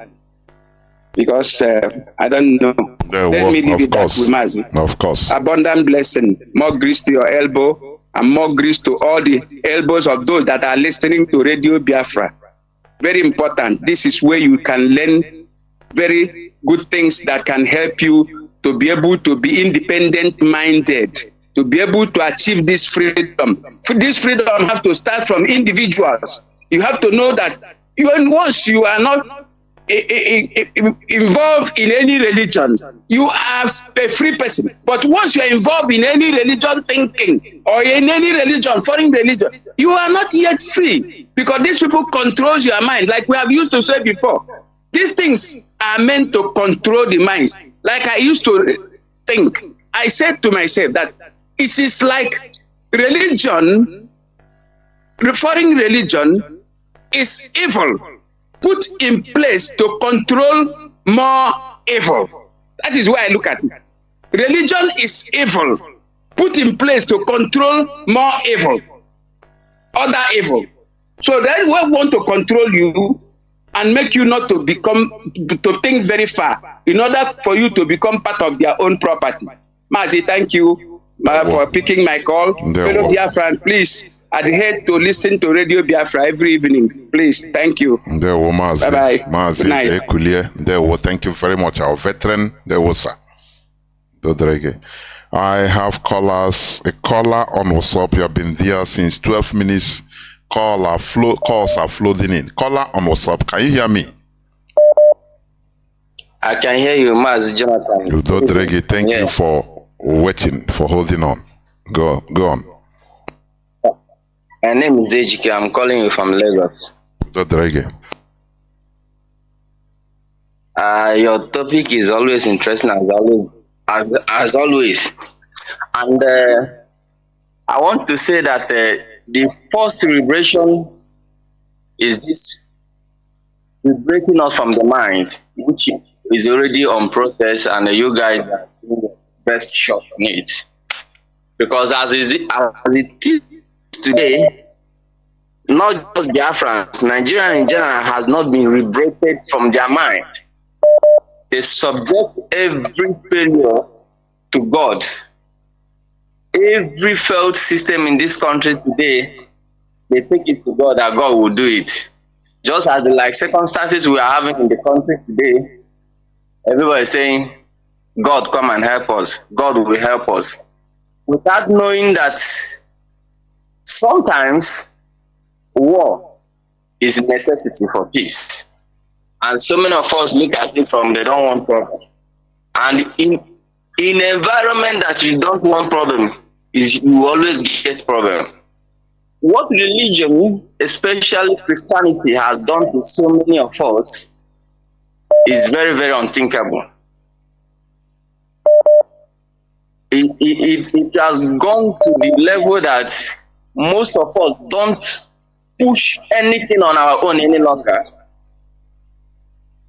because I don't know. Let me leave it that with Mazi. Of course. Abundant blessing, more grease to your elbow, and more grease to all the elbows of those that are listening to Radio Biafra. Very important. This is where you can learn very good things that can help you to be able to be independent-minded, to be able to achieve this freedom. This freedom has to start from individuals. You have to know that once you are not involved in any religion, you are a free person. But once you are involved in any religion thinking, or in any religion, foreign religion, you are not yet free, because these people controls your mind. Like we have used to say before, these things are meant to control the minds. Like I used to think, I said to myself that it is like religion, foreign religion is evil, put in place to control more evil. That is why I look at it. Religion is evil, put in place to control more evil, other evil. So they want to control you and make you not to become, to think very far, in order for you to become part of their own property. Mazi, thank you for picking my call. Fellow Biafran, please adhere to listen to Radio Biafra every evening. Please, thank you. Bye-bye. Mazi, thank you very much. Our veteran, sir. I have callers, a caller on WhatsApp. You have been there since 12 minutes. Calls are flooding in. Caller on WhatsApp, can you hear me? I can hear you, Mazi Jonathan. Thank you for waiting, for holding on. Go on. My name is Ejike. I'm calling you from Lagos. Your topic is always interesting as always. And I want to say that the first liberation is this liberating us from the mind, which is already on process, and you guys are doing the best shot on it. Because as it is today, not just Biafrans, Nigeria in general has not been liberated from their mind. They subject every failure to God. Every failed system in this country today, they take it to God, that God will do it. Just as the circumstances we are having in the country today, everybody is saying, God, come and help us. God will help us. Without knowing that sometimes war is a necessity for peace. And so many of us look at it from they don't want problem. And in an environment that you don't want problem, you always get problem. What religion, especially Christianity, has done to so many of us is very, very unthinkable. It has gone to the level that most of us don't push anything on our own any longer.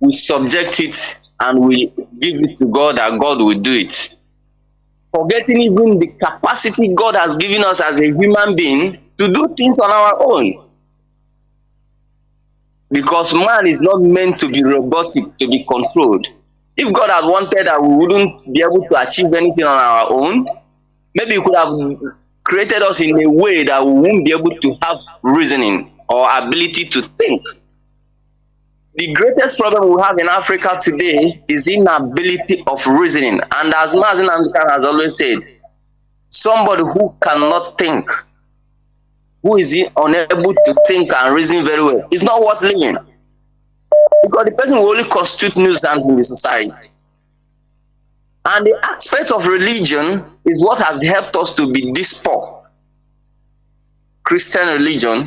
We subject it and we give it to God, that God will do it. Forgetting even the capacity God has given us as a human being to do things on our own. Because man is not meant to be robotic, to be controlled. If God had wanted that we wouldn't be able to achieve anything on our own, maybe He could have created us in a way that we won't be able to have reasoning or ability to think. The greatest problem we have in Africa today is inability of reasoning. And as Mazi has always said, somebody who cannot think, who is unable to think and reason very well, is not worth living. Because the person will only constitute nuisance in the society. And the aspect of religion is what has helped us to be this poor. Christian religion,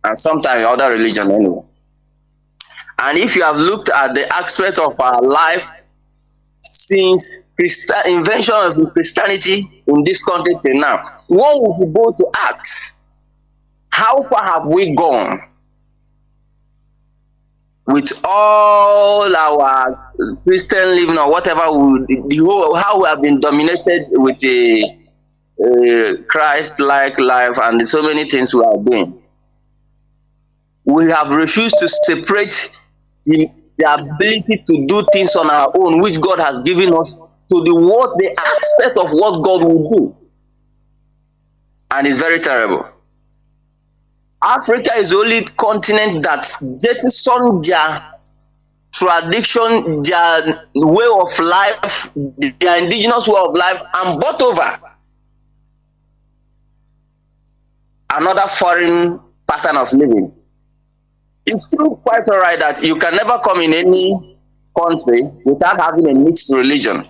and sometimes other religion anyway. And if you have looked at the aspect of our life since invention of Christianity in this country till now, one would be bold to ask, how far have we gone with all our Christian living or whatever, how we have been dominated with a Christ-like life and so many things we are doing. We have refused to separate the the ability to do things on our own, which God has given us, to the aspect of what God will do. And it's very terrible. Africa is the only continent that jettisoned their tradition, their way of life, their indigenous way of life, and bought over another foreign pattern of living. It's still quite all right that you can never come in any country without having a mixed religion.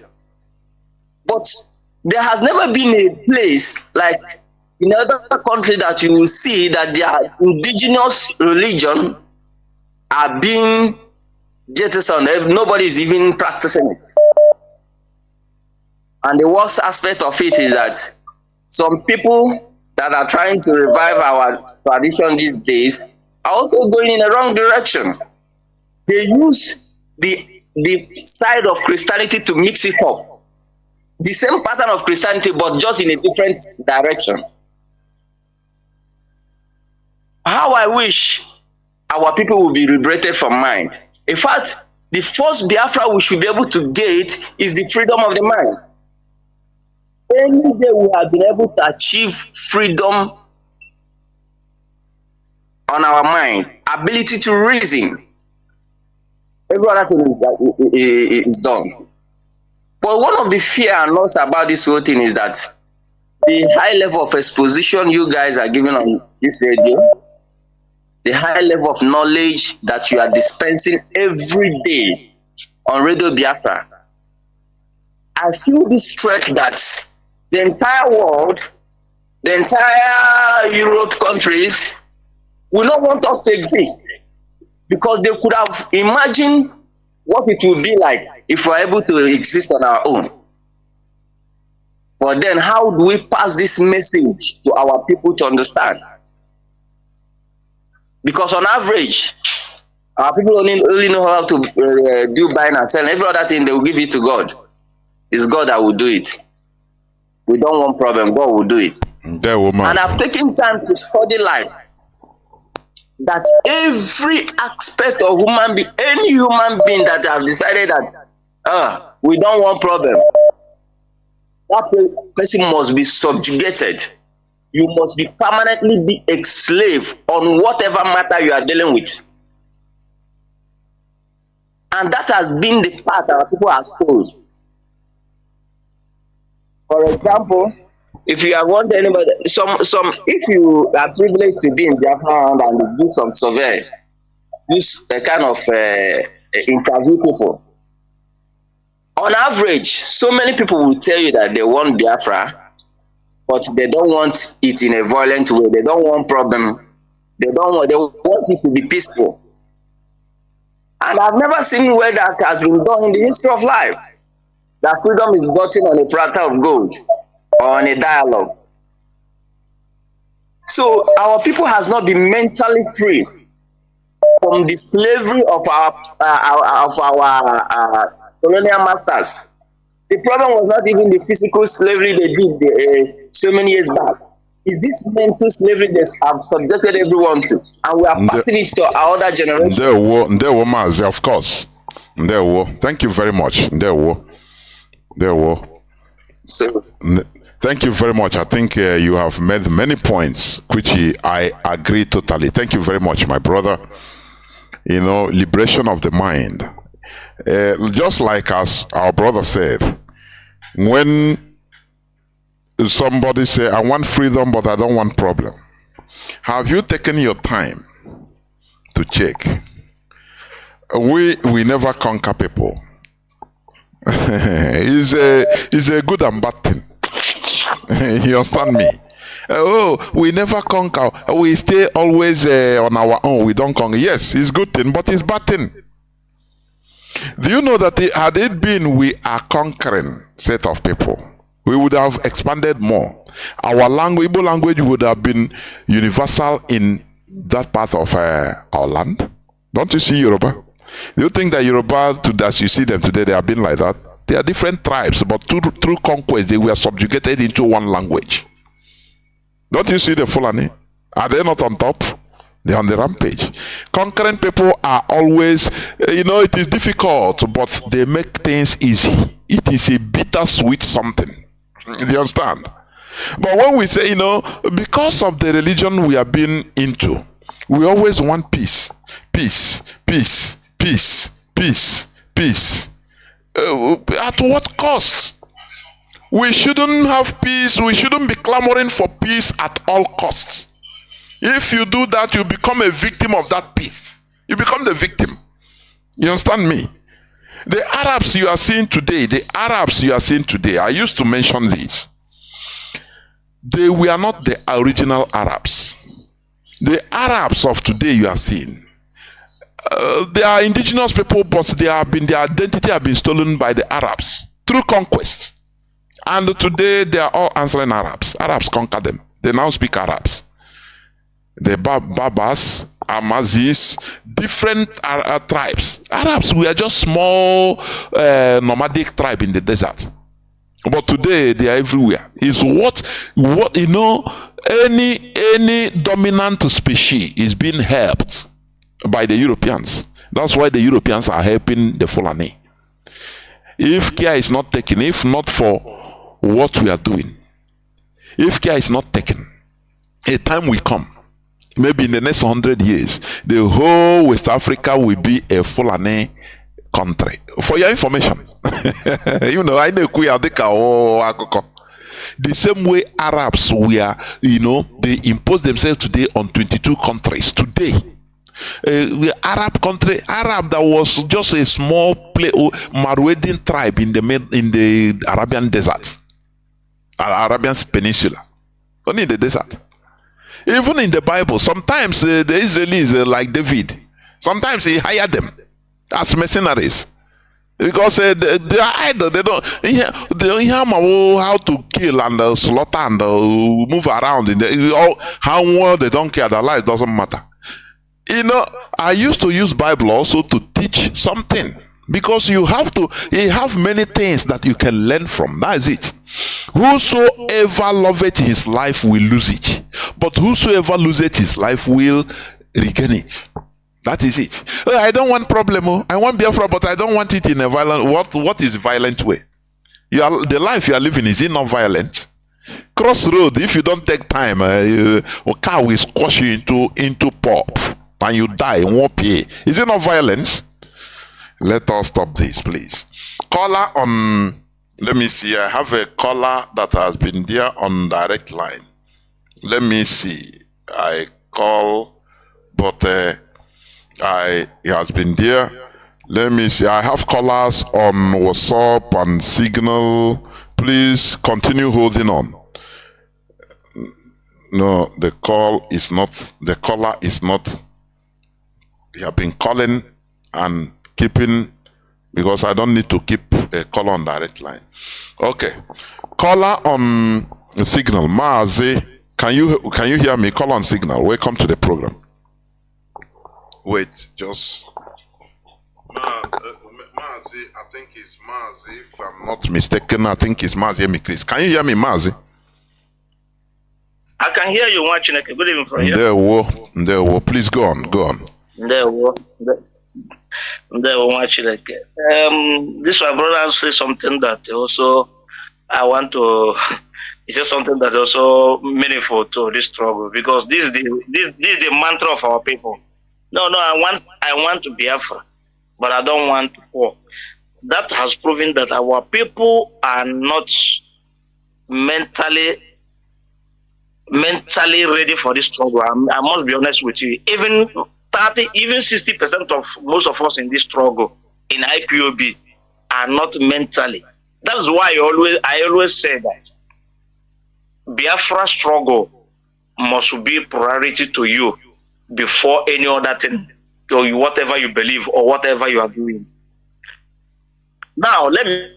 But there has never been a place like in other country that you will see that their indigenous religion are being jettisoned. Nobody is even practicing it. And the worst aspect of it is that some people that are trying to revive our tradition these days are also going in the wrong direction. They use the side of Christianity to mix it up. The same pattern of Christianity, but just in a different direction. How I wish our people would be liberated from mind. In fact, the first Biafra we should be able to get is the freedom of the mind. Any day we have been able to achieve freedom on our mind, ability to reason, every other thing is done. But one of the fear and loss about this whole thing is that the high level of exposition you guys are giving on this radio, the high level of knowledge that you are dispensing every day on Radio Biafra, I feel this threat that the entire world, the entire Europe countries will not want us to exist, because they could have imagined what it would be like if we're able to exist on our own. But then how do we pass this message to our people to understand? Because on average, our people only know how to do buying and selling. Every other thing they will give it to God. It's God that will do it. We don't want problem. God will do it. And I've taken time to study life. That every aspect of human being, any human being that have decided that we don't want problem, that person must be subjugated. You must be permanently be a slave on whatever matter you are dealing with. And that has been the path our people have told. For example, if you have wanted anybody, if you are privileged to be in Biafra and do some survey, this kind of interview people. On average, so many people will tell you that they want Biafra, but they don't want it in a violent way. They don't want problem. They want it to be peaceful. And I've never seen where that has been done in the history of life. That freedom is gotten on a platter of gold or on a dialogue. So our people has not been mentally free from the slavery of our colonial masters. The problem was not even the physical slavery they did so many years back. It's this mental slavery they have subjected everyone to, and we are passing it to our other generation. There were Mazi, of course. There were. Thank you very much. There were. So, thank you very much. I think you have made many points, which I agree totally. Thank you very much, my brother. You know, liberation of the mind. Just like as our brother said, when somebody say, I want freedom, but I don't want problem. Have you taken your time to check? We never conquer people. It's a good and bad thing. You understand me? We never conquer. We stay always on our own. We don't conquer. Yes, it's good thing, but it's bad thing. Do you know that had it been we are conquering set of people, we would have expanded more. Our language, Igbo language, would have been universal in that part of our land. Don't you see Yoruba? Do you think that Yoruba, as you see them today, they have been like that? They are different tribes, but through conquest, they were subjugated into one language. Don't you see the Fulani? Are they not on top? They're on the rampage. Conquering people are always, it is difficult, but they make things easy. It is a bittersweet something. Do you understand? But when we say, because of the religion we have been into, we always want peace. Peace, peace, peace, peace, peace. At what cost? We shouldn't have peace. We shouldn't be clamoring for peace at all costs. If you do that, you become a victim of that peace. You become the victim. You understand me? The Arabs you are seeing today, I used to mention this. They were not the original Arabs. The Arabs of today you are seeing, they are indigenous people, but their identity have been stolen by the Arabs through conquest. And today they are all answering Arabs. Arabs conquered them. They now speak Arabs. The Babas, Mazis, different tribes. Arabs, we are just small nomadic tribe in the desert. But today they are everywhere. Is what any dominant species is being helped by the Europeans. That's why the Europeans are helping the Fulani. If care is not taken, if not for what we are doing, if care is not taken, a time will come. Maybe in the next 100 years, the whole West Africa will be a Fulani country. For your information, I know the same way Arabs were, they imposed themselves today on 22 countries. Today, Arab that was just a small Marwedian tribe in the Arabian desert, Arabian Peninsula, only in the desert. Even in the Bible, sometimes the Israelis, like David, sometimes he hired them as mercenaries because they are idle. They don't know how to kill and slaughter and move around. How well they don't care. Their life doesn't matter. I used to use Bible also to teach something. Because you have many things that you can learn from. That is it. Whosoever loveth his life will lose it. But whosoever loseth his life will regain it. That is it. I don't want problem. I want Biafra, but I don't want it in a violent. What is violent way? The life you are living, is it not violent? Crossroad, if you don't take time, a car will squash you into pop and you die in 1 PA. Is it not violence? Let us stop this, please. Caller on, let me see. I have a caller that has been there on direct line. Let me see. I call, but he has been there. Let me see. I have callers on WhatsApp and Signal. Please continue holding on. No, the caller is not. They have been calling and keeping, because I don't need to keep a caller on direct line. Okay, caller on Signal, Mazi, can you hear me? Call on Signal. Welcome to the program. Wait, just Mazi. I think it's Mazi. If I'm not mistaken, I think it's Mazi. Chris, can you hear me, Mazi? I can hear you watching. Good evening from here. There. Please go on. This my brother say something that also I want to. It's just something that also meaningful to this struggle, because this is the mantra of our people. No, I want to be Biafra, but I don't want to war. That has proven that our people are not mentally ready for this struggle. I must be honest with you. Even 60% of most of us in this struggle in IPOB are not mentally. That's why I always say that Biafra struggle must be priority to you before any other thing, or whatever you believe or whatever you are doing. Now, let me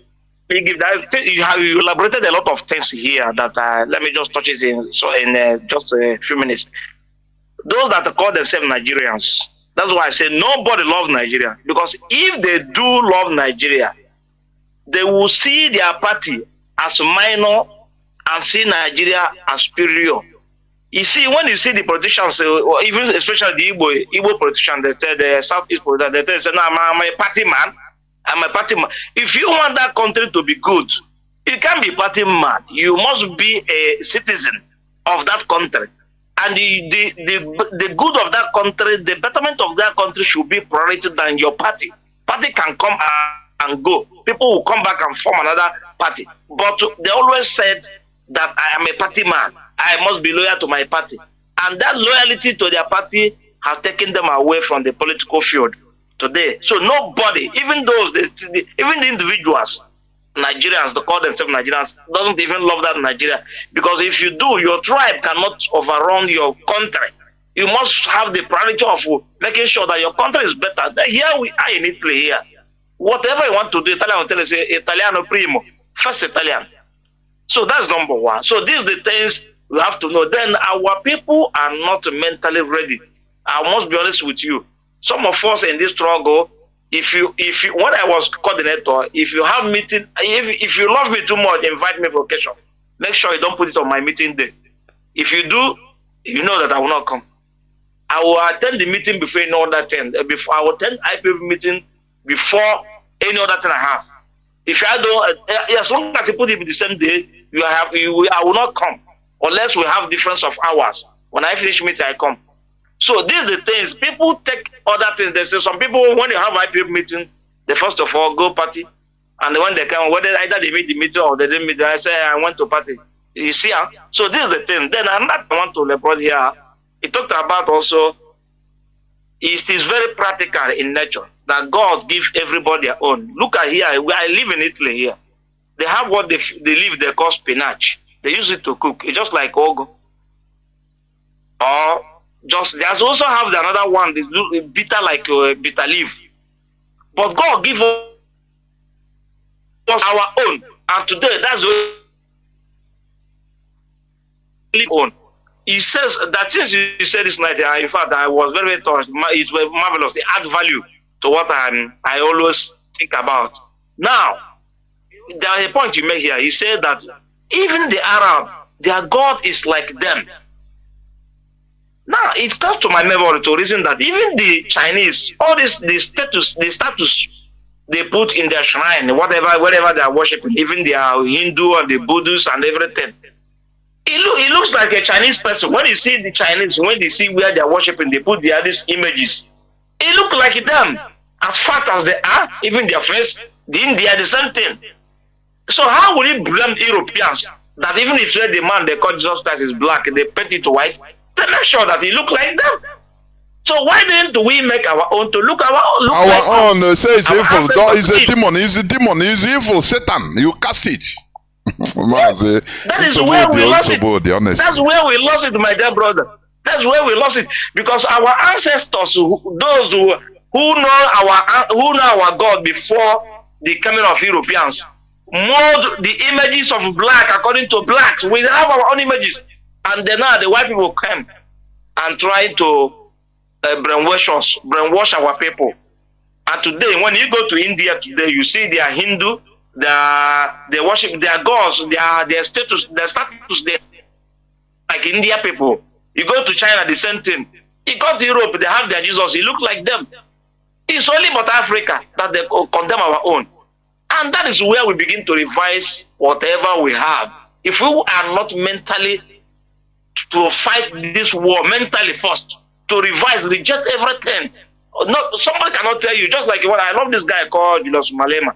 give that. You elaborated a lot of things here that let me just touch it in just a few minutes. Those that call themselves Nigerians, that's why I say nobody loves Nigeria, because if they do love Nigeria, they will see their party as minor and see Nigeria as superior. You see, when you see the politicians, or even especially the Igbo politicians, they say the Southeast politicians, they say, no, I'm a party man. I'm a party man. If you want that country to be good, you can't be party man. You must be a citizen of that country. And the good of that country, the betterment of that country should be priority than your party. Party can come and go. People will come back and form another party. But they always said that I am a party man. I must be loyal to my party. And that loyalty to their party has taken them away from the political field today. So nobody, even the individuals, Nigerians, they call themselves Nigerians, doesn't even love that Nigeria. Because if you do, your tribe cannot overrun your country. You must have the priority of making sure that your country is better. Here we are in Italy here. Whatever you want to do, Italian will tell you, say, Italiano primo, first Italian. So that's number one. So these are the things we have to know. Then our people are not mentally ready. I must be honest with you. Some of us in this struggle, if you when I was coordinator, if you have meeting, if you love me too much, invite me for occasion. Make sure you don't put it on my meeting day. If you do, you know that I will not come. I will attend the meeting before any other thing. I will attend IPOB meeting before any other thing I have. If I don't, as long as you put it the same day, I will not come unless we have difference of hours. When I finish meeting, I come. So these are the things. People take other things. They say some people, when they have IPOB meeting, they first of all go party. And when they come, whether either they meet the meeting or they didn't meet, I say, I went to party. You see? So this is the thing. Then I'm not want to report here. He talked about also, it is very practical in nature that God gives everybody their own. Look at here, I live in Italy here. They have what they call spinach. They use it to cook. It's just like ogo. Or just, there's also have another one, bitter like bitter leaf. But God gives us our own. And today, that's what we live on. He says that since you said this night, in fact, I was very, very touched. It's marvelous. They add value to what I always think about. Now, there's a point you make here. He said that even the Arab, their God is like them. Now, it comes to my memory to reason that even the Chinese, all this, the status they put in their shrine, whatever they are worshiping, even their Hindu and the Buddhists and everything, it looks like a Chinese person. When you see the Chinese, when they see where they are worshiping, they put these images. It looks like them, as fat as they are, even their face, they are the same thing. So how will you blame Europeans that even if the man they call Jesus Christ is black, they paint it white, they make sure that he look like them. So why didn't we make our own to look our own? Our own say it's evil. God is a demon. He's a demon. He's evil. Satan. You cast it. Mazi, that is where we lost it. That's where we lost it, my dear brother. That's where we lost it, because our ancestors, those who know our God before the coming of Europeans, mold the images of black according to blacks. We have our own images, and then now the white people come and try to brainwash our people. And today, when you go to India today, you see they are Hindu. They worship their gods, their status, they like India people. You go to China, the same thing. You go to Europe, they have their Jesus, he look like them. It's only but Africa that they condemn our own. And that is where we begin to revise whatever we have. If we are not mentally to fight this war, mentally first, to revise, reject everything. No, somebody cannot tell you, just like when I love this guy called Julius Malema.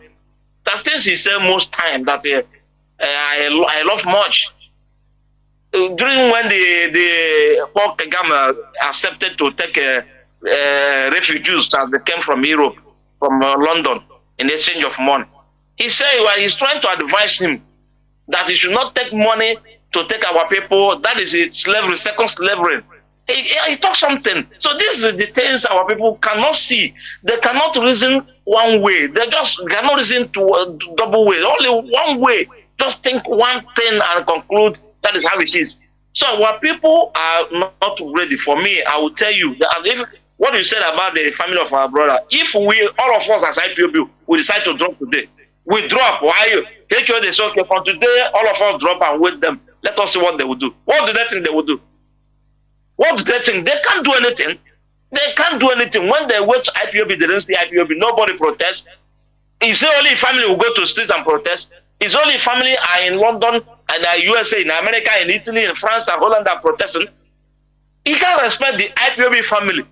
That things he said most time that I love much. During when the Paul Kagame accepted to take refugees as they came from Europe, from London, in exchange of money, he said he's trying to advise him that he should not take money to take our people. That is slavery, second slavery. He talks something. So this is the things our people cannot see. They cannot reason one way. They just cannot reason to double way. Only one way. Just think one thing and conclude that is how it is. So our people are not ready. For me, I will tell you that if what you said about the family of our brother, if we, all of us as IPOB, we decide to drop today, we drop. Why? HO, they say, okay, from today, all of us drop and wait them. Let us see what they will do. What do they think they will do? What do they think? They can't do anything. They can't do anything. When they watch IPOB, they don't see IPOB. Nobody protests. It's only family will go to street and protest. It's only family are in London and USA, in America, in Italy, in France, and Holland are protesting. You can't respect the IPOB family.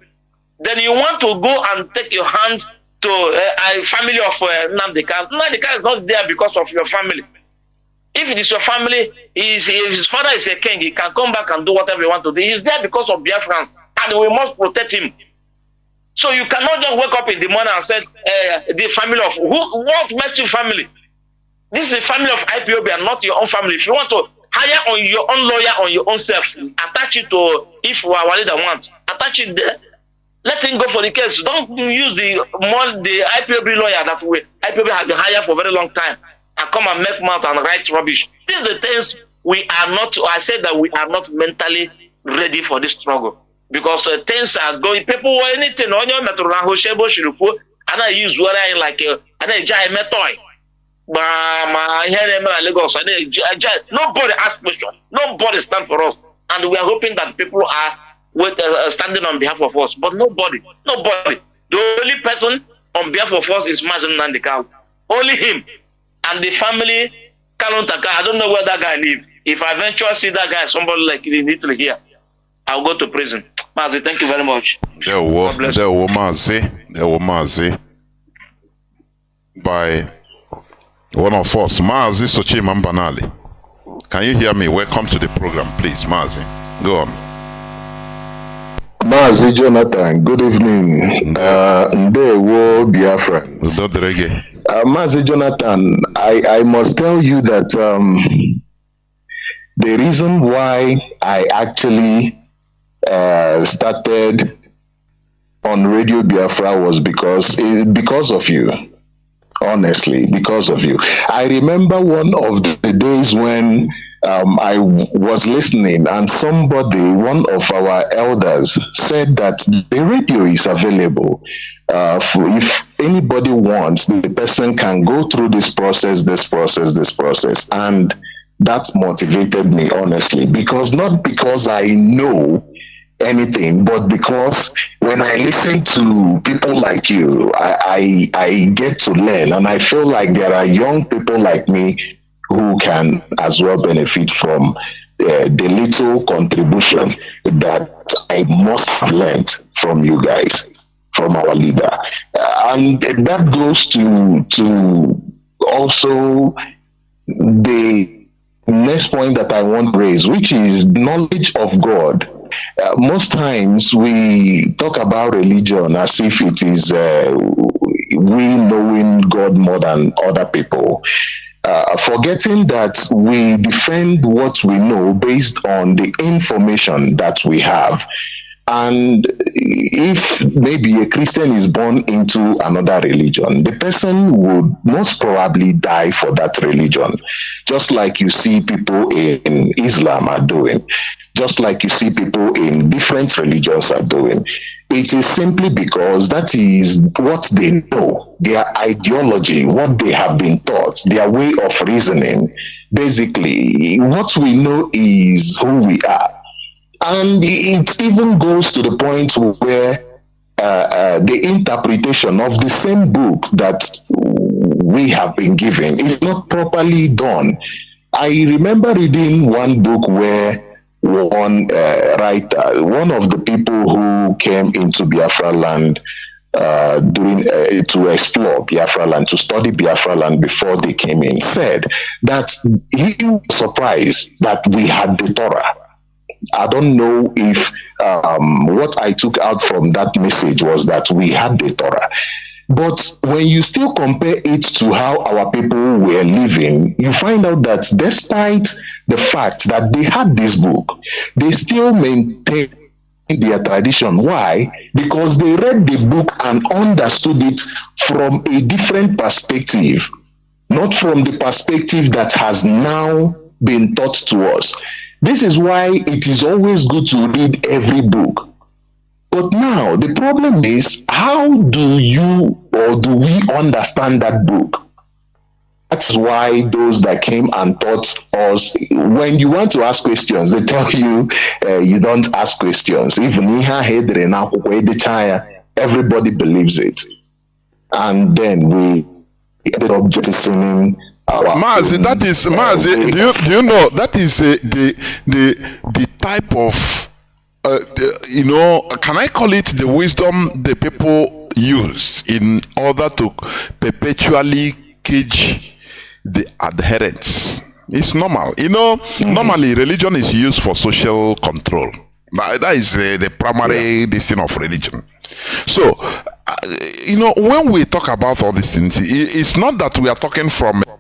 Then you want to go and take your hand to a family of Nnamdi Kanu. Nnamdi Kanu is not there because of your family. If it is your family, if his father is a king, he can come back and do whatever he wants to do. He's there because of Biafrans, and we must protect him. So you cannot just wake up in the morning and say, the family of who? What makes you family? This is the family of IPOB and not your own family. If you want to hire on your own lawyer on your own self, attach it to, if you are Walida want, attach it there. Let him go for the case. Don't use the IPOB lawyer that way. IPOB has been hired for a very long time and come and make mouth and write rubbish. These are the things we are not, I said that we are not mentally ready for this struggle. Because things are going, people were anything on your metro, and I use what I like, and I jai metoy. Nobody asks questions. Nobody stands for us. And we are hoping that people are standing on behalf of us. But nobody. The only person on behalf of us is Mazi Nnamdi Kanu. Only him. And the family, Kanu Taka, I don't know where that guy lives. If I eventually see that guy, somebody like in Italy here, I'll go to prison. Mazi, thank you very much. There were Mazi by one of us, Mazi Sochima Mbanali. Can you hear me? Welcome to the program, please, Mazi. Go on. Mazi Jonathan, good evening. Ndewo Biafra. Mazi Jonathan, I must tell you that the reason why I actually started on Radio Biafra was because of you. Honestly, because of you. I remember one of the days when I was listening and one of our elders said that the radio is available. If anybody wants, the person can go through this process. And that motivated me, honestly, not because I know anything, but because when I listen to people like you, I get to learn, and I feel like there are young people like me who can as well benefit from the little contribution that I must have learned from you guys, from our leader. And that goes to also the next point that I want to raise, which is knowledge of God. Most times we talk about religion as if it is we knowing God more than other people, forgetting that we defend what we know based on the information that we have. And if maybe a Christian is born into another religion, the person would most probably die for that religion, just like you see people in Islam are doing, just like you see people in different religions are doing. It is simply because that is what they know, their ideology, what they have been taught, their way of reasoning. Basically, what we know is who we are. And it even goes to the point where the interpretation of the same book that we have been given is not properly done. I remember reading one book where one writer, one of the people who came into Biafra land to explore Biafra land, to study Biafra land before they came in, said that he was surprised that we had the Torah. I don't know if what I took out from that message was that we had the Torah. But when you still compare it to how our people were living, you find out that despite the fact that they had this book, they still maintain their tradition. Why? Because they read the book and understood it from a different perspective, not from the perspective that has now been taught to us. This is why it is always good to read every book. But now the problem is, how do you or do we understand that book? I that's why those that came and taught us, when you want to ask questions, they tell you you don't ask questions. Even everybody believes it. And then we ended up jettisoning our Mazi, that is Mazi. Do you know that is the type of can I call it the wisdom the people use in order to perpetually cage the adherents? It's normal. Normally religion is used for social control. That is the primary thing of religion. So, when we talk about all these things, it's not that we are talking from a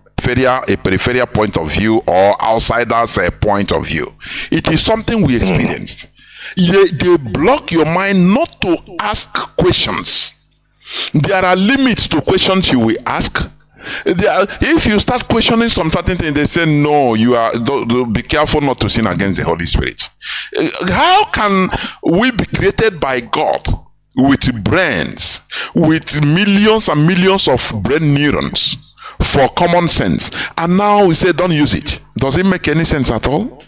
peripheral point of view or outsiders' point of view. It is something we experienced. They block your mind not to ask questions. There are limits to questions you will ask. If you start questioning some certain things, they say no, be careful not to sin against the Holy Spirit. How can we be created by God with brains, with millions and millions of brain neurons for common sense, and now we say don't use it? Does it make any sense at all?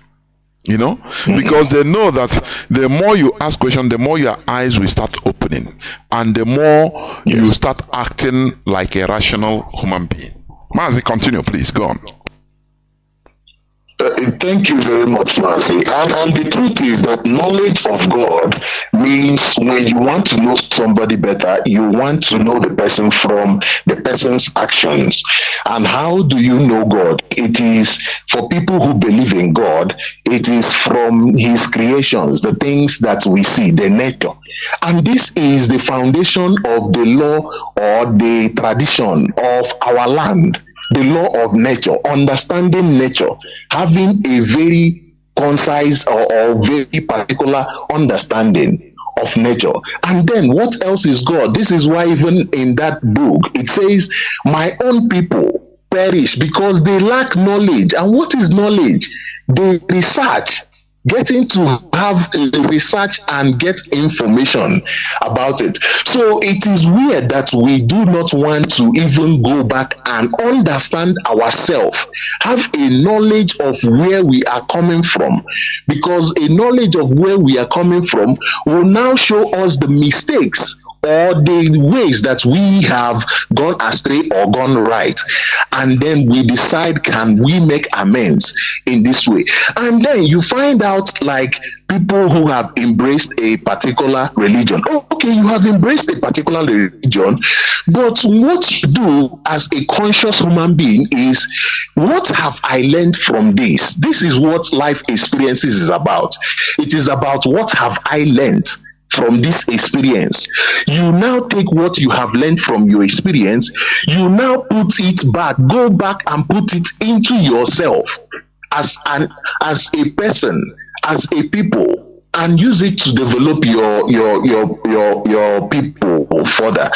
Because they know that the more you ask questions, the more your eyes will start opening, and the more you start acting like a rational human being. Mazi, continue, please. Go on. Thank you very much, Mazi. And the truth is that knowledge of God means when you want to know somebody better, you want to know the person from the person's actions. And how do you know God? It is for people who believe in God, it is from his creations, the things that we see, the nature. And this is the foundation of the law or the tradition of our land. The law of nature, understanding nature, having a very concise or very particular understanding of nature. And then what else is God? This is why even in that book, it says, my own people perish because they lack knowledge. And what is knowledge? They research. Getting to have a research and get information about it. So it is weird that we do not want to even go back and understand ourselves, have a knowledge of where we are coming from, because a knowledge of where we are coming from will now show us the mistakes or the ways that we have gone astray or gone right. And then we decide, can we make amends in this way? And then you find out like people who have embraced a particular religion. Oh, okay, you have embraced a particular religion, but what you do as a conscious human being is, what have I learned from this? This is what life experiences is about. It is about what have I learned from this experience. You now take what you have learned from your experience, you now put it back, go back and put it into yourself as a person, as a people, and use it to develop your people further.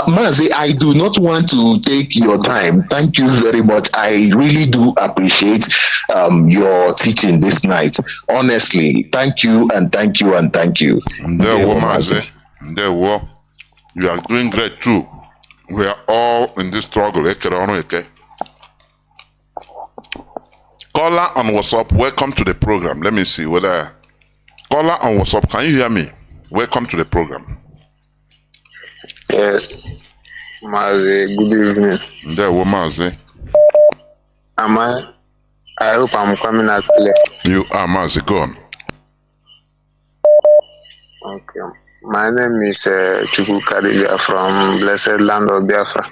Mazi, I do not want to take your time. Thank you very much. I really do appreciate your teaching this night. Honestly, thank you and thank you and thank you. Mazi. You are doing great too. We are all in this struggle. Caller on WhatsApp, welcome to the program. Let me see whether caller on WhatsApp, can you hear me? Welcome to the program. Yes, Mazi, good evening. Mazi. I hope I'm coming out clear. You are, Mazi, go on. Okay. My name is Chukwu from Blessed Land of Biafra.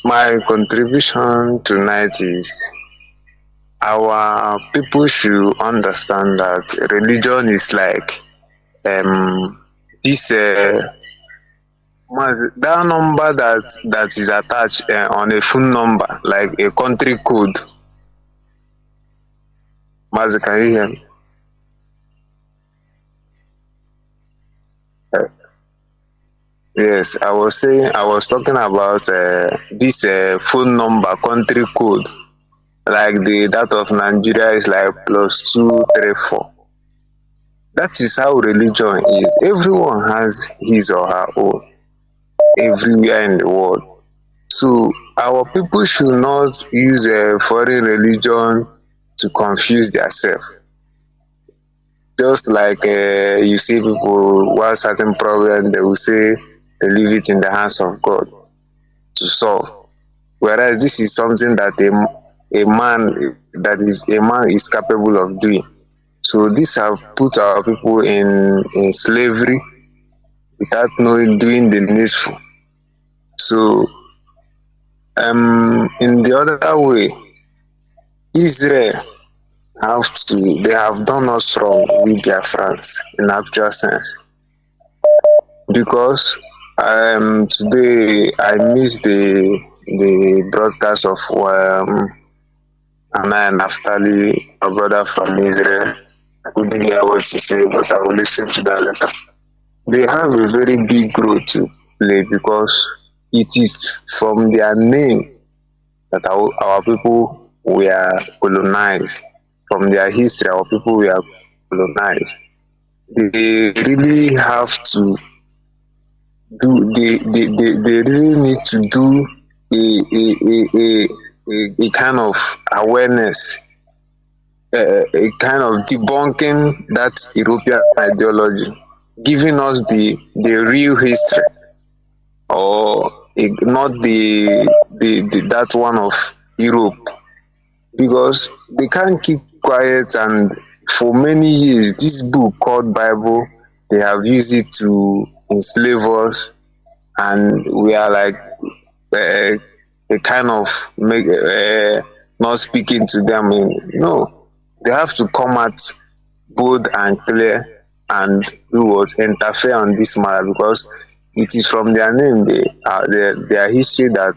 My contribution tonight is, our people should understand that religion is like this that number that is attached on a phone number, like a country code. Mazi, can you hear me? Yes, I was talking about this phone number, country code, like that of Nigeria is like +234. That is how religion is. Everyone has his or her own, everywhere in the world. So our people should not use a foreign religion to confuse themselves. Just like you see people who have certain problem, they will say they leave it in the hands of God to solve. Whereas this is something that a man is capable of doing. So this have put our people in slavery without knowing doing the needful. So in the other way, Israel they have done us wrong, we Biafrans, in actual sense. Because today I missed the broadcast of Anna and Naftali, a brother from Israel. I couldn't hear what he said, but I will listen to that later. They have a very big role to play because it is from their name that our people were colonized. From their history, our people were colonized. They really have to do. They really need to do a kind of awareness, a kind of debunking that European ideology, giving us the real history, or not the that one of Europe, because they can't keep quiet. And for many years, this book called Bible, they have used it to enslave us, and we are like a kind of not speaking to them. No, they have to come out bold and clear and do what interfere on this matter, because it is from their name, their history, that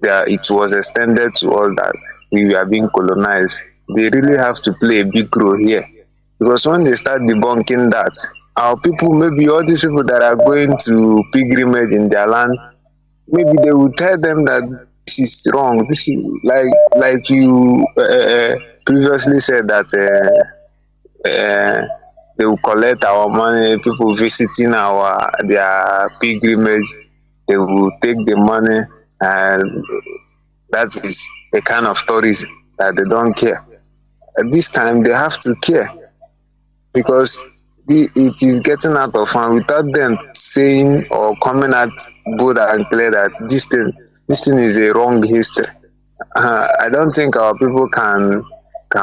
it was extended to all that we were being colonized. They really have to play a big role here, because when they start debunking that, our people, maybe all these people that are going to pilgrimage in their land, maybe they will tell them that this is wrong. This is like you previously said that they will collect our money. People visiting their pilgrimage, they will take the money, and that is a kind of tourism that they don't care. At this time, they have to care, because it is getting out of hand without them saying or coming out bold and clear that this thing is a wrong history. I don't think our people can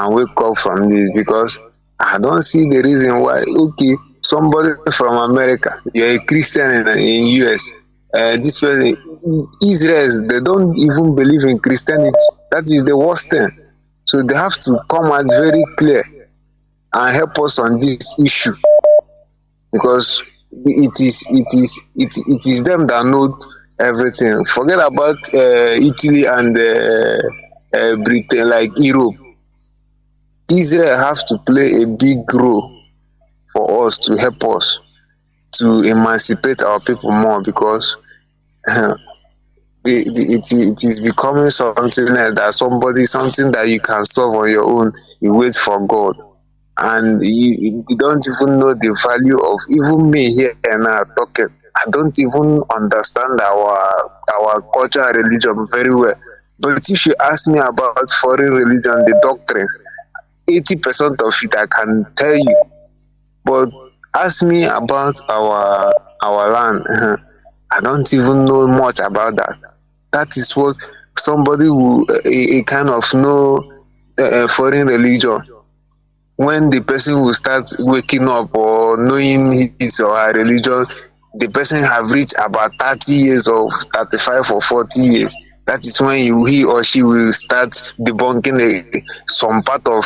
wake up from this, because I don't see the reason why. Okay, somebody from America, you're a Christian in US. This person, Israelis, they don't even believe in Christianity. That is the worst thing. So they have to come out very clear and help us on this issue, because it is them that know everything. Forget about Italy and Britain, like Europe. Israel have to play a big role for us, to help us to emancipate our people more, because it is becoming something else, that something that you can solve on your own. You wait for God, and you don't even know the value of, even me here and now talking, I don't even understand our culture and religion very well. But if you ask me about foreign religion, the doctrines, 80% of it I can tell you. But ask me about our land, I don't even know much about that. That is what somebody who a kind of know foreign religion, when the person will start waking up or knowing his or her religion, the person have reached about 30 years or 35 or 40 years. That is when he or she will start debunking some part of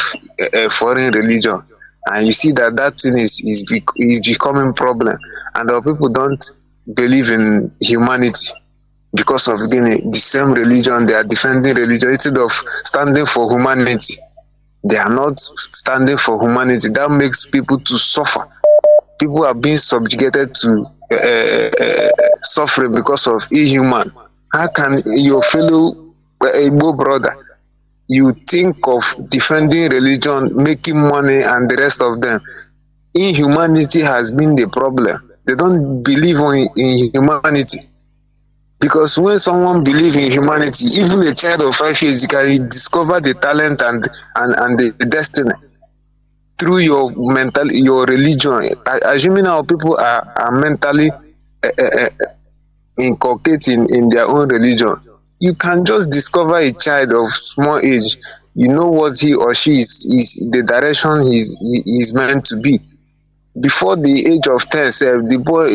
a foreign religion. And you see that thing is becoming problem. And our people don't believe in humanity, because of the same religion. They are defending religion instead of standing for humanity. They are not standing for humanity. That makes people to suffer. People are being subjugated to suffering because of inhuman. How can your fellow Igbo brother, you think of defending religion, making money, and the rest of them? Inhumanity has been the problem. They don't believe in humanity. Because when someone believes in humanity, even a child of 5 years, you can discover the talent and the destiny through your your religion. Assuming our people are mentally inculcating in their own religion, you can just discover a child of small age. You know what he or she is the direction he's meant to be. Before the age of 10, the boy,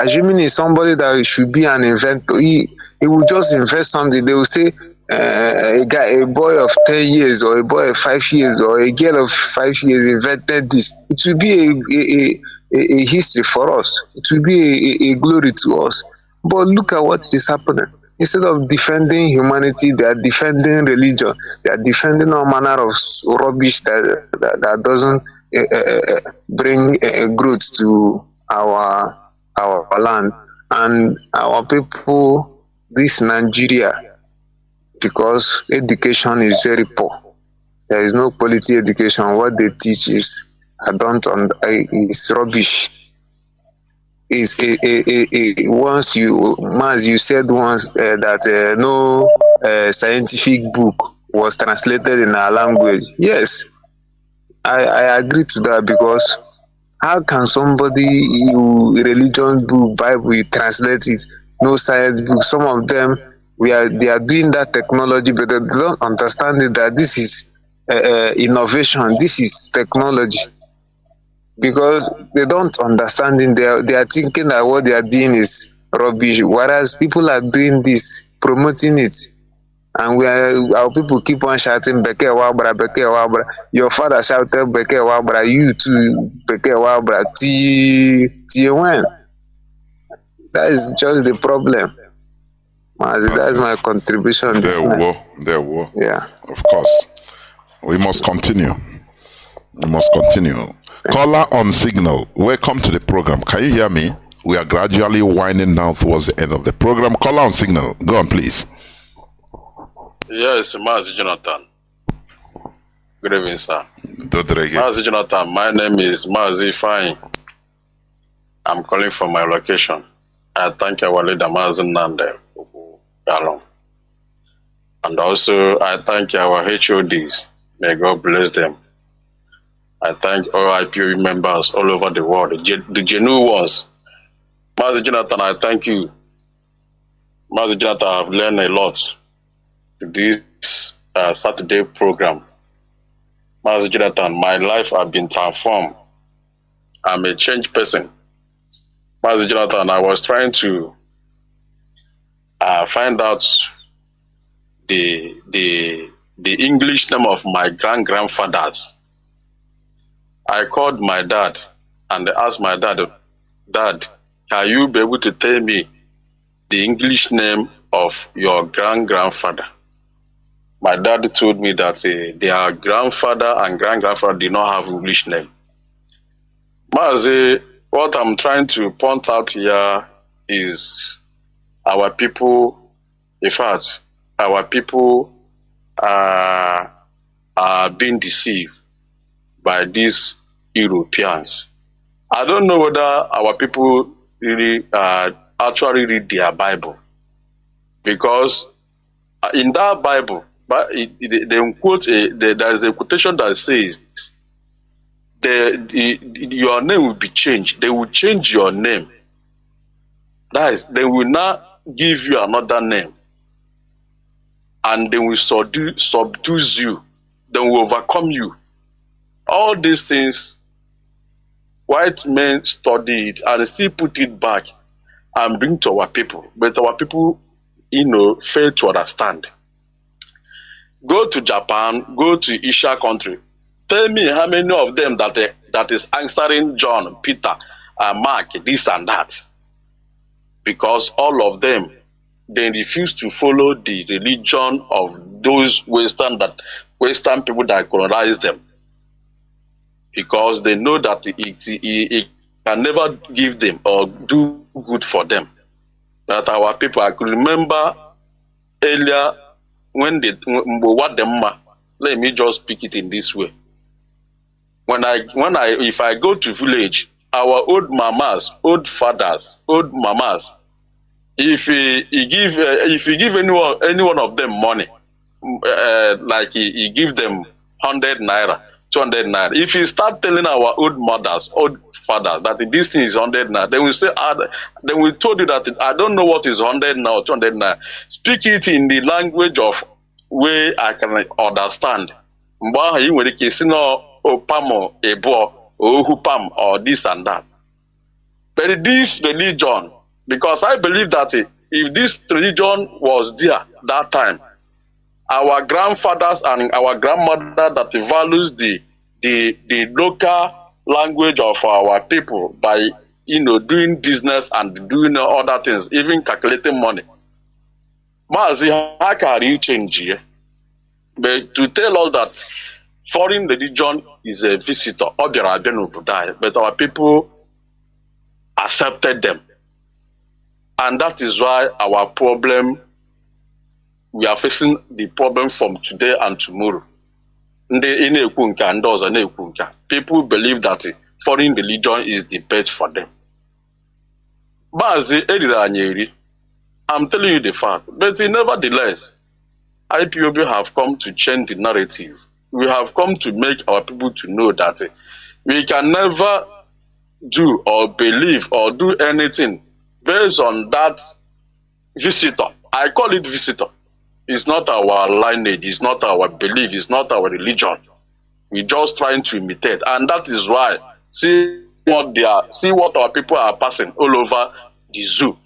assuming he's somebody that should be an inventor, he will just invent something. They will say a boy of 10 years or a boy of 5 years or a girl of 5 years invented this. It will be a history for us. It will be a glory to us. But look at what is happening. Instead of defending humanity, they are defending religion. They are defending all manner of rubbish that doesn't bring growth to our land and our people. This Nigeria, because education is very poor. There is no quality education. What they teach is is rubbish. Is once you said once that no scientific book was translated in our language. Yes, I agree to that, because how can somebody religion book, Bible, you translate it, no science book? Some of them they are doing that technology, but they don't understand it, that this is innovation, this is technology. Because they don't understand it, they are thinking that what they are doing is rubbish, whereas people are doing this, promoting it, and our people keep on shouting Beke Wabra, Beke Wabra. Your father shouted Beke Wabra, you too Beke Wabra, till when? That is just the problem. Mazi, that's my contribution. There were. Yeah. Of course. We must continue. Caller on signal, welcome to the program. Can you hear me? We are gradually winding down towards the end of the program. Caller on signal, go on, please. Yes, Mazi Jonathan. Good evening, sir. Dodrege. Mazi Jonathan, my name is Mazi Fine. I'm calling from my location. I thank our leader, Mazi Nnamdi. And also, I thank our HODs. May God bless them. I thank all IPOE members all over the world, the genuine ones. Mazi Jonathan, I thank you. Mazi Jonathan, I've learned a lot to this Saturday program. Mazi Jonathan, my life has been transformed. I'm a changed person. Mazi Jonathan, I was trying to find out the English name of my grandfathers. I called my dad and asked my dad, can you be able to tell me the English name of your grandfather? My dad told me that their grandfather and grandfather did not have English name. Mazi, what I'm trying to point out here is our people, in fact, our people are being deceived by these Europeans. I don't know whether our people really actually read their Bible, because in that Bible, they quote there's a quotation that says your name will be changed. They will change your name. That is, they will not give you another name, and they will subdue you. They will overcome you. All these things, white men study it and still put it back and bring to our people. But our people, fail to understand. Go to Japan, go to Asia country. Tell me how many of them that is answering John, Peter, Mark, this and that. Because all of them, they refuse to follow the religion of those Western people that colonize them. Because they know that it can never give them or do good for them. But our people, I could remember earlier when let me just speak it in this way. If I go to village, our old mamas, old fathers, old mamas, If he give any one of them money, like he give them 100 naira, 200 naira. If you start telling our old mothers, old fathers that this thing is 100 naira, they will say, then we told you that I don't know what is 100 naira or 200 naira. Speak it in the language of where I can understand. You will pam ebo or pam or this and that. But this religion, because I believe that if this religion was there that time, our grandfathers and our grandmother that values the local language of our people by doing business and doing other things, even calculating money. Mazi, how can you change here? But to tell us that foreign religion is a visitor, but our people accepted them. And that is why our problem, we are facing the problem from today and tomorrow. People believe that foreign religion is the best for them. I'm telling you the fact. But nevertheless, IPOB have come to change the narrative. We have come to make our people to know that we can never do or believe or do anything based on that visitor. I call it visitor. It's not our lineage, it's not our belief, it's not our religion. We're just trying to imitate. And that is why, see what our people are passing all over the zoo.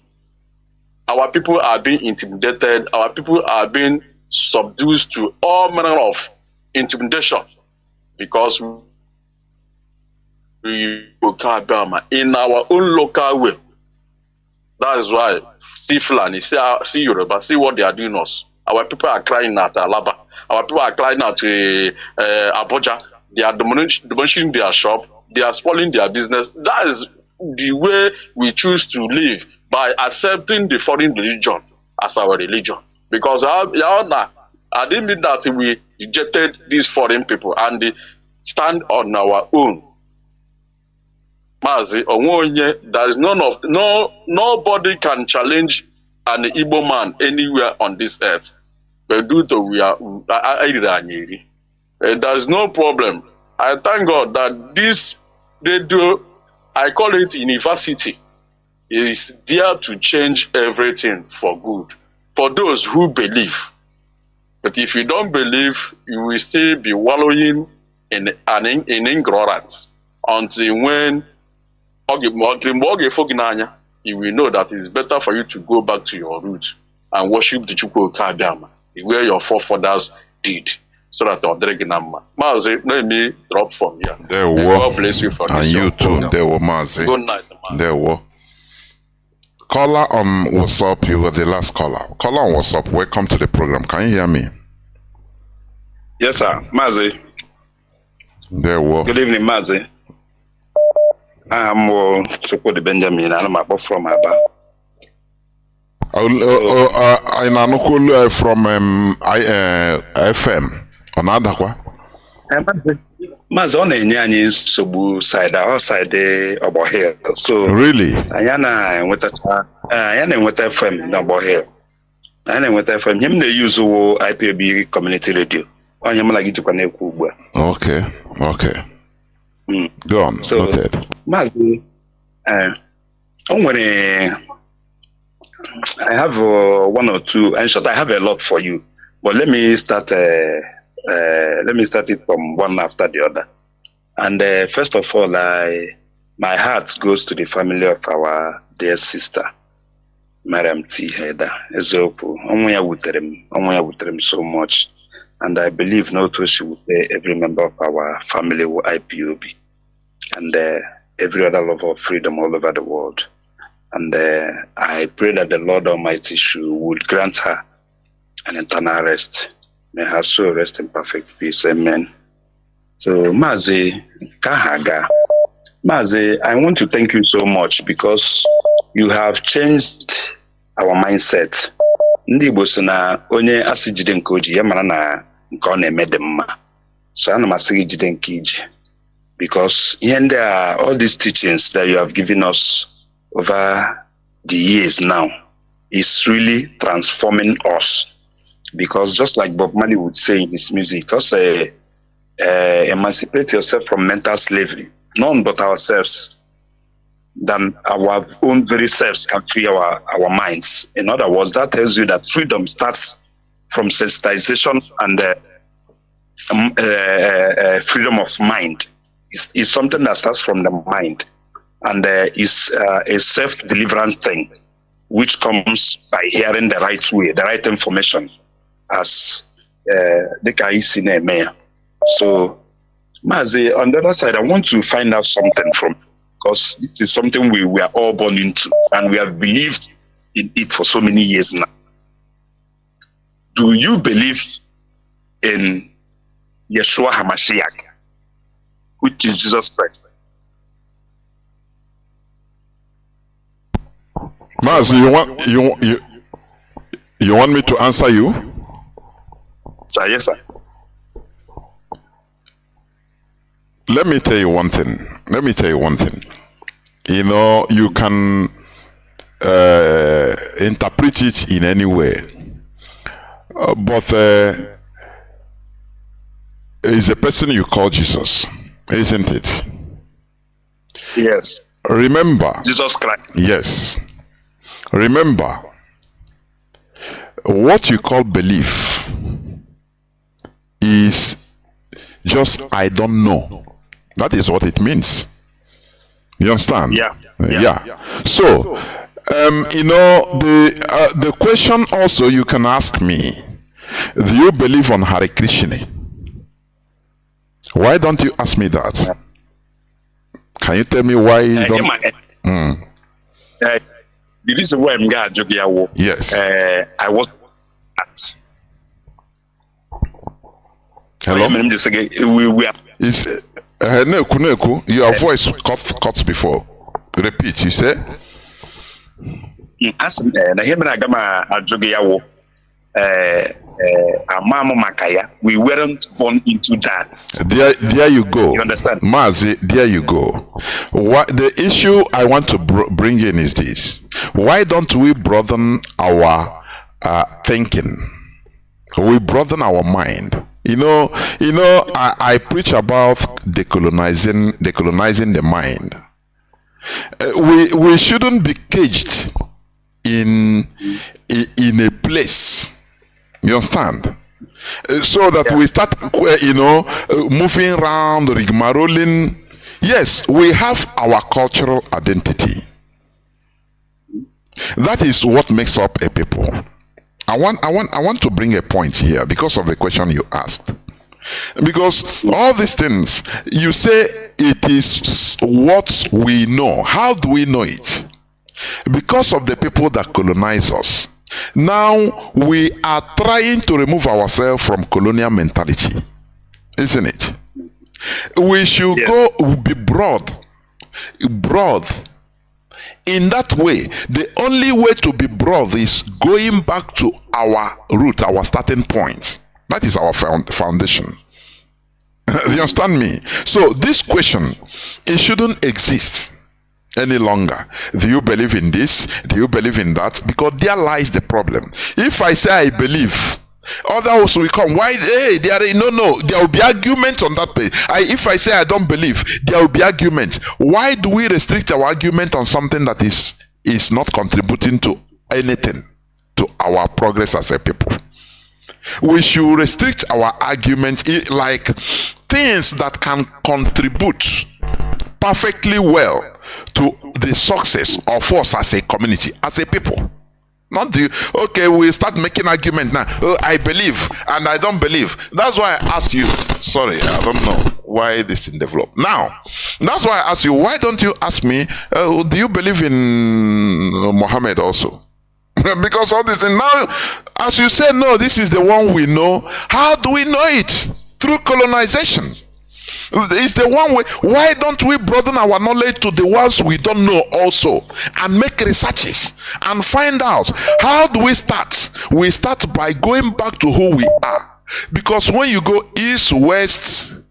Our people are being intimidated, our people are being subdued to all manner of intimidation because we in our own local way. That is why, see Fulani, see Yoruba, see what they are doing us. Our people are crying at Alaba. Our people are crying at Abuja. They are demolishing their shop. They are spoiling their business. That is the way we choose to live, by accepting the foreign religion as our religion. Because I didn't mean that we rejected these foreign people and they stand on our own. Mazi, there is nobody can challenge an Igbo man anywhere on this earth. But due to there is no problem. I thank God that this radio, I call it university, is there to change everything for good. For those who believe. But if you don't believe, you will still be wallowing in ignorance until when you will know that it's better for you to go back to your roots and worship the Chukwu Kabiyama, where your forefathers did, so that Mazi, let me drop from here. God bless you for this. And you too, there were Mazi. Good night, man. There were. Caller on WhatsApp, you were the last caller. Caller on WhatsApp, welcome to the program. Can you hear me? Yes, sir. Mazi. There were. Good evening, Mazi. I am Chukwudi Benjamin. I'm from Aba. I'm from FM. Onadakwa. Mazi, on enye anyị nsogbu side outside Obo Hill. So really? Anyị na-enweta FM na Obo Hill. Anyị na-enweta FM. Nye m na-use IPOB community radio. Onye m na gị jikwa na-ekwu ugbu a. Okay. Go on. So, noted. Mazi, I have one or two, and short, I have a lot for you, but let me start it from one after the other. And first of all, my heart goes to the family of our dear sister, Madam T. Heda Ezoku. Onwaya wuterem so much, and I believe not she would pay every member of our family with IPOB. And every other lover of freedom all over the world. And I pray that the Lord Almighty would grant her an eternal rest. May her soul rest in perfect peace. Amen. So, Mazi, Kahaga. Mazi, I want to thank you so much because you have changed our mindset. Ndị Igbo sị na onye asị jide nke oji ya mara na nke ọ na-eme dị mma. So ana m asị gị jide nke iji. Because there are all these teachings that you have given us over the years now, is really transforming us. Because just like Bob Marley would say in his music, because emancipate yourself from mental slavery. None but ourselves, than our own very selves can free our minds. In other words, that tells you that freedom starts from sensitization and freedom of mind. Is something that starts from the mind, and is a self-deliverance thing, which comes by hearing the right way, the right information, as the guy is in a mayor. So, Mazi, on the other side, I want to find out something from, because it is something we are all born into, and we have believed in it for so many years now. Do you believe in Yeshua HaMashiach, which is Jesus Christ? Mazi, you want me to answer you? Sir, yes, sir. Let me tell you one thing. You know, you can interpret it in any way, but is a person you call Jesus, isn't it? Yes. Remember. Jesus Christ. Yes. Remember, what you call belief is just I don't know. That is what it means. You understand? Yeah. So, you know, the question also you can ask me, do you believe on Hare Krishna? Why don't you ask me that? Can you tell me why you don't? The reason why I'm going to joke, yes. I was at. Hello? We are. Neku, your voice cuts before. Repeat, you say? As na him na gama ajogeyawo amamo makaya, we weren't born into that. There you go. You understand? Mazi, there you go. What the issue I want to bring in is this: why don't we broaden our thinking? We broaden our mind. You know, I preach about decolonizing the mind. We shouldn't be caged in a place. You understand? So that we start, moving around, rigmaroling. Yes, we have our cultural identity. That is what makes up a people. I want to bring a point here because of the question you asked. Because all these things, you say it is what we know. How do we know it? Because of the people that colonize us. Now we are trying to remove ourselves from colonial mentality, isn't it? We should be broad. In that way, the only way to be broad is going back to our root, our starting point. That is our foundation. Do you understand me? So this question, it shouldn't exist any longer. Do you believe in this? Do you believe in that? Because there lies the problem. If I say I believe, others will come. Why? Hey, there will be argument on that page. If I say I don't believe, there will be argument. Why do we restrict our argument on something that is not contributing to anything, to our progress as a people? We should restrict our argument like things that can contribute perfectly well to the success of us as a community, as a people. Not we start making argument now. Oh, I believe and I don't believe. That's why I asked you. Sorry, I don't know why this didn't develop. Now, that's why I asked you, why don't you ask me, do you believe in Muhammad also? Because all this, and now, as you said, no, this is the one we know. How do we know it? Through colonization. It's the one way. Why don't we broaden our knowledge to the ones we don't know also, and make researches and find out? How do we start? We start by going back to who we are. Because when you go east, west,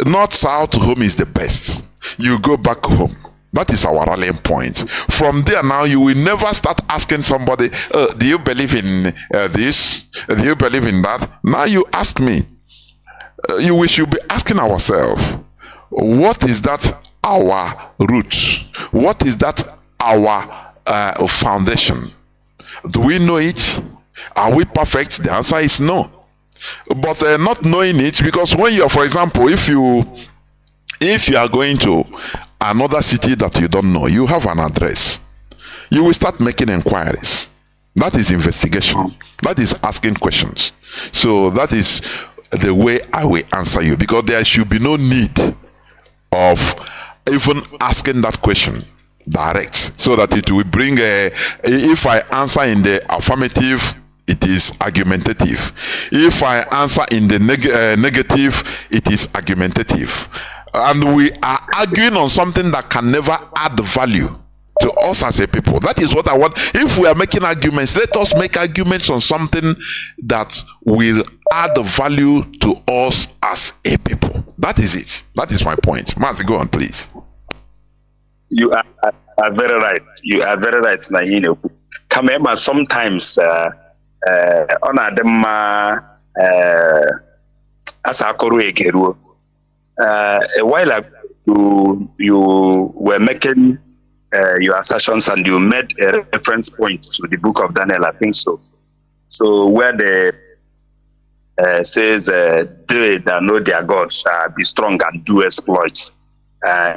north, south, home is the best. You go back home. That is our rallying point. From there now, you will never start asking somebody, do you believe in this? Do you believe in that? Now you ask me. We should be asking ourselves, what is that our root? What is that our foundation? Do we know it? Are we perfect? The answer is no. But not knowing it, because when you are, for example, if you are going to another city that you don't know, you have an address, you will start making inquiries. That is investigation. That is asking questions. So that is the way I will answer you, because there should be no need of even asking that question direct, so that it will bring if I answer in the affirmative, it is argumentative. If I answer in the negative, it is argumentative. And we are arguing on something that can never add value to us as a people. That is what I want. If we are making arguments, let us make arguments on something that will add value to us as a people. That is it. That is my point. Mazi, go on, please. You are very right. You are very right, Nahino. Kamema, sometimes on Adema as a Koru a while ago, you were making your assertions, and you made a reference point to the book of Daniel, I think so. So where the says, they that know their God shall be strong and do exploits.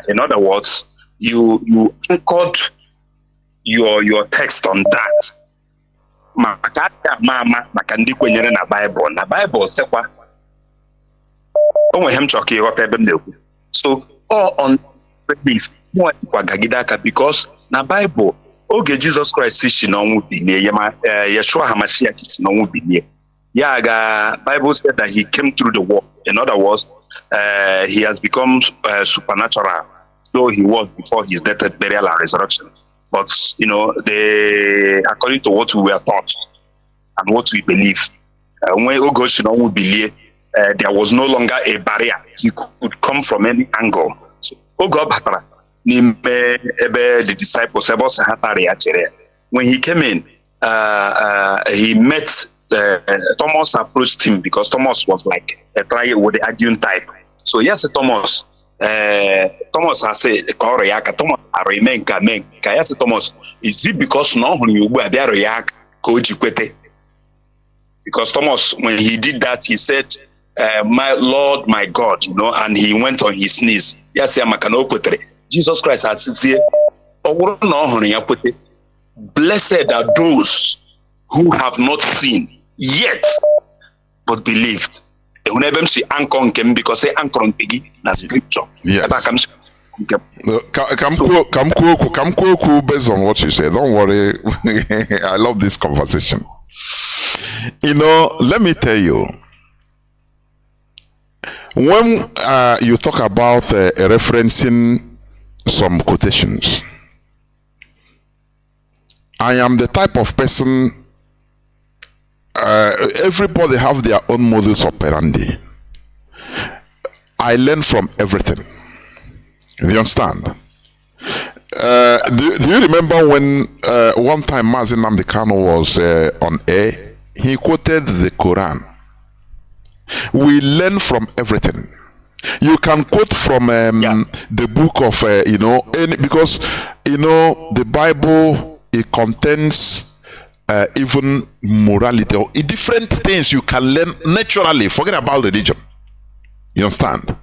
In other words, you anchored your text on that. Bible. Na Bible sekwa. So all on this because na Bible oge Jesus Christ si no nwu bi ne Yeshua HaMashiach si no nwu bi ne Bible said that he came through the world. In other words, he has become supernatural, though he was before his death, burial, and resurrection. But according to what we were taught and what we believe, when Ogo believe, there was no longer a barrier. He could come from any angle. So Ogo Batra, the disciples, when he came in, he met Thomas. Approached him because Thomas was like a try with the arguing type. So yes, Thomas has said, Thomas, I remain Yes, Thomas, is it because no you were there react because Thomas, when he did that, he said, my Lord, my God, and he went on his knees. Yes, Jesus Christ has said, blessed are those who have not seen yet but believed. Because they anchor on na scripture. Yes. Come based on what you say. Don't worry. I love this conversation. Let me tell you, when you talk about referencing some quotations, I am the type of person, everybody have their own modus operandi. I learn from everything. Do you understand? Do you remember when one time Mazi Nnamdi Kanu was on air? He quoted the Quran. We learn from everything. You can quote from the book of because the Bible, it contains even morality or different things you can learn naturally. Forget about religion. You understand?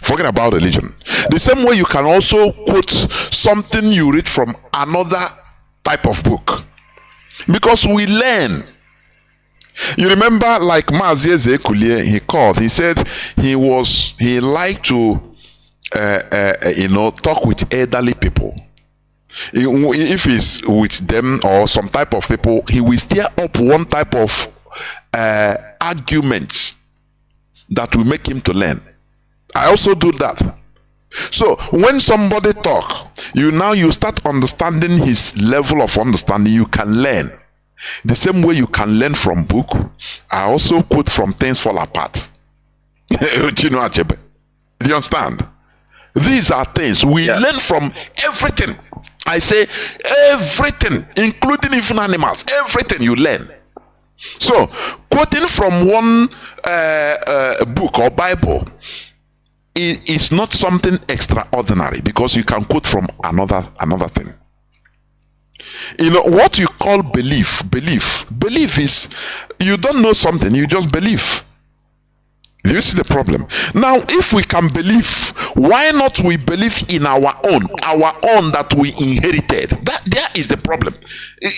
Forget about religion. The same way you can also quote something you read from another type of book, because we learn. You remember, like Mazi Ekulie, he said he liked to talk with elderly people. If he's with them or some type of people, he will stir up one type of argument that will make him to learn. I also do that. So when somebody talk, you start understanding his level of understanding. You can learn. The same way you can learn from book, I also quote from Things Fall Apart. Do you understand? These are things we learn from everything. I say everything, including even animals, everything you learn. So, quoting from one book or Bible is not something extraordinary, because you can quote from another thing. You know what you call belief is you don't know something, you just believe. You see the problem? Now, if we can believe, why not we believe in our own that we inherited? That there is the problem.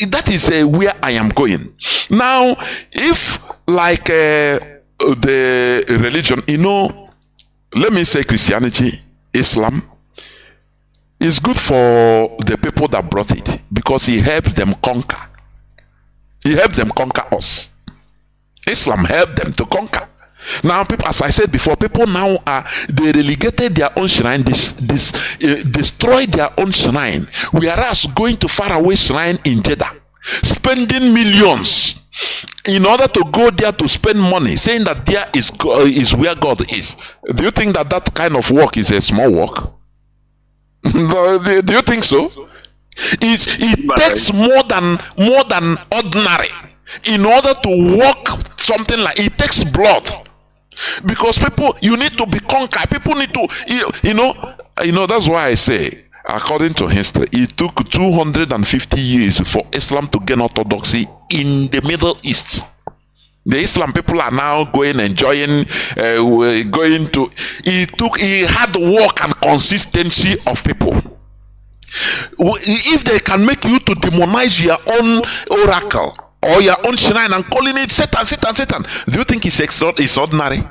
That is where I am going. Now, if like the religion, you know, let me say Christianity, Islam is good for the people that brought it, because it helps them conquer. It helps them conquer us. Islam helped them to conquer. Now, people, as I said before, people now they relegated their own shrine, destroyed their own shrine, whereas going to faraway shrine in Jeddah, spending millions in order to go there to spend money, saying that there is where God is. Do you think that kind of work is a small work? Do you think so? It takes more than ordinary in order to walk something like it takes blood. Because people, you need to be conquered. People need to, you know. That's why I say, according to history, it took 250 years for Islam to gain orthodoxy in the Middle East. The Islam people are now enjoying, going to. It had work and consistency of people. If they can make you to demonize your own oracle or your own shrine and calling it Satan, do you think it's ordinary?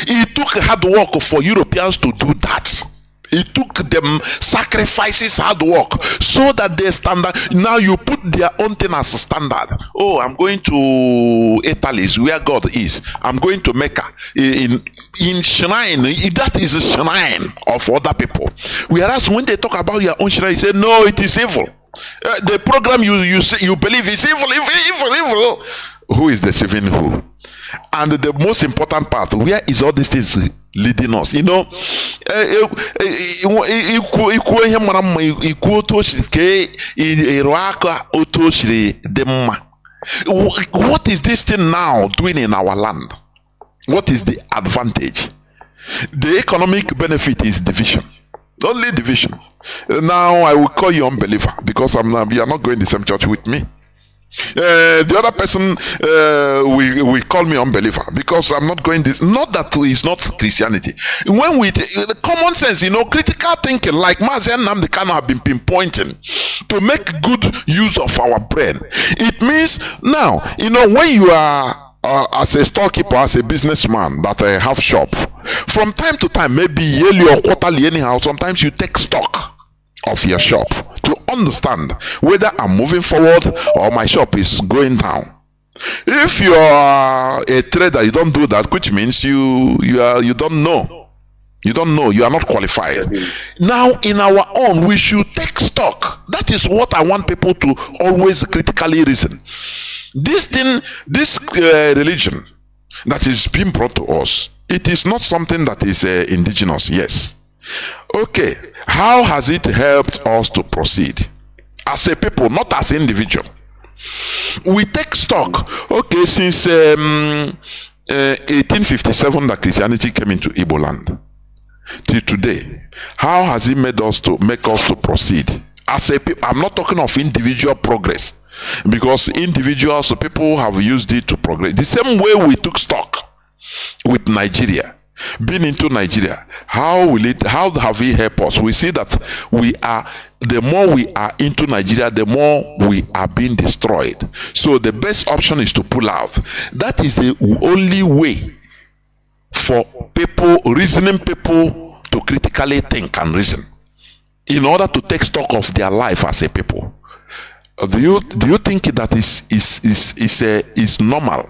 It took hard work for Europeans to do that. It took them sacrifices, hard work, so that their standard. Now you put their own thing as a standard. Oh, I'm going to Italy, where God is. I'm going to Mecca. In shrine, that is a shrine of other people. Whereas when they talk about your own shrine, you say, no, it is evil. The program you believe is evil. Who is deceiving who? And the most important part, where is all these things leading us? You know, what is this thing now doing in our land? What is the advantage? The economic benefit is division. Only division. Now I will call you unbeliever, because you are not going to the same church with me. The other person will call me unbeliever, because I'm not going this. Not that it's not Christianity. When the common sense, critical thinking, like Mazi and Nnamdi Kanu have been pinpointing, to make good use of our brain. It means now, when you are as a storekeeper, as a businessman that have shop, from time to time, maybe yearly or quarterly, anyhow, sometimes you take stock of your shop to understand whether I'm moving forward or my shop is going down. If you are a trader, you don't do that, which means you don't know. You don't know. You are not qualified. Now, in our own, we should take stock. That is what I want people to always critically reason. This thing, this religion that is being brought to us, it is not something that is indigenous. Yes. Okay, how has it helped us to proceed as a people, not as an individual? We take stock. Okay, since 1857 that Christianity came into Igbo land till today, how has it made us to proceed as a people? I'm not talking of individual progress, because individuals, people have used it to progress. The same way we took stock with Nigeria. Being into Nigeria, how have it helped us? We see that the more we are into Nigeria, the more we are being destroyed. So the best option is to pull out. That is the only way for reasoning people to critically think and reason, in order to take stock of their life as a people. Do you think that is normal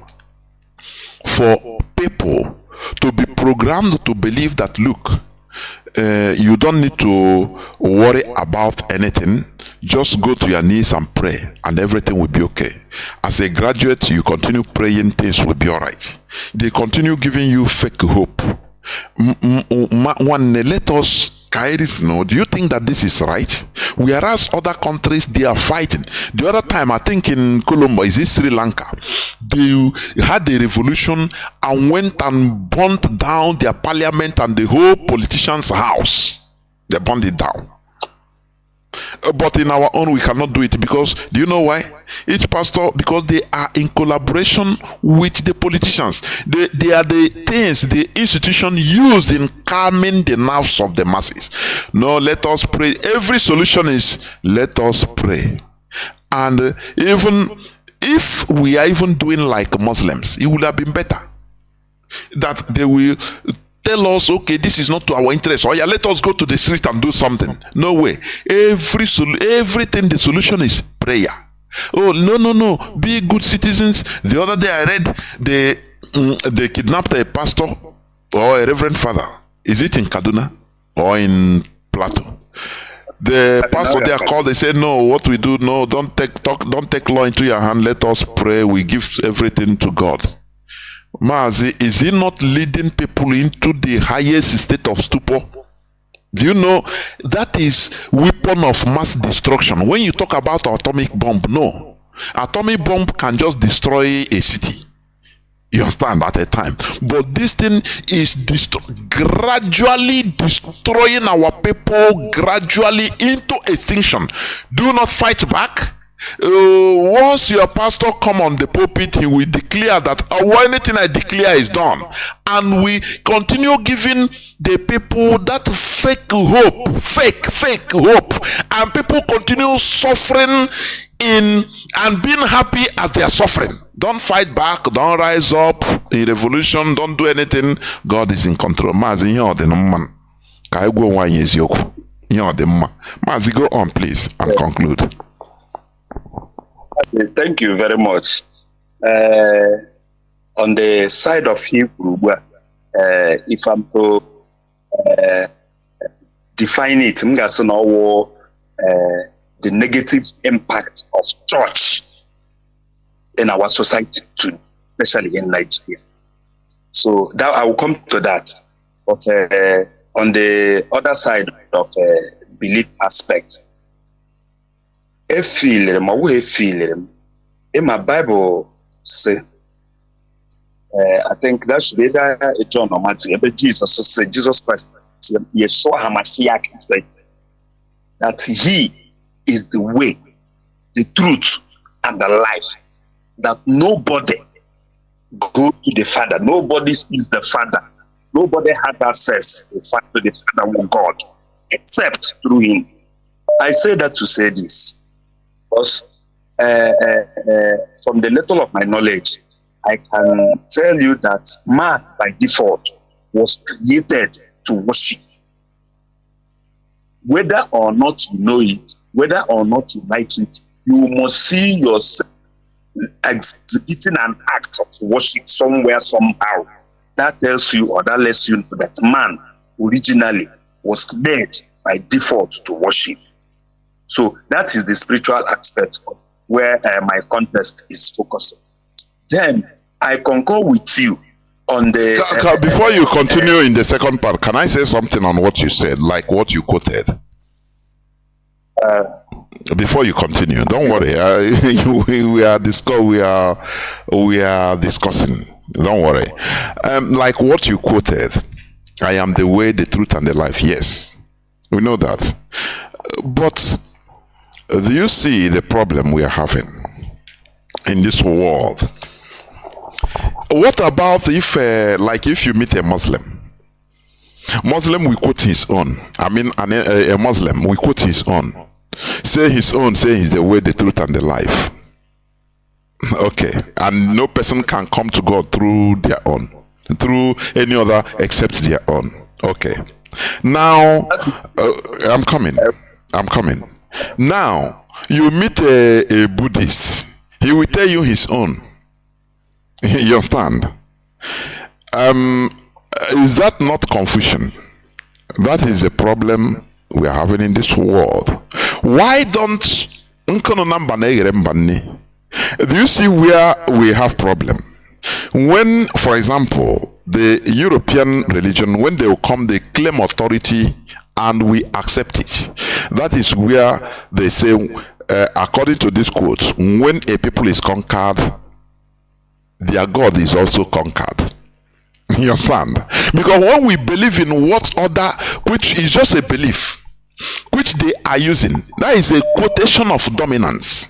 for people to be programmed to believe that, look, you don't need to worry about anything, just go to your knees and pray and everything will be okay. As a graduate, you continue praying, things will be all right. They continue giving you fake hope. Let us Kairis, no, do you think that this is right? Whereas other countries, they are fighting. The other time, I think in Colombo, is it Sri Lanka? They had a revolution and went and burnt down their parliament and the whole politician's house. They burned it down. But in our own, we cannot do it because, do you know why? Each pastor, because they are in collaboration with the politicians. They are the things, the institution used in calming the nerves of the masses. No, let us pray. Every solution is, let us pray. And even if we are even doing like Muslims, it would have been better. That they will tell us, okay, this is not to our interest. Oh yeah, let us go to the street and do something. No way. Everything, the solution is prayer. Oh, no. Be good citizens. The other day I read they kidnapped a pastor or a reverend father. Is it in Kaduna or in Plateau? The pastor there called, they said, no, what we do, no, don't take law into your hand. Let us pray. We give everything to God. Mazi, is he not leading people into the highest state of stupor? Do you know that is weapon of mass destruction? When you talk about atomic bomb, no. Atomic bomb can just destroy a city. You understand, at a time. But this thing is gradually destroying our people gradually into extinction. Do not fight back. Once your pastor come on the pulpit, he will declare that anything I declare is done, and we continue giving the people that fake hope, and people continue suffering and being happy as they are suffering. Don't fight back, don't rise up in revolution, don't do anything. God is in control. Mazi, go on, please, and conclude. Thank you very much. On the side of Hebrew, if I'm to define it, the negative impact of church in our society too, especially in Nigeria. So that I will come to that. But on the other side of belief aspect, in my Bible say, I think that should be a John or Matthew. Jesus Christ, Yeshua HaMashiach said that He is the way, the truth, and the life. That nobody goes to the Father, nobody sees the Father, nobody has access to the Father of God except through Him. I say that to say this. Because from the little of my knowledge, I can tell you that man by default was created to worship. Whether or not you know it, whether or not you like it, you must see yourself executing an act of worship somewhere, somehow. That tells you, or that lets you know that man originally was made by default to worship. So that is the spiritual aspect of where my contest is focusing. Then I concur with you on the... before you continue in the second part, can I say something on what you said, like what you quoted? Before you continue, don't worry. We are discussing. Don't worry. Like what you quoted, I am the way, the truth, and the life. Yes, we know that. But do you see the problem we are having in this world? What about if, if you meet a Muslim will quote his own. I mean, a Muslim will quote his own. Say his own, say he's the way, the truth, and the life. Okay. And no person can come to God through their own, through any other except their own. Okay. Now, I'm coming. Now, you meet a Buddhist. He will tell you his own. You understand? Is that not confusion? That is a problem we are having in this world. Why don't... Do you see where we have problem? When, for example, the European religion, when they will come, they claim authority and we accept it. That is where they say, according to this quote, when a people is conquered, their God is also conquered. You understand? Because when we believe in what other, which is just a belief, which they are using, that is a quotation of dominance.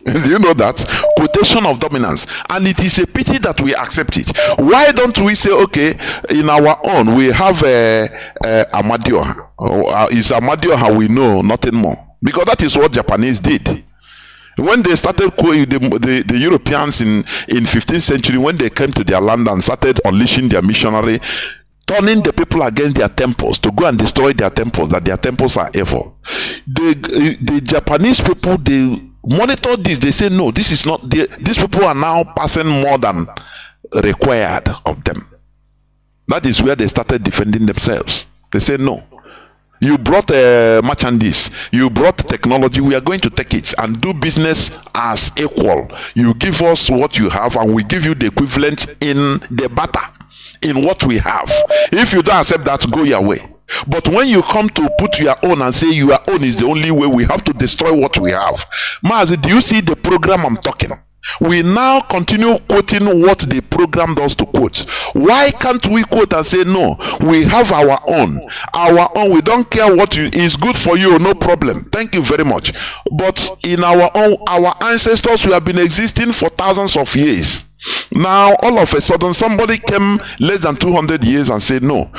Do you know that? Quotation of dominance. And it is a pity that we accept it. Why don't we say, okay, in our own, we have Amadioha. It's Amadioha we know, nothing more. Because that is what Japanese did. When they started, the Europeans in 15th century, when they came to their land and started unleashing their missionary, turning the people against their temples, to go and destroy their temples, that their temples are evil. The Japanese people, they monitor this. They say, no, this is not, these people are now passing more than required of them. That is where they started defending themselves. They say, no, you brought merchandise, you brought technology, we are going to take it and do business as equal. You give us what you have and we give you the equivalent in the barter, in what we have. If you don't accept that, go your way. But when you come to put your own and say your own is the only way, we have to destroy what we have. Mazi, do you see the program I'm talking? We now continue quoting what the program does to quote. Why can't we quote and say, no, we have our own. Our own, we don't care what is good for you, no problem. Thank you very much. But in our own, our ancestors, we have been existing for thousands of years. Now, all of a sudden, somebody came less than 200 years and said, no,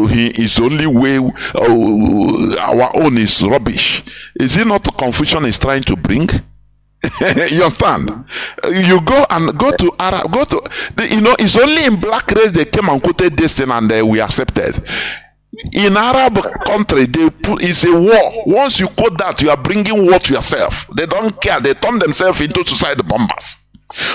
he is only way, our own is rubbish. Is it not Confucian is trying to bring? You understand? You go to Arab, it's only in black race they came and quoted this thing and we accepted. In Arab country, it's a war. Once you quote that, you are bringing war to yourself. They don't care. They turn themselves into suicide bombers.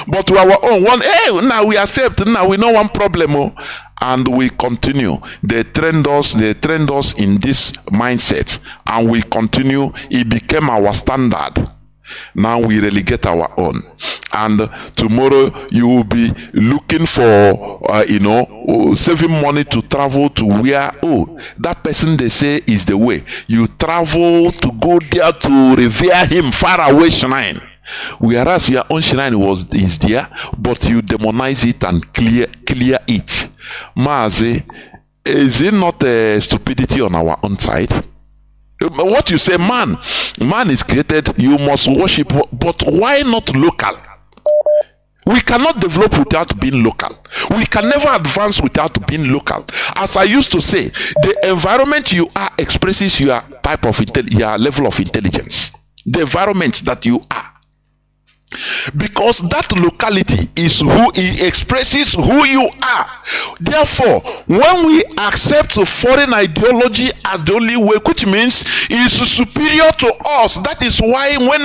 But to our own one, hey, now we accept, now we know one problem, and we continue. They trained us in this mindset, and we continue. It became our standard. Now we relegate our own, and tomorrow you will be looking for saving money to travel to where that person they say is the way. You travel to go there to revere him, far away shrine, whereas your own shrine is there, but you demonize it and clear it. Mazi, is it not a stupidity on our own side? What you say, man is created, you must worship, but why not local? We cannot develop without being local. We can never advance without being local. As I used to say, the environment you are expresses your type of your level of intelligence. The environment that you are. Because that locality is who it expresses who you are. Therefore, when we accept foreign ideology as the only way, which means it's superior to us, that is why when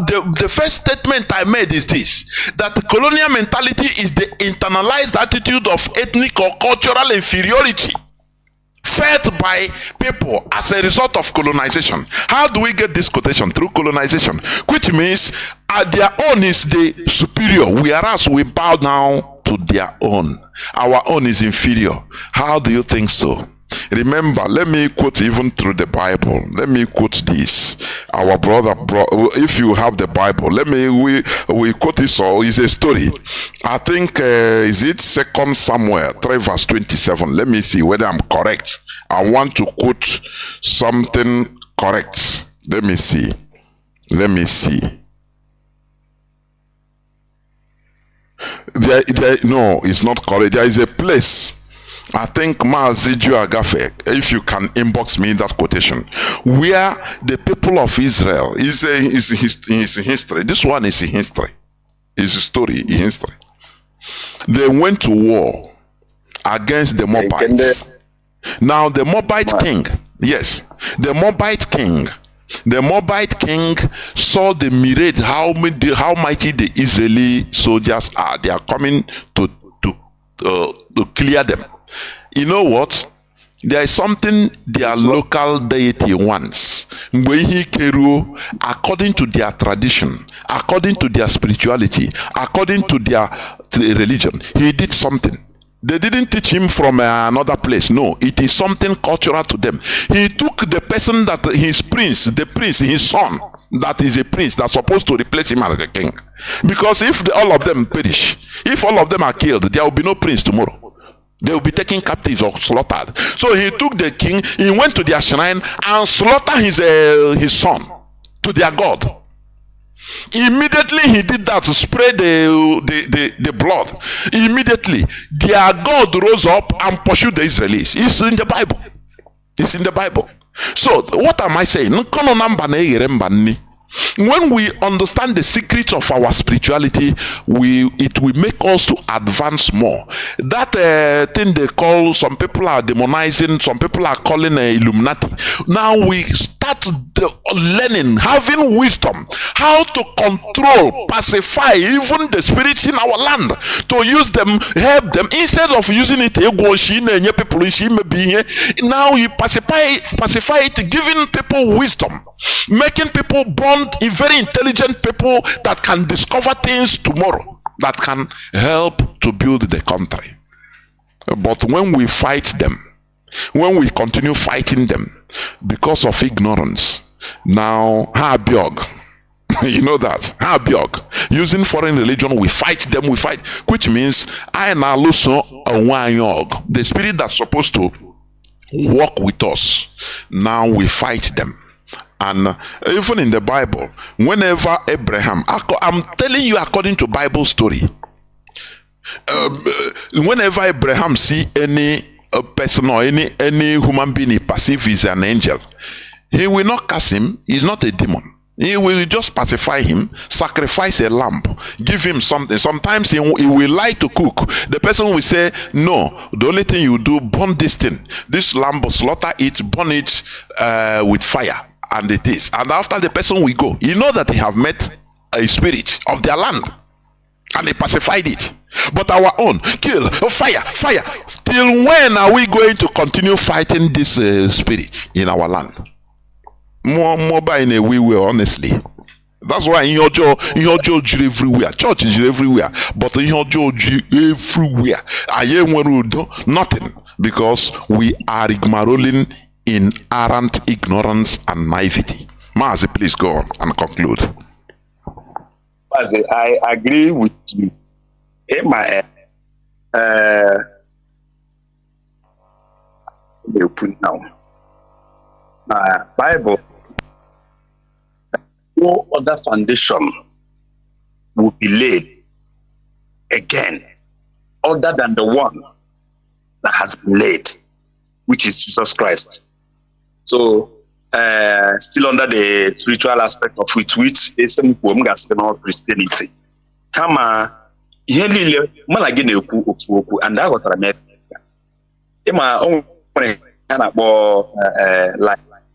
the first statement I made is this, that the colonial mentality is the internalized attitude of ethnic or cultural inferiority fed by people as a result of colonization. How do we get this quotation? Through colonization, which means their own is the superior, whereas we bow down to their own. Our own is inferior. How do you think so? Remember, let me quote even through the Bible. Let me quote this. Our brother, if you have the Bible, we quote this. So it's a story. I think is it 2 Samuel 3 verse 27. Let me see whether I'm correct. I want to quote something correct. Let me see. No, it's not correct. There is a place. I think Mazi Agafe, if you can inbox me that quotation, where the people of Israel is history. This one is in history. It's a story in history. They went to war against the Moabites. Now the Moabite king, yes, the Moabite king saw the mirage, how mighty the Israeli soldiers are. They are coming to clear them. You know what? There is something their local deity wants. According to their tradition, according to their spirituality, according to their religion, he did something. They didn't teach him from another place. No, it is something cultural to them. He took the person that his prince, the prince, his son, that is a prince that's supposed to replace him as a king. Because if all of them perish, if all of them are killed, there will be no prince tomorrow. They will be taken captives or slaughtered. So he took the king, he went to their shrine and slaughtered his son to their god. Immediately he did that to spray the blood. Immediately their God rose up and pursued the Israelis. It's in the Bible. It's in the Bible. So what am I saying? When we understand the secrets of our spirituality, it will make us to advance more. That thing they call, some people are demonizing, some people are calling Illuminati. Now we start learning, having wisdom, how to control, pacify even the spirits in our land, to use them, help them, instead of using it. Now you pacify it, giving people wisdom, making people born very intelligent people that can discover things tomorrow that can help to build the country. But when we fight them, when we continue fighting them because of ignorance, now Habiog, you know that Habiog, using foreign religion, we fight them, which means I now lose the spirit that's supposed to walk with us. Now we fight them. And even in the Bible, whenever Abraham, I'm telling you according to Bible story, whenever Abraham see any person or any human being he perceives is an angel, he will not curse him. He's not a demon. He will just pacify him, sacrifice a lamb, give him something. Sometimes he will like to cook. The person will say, no, the only thing you do, burn this thing. This lamb, slaughter it, burn it with fire. And it is. And after the person will go, you know that they have met a spirit of their land. And they pacified it. But our own, kill, fire. Till when are we going to continue fighting this spirit in our land? More by in a way, honestly. That's why in your church is everywhere. Church is everywhere. But in your church everywhere. I am one who do nothing. Because we are rigmaroling in arrant ignorance and naivety. Mazi, please go on and conclude. Mazi, I agree with you. You put now. Bible, no other foundation will be laid again other than the one that has been laid, which is Jesus Christ. So, still under the spiritual aspect of which is some Christianity. Kama yelile malagine oku and that what I met. Ema like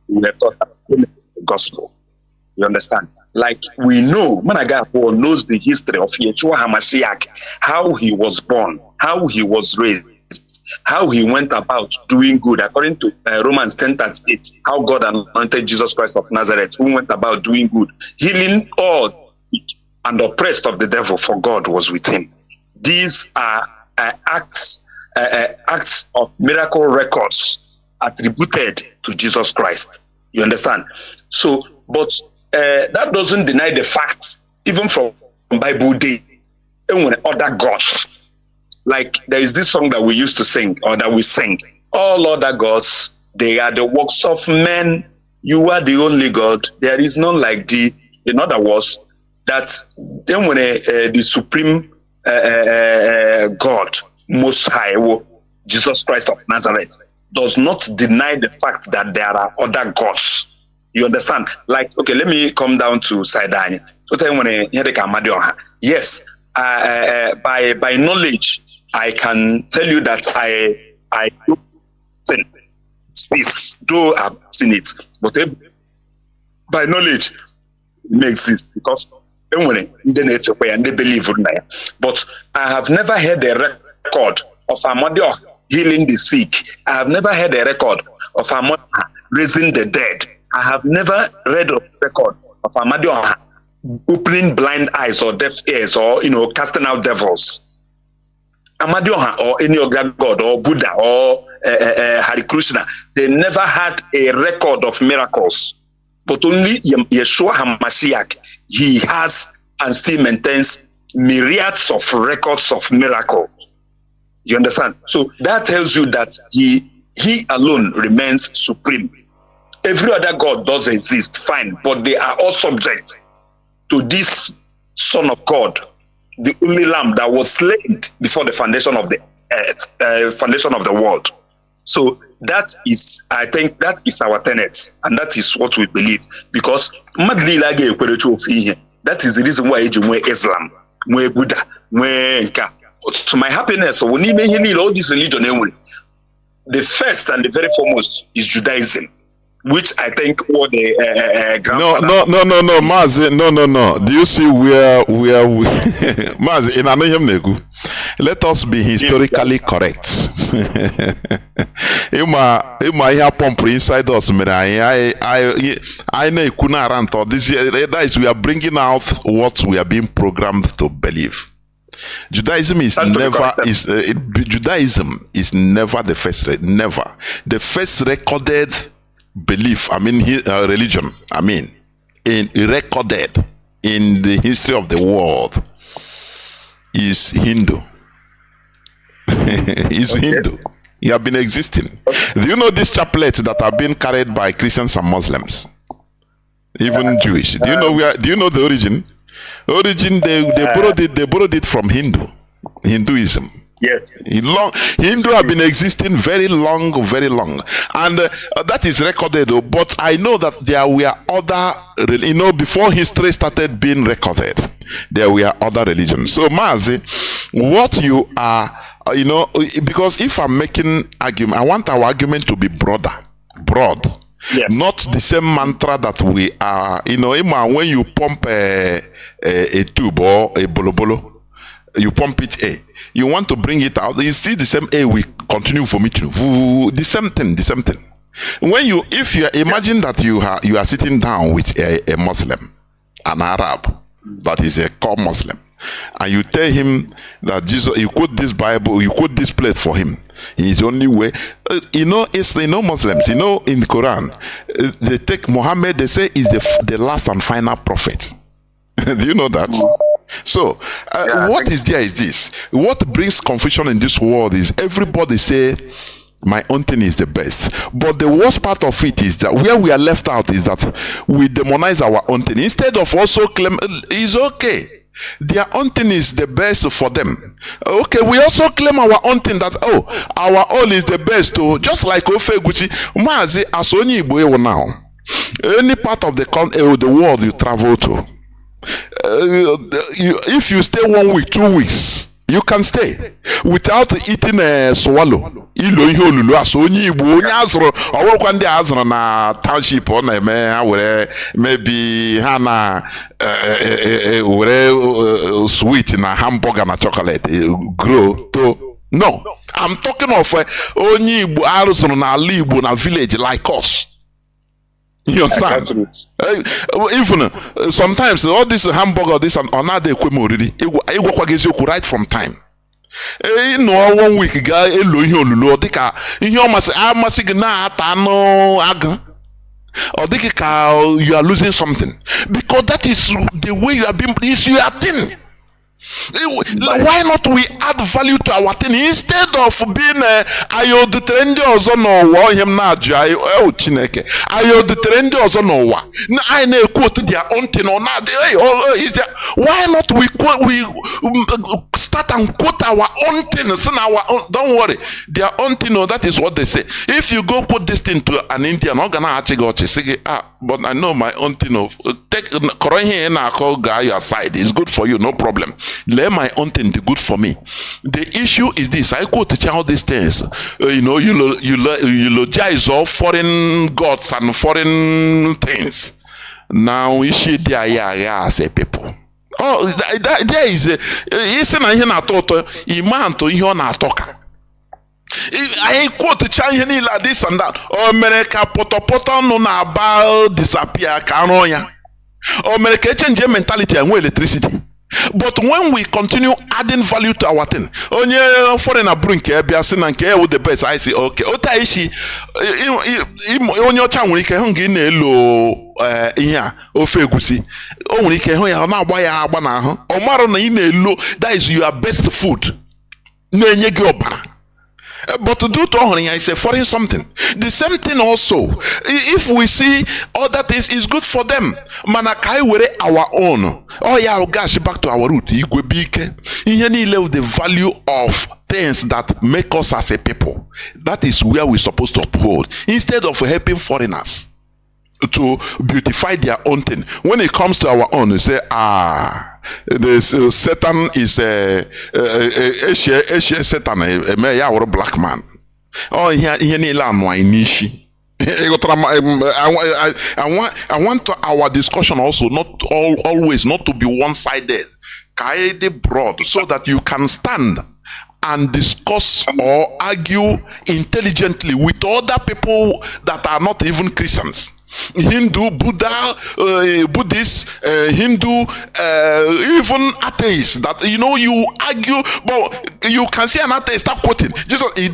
we were taught the gospel. You understand? Like we know, Managa knows the history of Yeshua HaMashiach, how he was born, how he was raised, how he went about doing good, according to Romans 10:38, how God anointed Jesus Christ of Nazareth, who went about doing good, healing all and oppressed of the devil, for God was with him. These are acts of miracle records attributed to Jesus Christ. You understand? So, but that doesn't deny the fact, even from Bible day, and when other gods. Like there is this song that we used to sing, or that we sing. All other gods, they are the works of men. You are the only God. There is none like thee. In other words, that then when the supreme God, Most High, Jesus Christ of Nazareth, does not deny the fact that there are other gods. You understand? Like, okay, let me come down to Saidanya. So yes, by knowledge, I can tell you that I don't exist, though I've seen it. But by knowledge, it may exist because they believe in it. But I have never heard a record of a mother healing the sick. I have never heard a record of a mother raising the dead. I have never read a record of a mother opening blind eyes or deaf ears or casting out devils. Amadioha or any other god or Buddha or Hare Krishna, they never had a record of miracles. But only Yeshua HaMashiach, he has and still maintains myriads of records of miracle. You understand? So that tells you that he alone remains supreme. Every other god does exist, fine, but they are all subject to this Son of God, the only lamb that was slain before the foundation of the earth, foundation of the world. So that is, I think, that is our tenet, and that is what we believe. Because that is the reason why you Islam, Buddha, to my happiness, when you mean all this religion, the first and the very foremost is Judaism, which I think what the no, Mazi, no. Do you see where we Mazi in Anoyem Negu? Let us be historically correct. Ima here pump inside us. I know kuna around this. That is, we are bringing out what we are being programmed to believe. Judaism is never Judaism is never the first. Never the first recorded belief, religion, recorded in the history of the world is Hindu. Is Hindu. You have been existing. Do you know these chaplets that have been carried by Christians and Muslims, even Jewish? Do you know where? Do you know the origin? They borrowed it from Hinduism. Yes. Hindu have been existing very long, and that is recorded. But I know that there were other, before history started being recorded, there were other religions. So Mazi, what you are, because if I'm making argument, I want our argument to be broad. Yes. Not the same mantra that we are, when you pump a tube or a bolobolo, you pump it you want to bring it out, you see the same we continue vomiting, the same thing. If you imagine that you are sitting down with a Muslim, an Arab that is a core Muslim, and you tell him that Jesus, you quote this Bible, you quote this plate for him, his only way, Muslims, in the Quran, they take Muhammad, they say is the last and final prophet. Do you know that? So what is this? What brings confusion in this world is everybody say my own thing is the best, but the worst part of it is that where we are left out is that we demonize our own thing instead of also claim it's okay, their own thing is the best for them. Okay, we also claim our own thing that our own is the best too, just like Ofe Gucci Mazi Asoni Igbo now. Any part of the world you travel to, if you stay 1 week, 2 weeks, you can stay without eating a swallow. Maybe hana sweet in a hamburger and a chocolate grow to. No, I'm talking of only Igbo na Igbo na village like us. You understand? Even sometimes all this hamburger, this and another equipment already. It right from time. 1 week guy elo dika or you are losing something because that is the way you are being. Is your thing. Why not we add value to our thing instead of being ayo the trend ozo no wa him na aju ayo Chineke ayo the trend ozo no wa na I na quote their own thing or na is there. Why not we start and quote our own thing? So now don't worry, their own thing. No, that is what they say. If you go put this thing to an Indian, not gonna actually say but I know my own thing of take here na call guy your side is good for you, no problem. Let my own thing be good for me. The issue is this: I go to all these things. Eulogize all foreign gods and foreign things. Now issue there say people. Oh, there is isi na ihe na-atọ iman to ihe ọ na-atọka. I quote ihe niile this and that. O mere ka pọtọpọtọ nọ na aba disappear ka anọ ya. O mere ka change mentality and electricity. But when we continue adding value to our thing, onye foreigner bring ebia say na nke with the best, I say okay. Ota ishi onye ocha nwere ike hụ gị na-elo ihe a ofe egusi. O nwere ike hụ ya na-agba ya agba na ahụ. O mara na ị na-elo, that is your best food. Na-enye gị ọbara. But to do to Ohriya is a foreign something. The same thing also. If we see other things is good for them. Manakai were our own. Oh yeah, gosh, back to our root. Igwebike. Inye the value of things that make us as a people. That is where we're supposed to uphold. Instead of helping foreigners to beautify their own thing. When it comes to our own, we say, Satan is a Satan, a black man. Oh, he nishi. I want our discussion also not always not to be one-sided. Kaede broad, so that you can stand and discuss or argue intelligently with other people that are not even Christians. Hindu, Buddha, Buddhist, Hindu, even atheists. That you argue, but you can see an atheist start quoting Jesus. He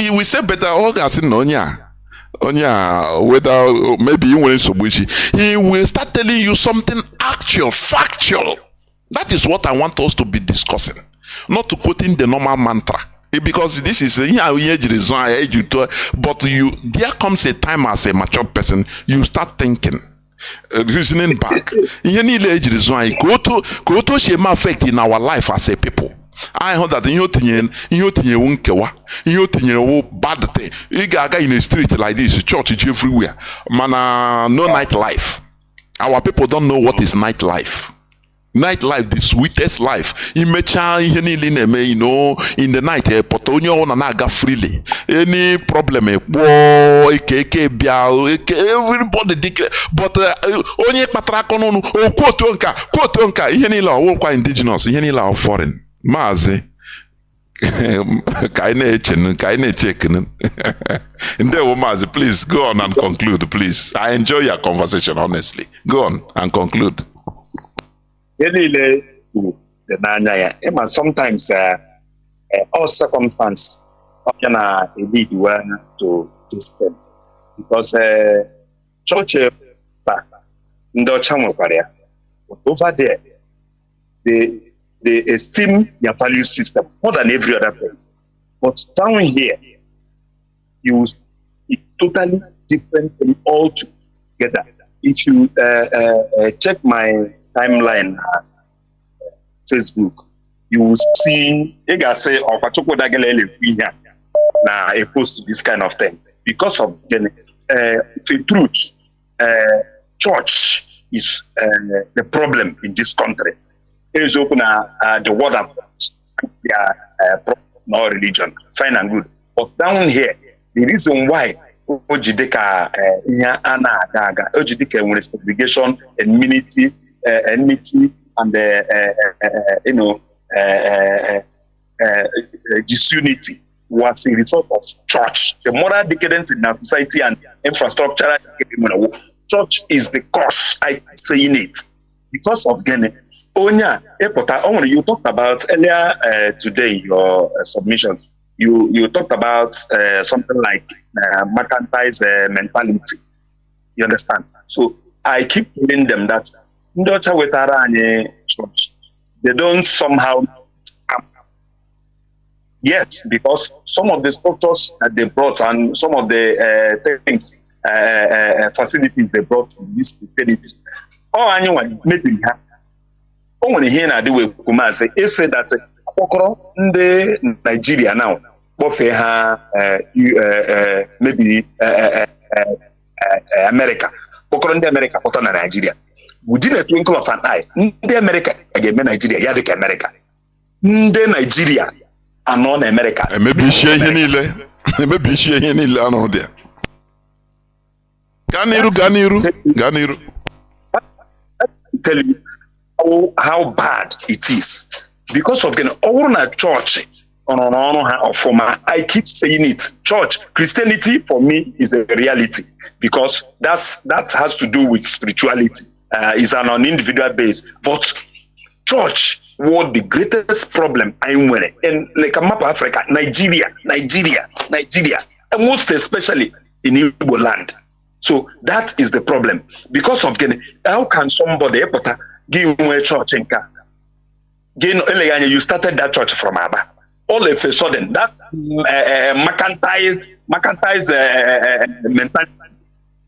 will say better. Whether maybe you will he will start telling you something actual, factual. That is what I want us to be discussing, not to quoting the normal mantra. Because this is but there comes a time as a mature person you start thinking, reasoning back. Go to shame effect in our life as a people. I heard that bad thing. You got in the street like this, church everywhere. Man, no nightlife. Our people don't know what is nightlife. Nightlife, the sweetest life. In the night, naga freely. Any problem, everybody declare. But only patrakono, quote unka, indigenous, foreign. Mazi. Mazi, please go on and conclude, please. I enjoy your conversation, honestly. Go on and conclude. Sometimes all circumstances can lead one to step because church over there they esteem their value system more than every other thing. But down here, it's totally different thing altogether. If you check my timeline, Facebook, you will see a post to this kind of thing because of the truth. Church is the problem in this country. It is open the word of no religion, fine and good. But down here, the reason why Ojideka segregation, enmity, and disunity was a result of church. The moral decadence in our society and infrastructure. Church is the cause. I saying it because of Ghana. Onya, you talked about earlier today in your submissions. You talked about something like mercantilized mentality. You understand? So I keep telling them that church, they don't somehow yet, because some of the structures that they brought and some of the things, facilities they brought in this facility. Oh, anyone maybe only here na do say that okoro nde Nigeria now bofe ha maybe America okoro nde America photo na Nigeria within a twinkle of an eye nde America again Nigeria ya de America nde Nigeria and non America maybe share here no there Ganiru tell you how bad it is because of the own church I keep saying it. Church Christianity for me is a reality because that has to do with spirituality. It's on an individual base, but church what the greatest problem I'm wearing in like a map of Africa, Nigeria, and most especially in Igbo land. So that is the problem. Because of how can somebody give a church in you started that church from Abba. All of a sudden, that mercantilized mentality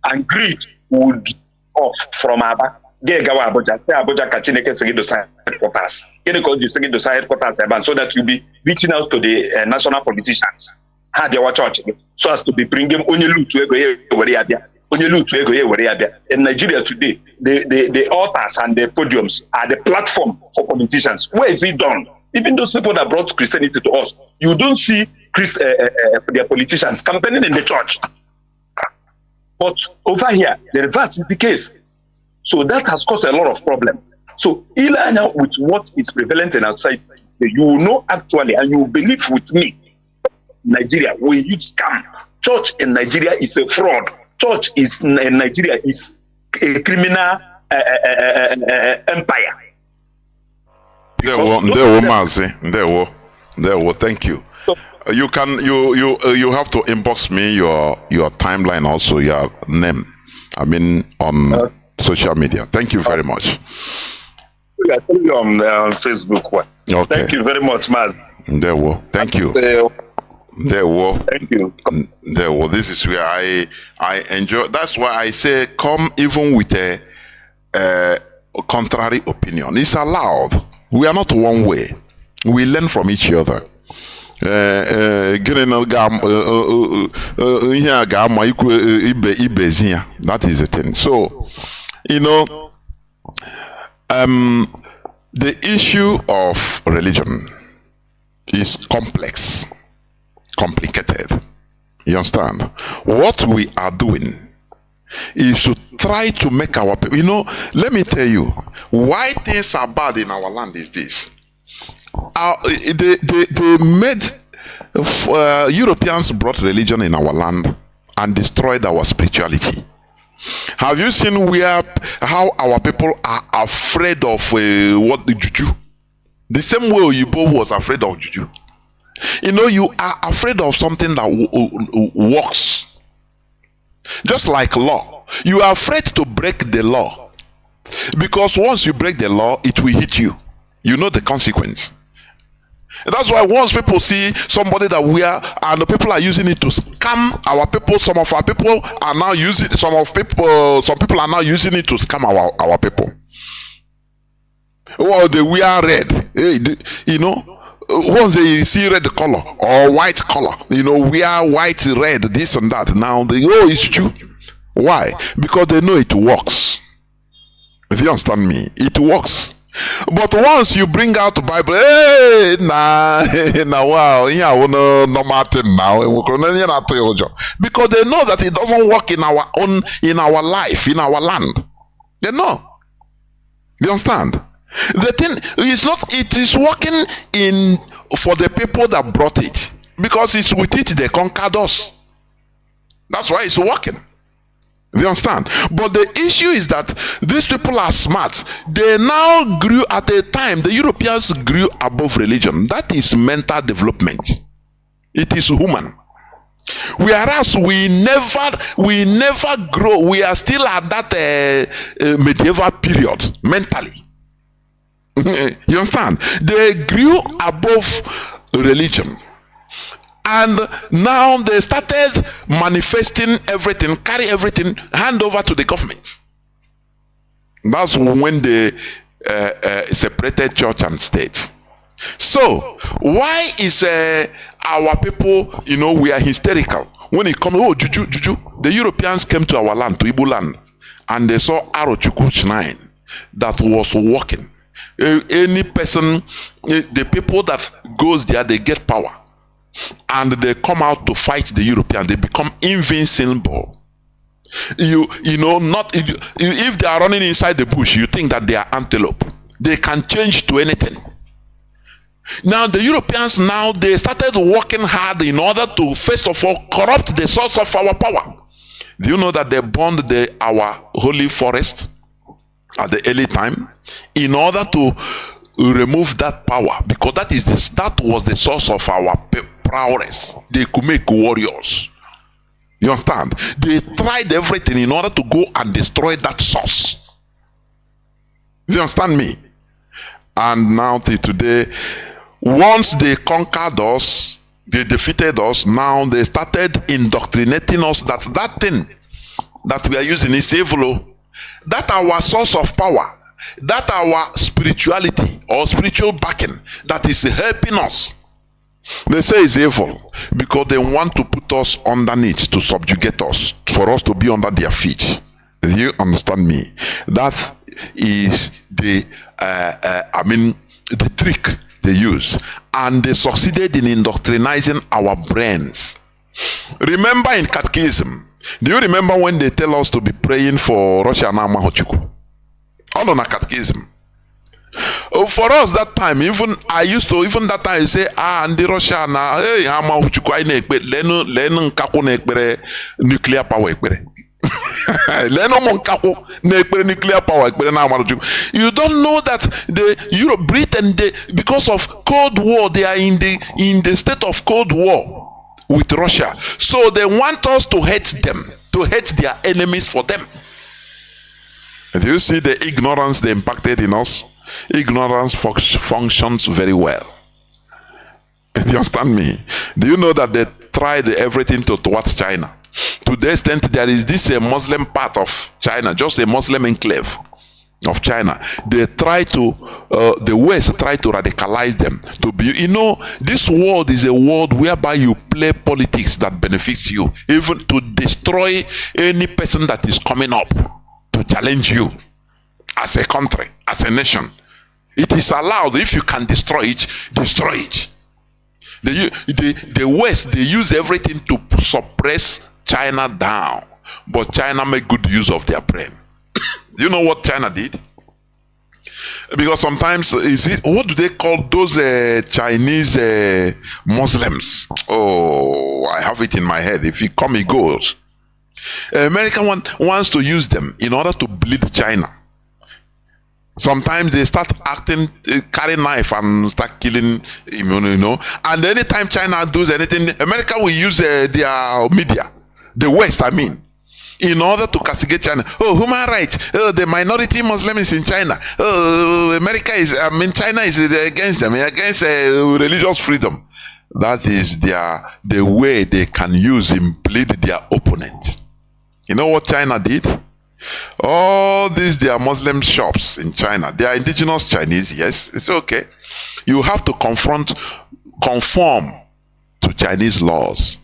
and greed would off from Abba. Gawa Abuja, say Abuja Kachineke Segido headquarters. Segido headquarters, so that you'll be reaching out to the national politicians. Had your church so as to be bringing only loot to in Nigeria today, the altars and the podiums are the platform for politicians. Where is it done? Even those people that brought Christianity to us, you don't see their politicians campaigning in the church. But over here, the reverse is the case. So that has caused a lot of problem. So Ilanya, with what is prevalent in our society, you will know actually, and you will believe with me, Nigeria, we use scam. Church in Nigeria is a fraud. Church in Nigeria is a criminal empire. There were Mazi. There were. Thank you. You can you have to inbox me your timeline, also your name. I mean on social media. Thank you very much. I tell you on Facebook. Okay. Thank you very much, Mazi. There were. Thank you. There were. Thank you. There were. This is where I enjoy. That's why I say come even with a contrary opinion. It's allowed. We are not one way. We learn from each other. That is the thing. So, the issue of religion is complex, complicated. You understand? What we are doing is to try to make our people, let me tell you why things are bad in our land is this. They made Europeans brought religion in our land and destroyed our spirituality. Have you seen how our people are afraid of what the juju? The same way Oyibo was afraid of juju. You are afraid of something that works. Just like law. You are afraid to break the law. Because once you break the law, it will hit you. You know the consequence. That's why once people see somebody that and the people are using it to scam our people, some of our people are now using some people are now using it to scam our people. Well, they wear red. Once they see red color or white color, wear white, red, this and that. Now they it's true. Why? Because they know it works. If you understand me, it works. But once you bring out the Bible, wow, no matter now, because they know that it doesn't work in our life, in our land. They know. You understand? The thing is not, it is working for the people that brought it, because it's with it they conquered us. That's why it's working. You understand? But the issue is that these people are smart. They now grew at a time, the Europeans grew above religion. That is mental development. It is human. Whereas we never grow. We are still at that medieval period mentally. You understand? They grew above religion. And now they started manifesting everything, carry everything, hand over to the government. That's when they separated church and state. So, why is our people, we are hysterical? When it comes, juju. The Europeans came to our land, to Igbo land, and they saw Arochukwu shrine that was working. Any person, the people that goes there, they get power. And they come out to fight the Europeans. They become invincible. If they are running inside the bush, you think that they are antelope. They can change to anything. Now the Europeans, they started working hard in order to, first of all, corrupt the source of our power. Do you know that they burned our holy forest at the early time in order to remove that power, because that was the source of our prowess. They could make warriors. You understand? They tried everything in order to go and destroy that source. You understand me? And now till today, once they conquered us, they defeated us, now they started indoctrinating us that thing that we are using is evil. That our source of power, that our spirituality or spiritual backing that is helping us, they say is evil, because they want to put us underneath, to subjugate us, for us to be under their feet. Do you understand me? That is the the trick they use, and they succeeded in indoctrinizing our brains. Remember in catechism, do you remember when they tell us to be praying for Russia and Amahochuku? All on a catechism. For us that time, even that time, I say, and the Russia na Amahochuku I nekbe lenu nkaku nekbere nuclear power ekbere. Nuclear power. You don't know that the Britain, because of Cold War, they are in the state of Cold War with Russia. So they want us to hate them, to hate their enemies for them. And you see the ignorance they impacted in us? Ignorance functions very well. Do you understand me? Do you know that they tried everything towards China? To the extent there is this Muslim part of China, just a Muslim enclave of China. They try to, the West try to radicalize them. To be, this world is a world whereby you play politics that benefits you, even to destroy any person that is coming up to challenge you as a country, as a nation. It is allowed. If you can destroy it, destroy it. The West, they use everything to suppress China down, but China make good use of their brain. Do you know what China did? Because sometimes, what do they call those Chinese Muslims? Oh, I have it in my head. If he come, he goes. America wants to use them in order to bleed China. Sometimes they start acting, carry knife and start killing, And anytime China does anything, America will use their media. The West, in order to castigate China. Oh, human rights. Oh, the minority Muslims in China. Oh, China is against them, against religious freedom. That is the way they can use in bleed their opponent. You know what China did? All these, they are Muslim shops in China. They are indigenous Chinese, yes, it's okay. You have to conform to Chinese laws.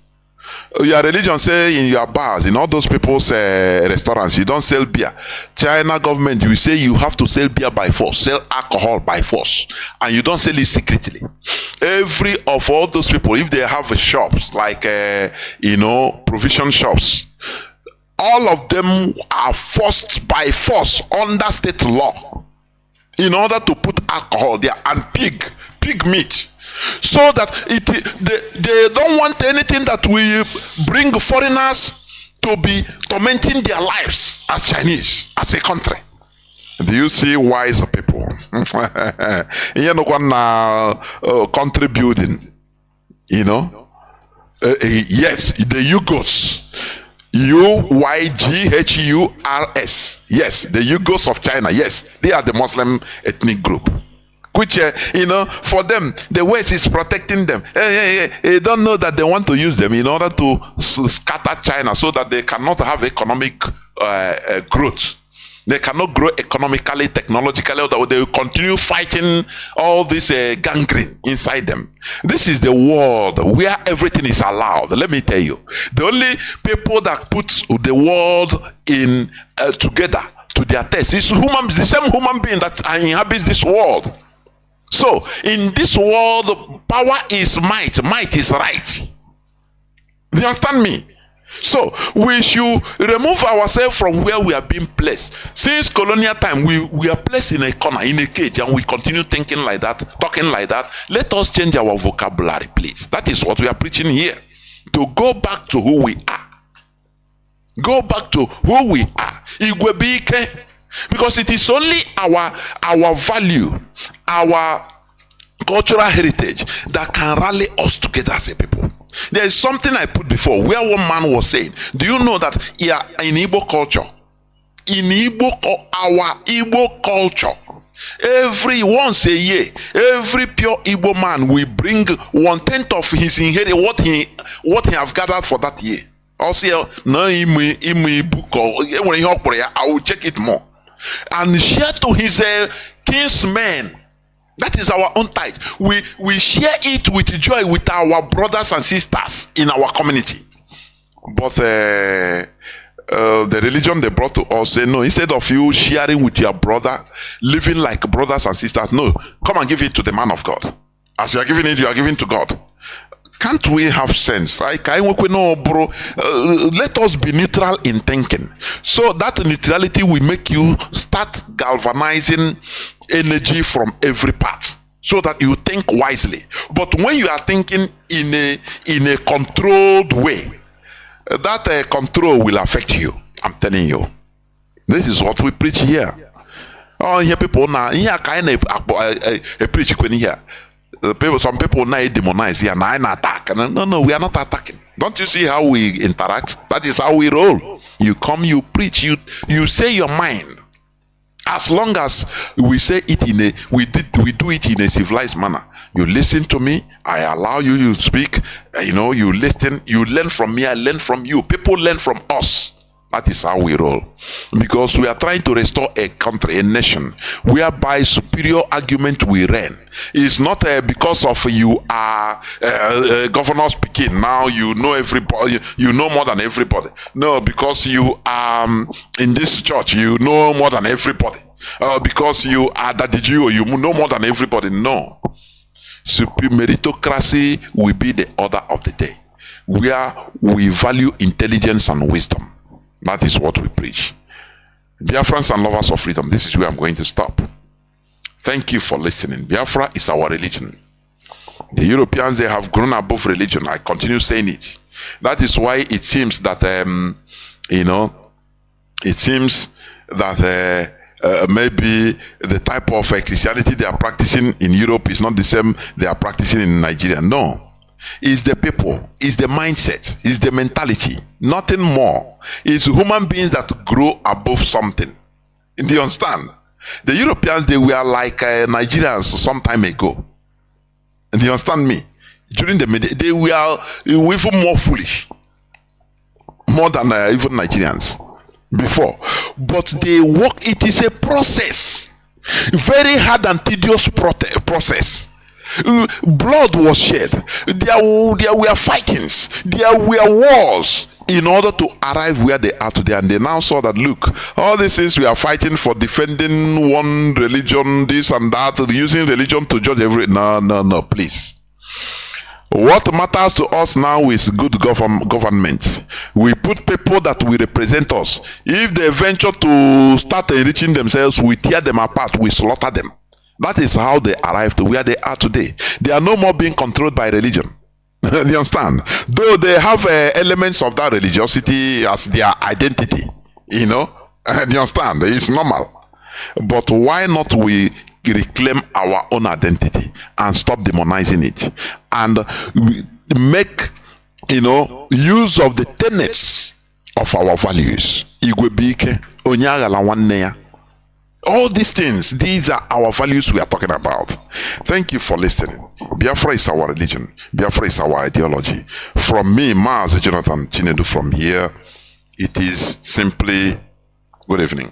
Your religion say in your bars, in all those people's restaurants, you don't sell beer. China government, you say you have to sell beer by force, sell alcohol by force, and you don't sell it secretly. Every of all those people, if they have shops like provision shops, all of them are forced by force under state law in order to put alcohol there and pig meat. So that they don't want anything that will bring foreigners to be tormenting their lives as Chinese, as a country. Do you see wise people? Country building, yes, the Yugos. UygHurs. Yes, the Yugos of China. Yes, they are the Muslim ethnic group. Which, for them, the West is protecting them. They don't know that they want to use them in order to scatter China so that they cannot have economic growth. They cannot grow economically, technologically, or they will continue fighting all this gangrene inside them. This is the world where everything is allowed. Let me tell you. The only people that put the world in together to their taste is the same human being that inhabits this world. So, in this world, power is might. Might is right. Do you understand me? So, we should remove ourselves from where we are being placed. Since colonial time, we are placed in a corner, in a cage, and we continue thinking like that, talking like that. Let us change our vocabulary, please. That is what we are preaching here. To go back to who we are. Go back to who we are. Igwebike. Because it is only our value our cultural heritage that can rally us together as a people. There is something I put before where one man was saying, do you know that here in Igbo culture, our Igbo culture, every once a year, every pure Igbo man will bring 1/10 of his inheritance, what he have gathered for that year. Also, no, I will check it more and share to his kinsmen. That is our own tithe. We share it with joy with our brothers and sisters in our community. But the religion they brought to us say, no, instead of you sharing with your brother, living like brothers and sisters, no, come and give it to the man of God. As you are giving it, you are giving to God. Can't we have sense? Let us be neutral in thinking. So that neutrality will make you start galvanizing energy from every part, so that you think wisely. But when you are thinking in a controlled way, that control will affect you. I'm telling you. This is what we preach here. Oh, here people now. Here kind of preach when here. Some people now demonize here and I attack. No, we are not attacking. Don't you see how we interact? That is how we roll. You come, you preach, you say your mind. As long as we say it we do it in a civilized manner. You listen to me, I allow you, you speak, you listen, you learn from me, I learn from you. People learn from us. That is how we roll. Because we are trying to restore a country, a nation, whereby superior argument will reign. It's not because of you are governor speaking. Now you know everybody, you know more than everybody. No, because you are in this church, you know more than everybody. Because you are Daddy Jew, you know more than everybody. No. Meritocracy will be the order of the day, where we value intelligence and wisdom. That is what we preach. Biafrans and lovers of freedom, this is where I'm going to stop. Thank you for listening. Biafra is our religion. The Europeans, they have grown above religion. I continue saying it. That is why it seems that, it seems that maybe the type of Christianity they are practicing in Europe is not the same they are practicing in Nigeria. No. It's the people, it's the mindset, it's the mentality, nothing more. It's human beings that grow above something. Do you understand? The Europeans, they were like Nigerians some time ago. Do you understand me? During the middle, they were even more foolish, more than even Nigerians before. But they work, it is a process, very hard and tedious process. Blood was shed. There were fightings. There were wars in order to arrive where they are today. And they now saw that, look, all these things we are fighting for, defending one religion, this and that, using religion to judge every... No, please. What matters to us now is good government. We put people that will represent us. If they venture to start enriching themselves, we tear them apart, we slaughter them. That is how they arrived to where they are today. They are no more being controlled by religion. Do you understand? Though they have elements of that religiosity as their identity. Do you understand? It's normal. But why not we reclaim our own identity and stop demonizing it? And make, use of the tenets of our values. All these things, these are our values we are talking about. Thank you for listening. Biafra is our religion. Biafra is our ideology. From me, Mazi Jonathan Chinedu, from here, it is simply good evening.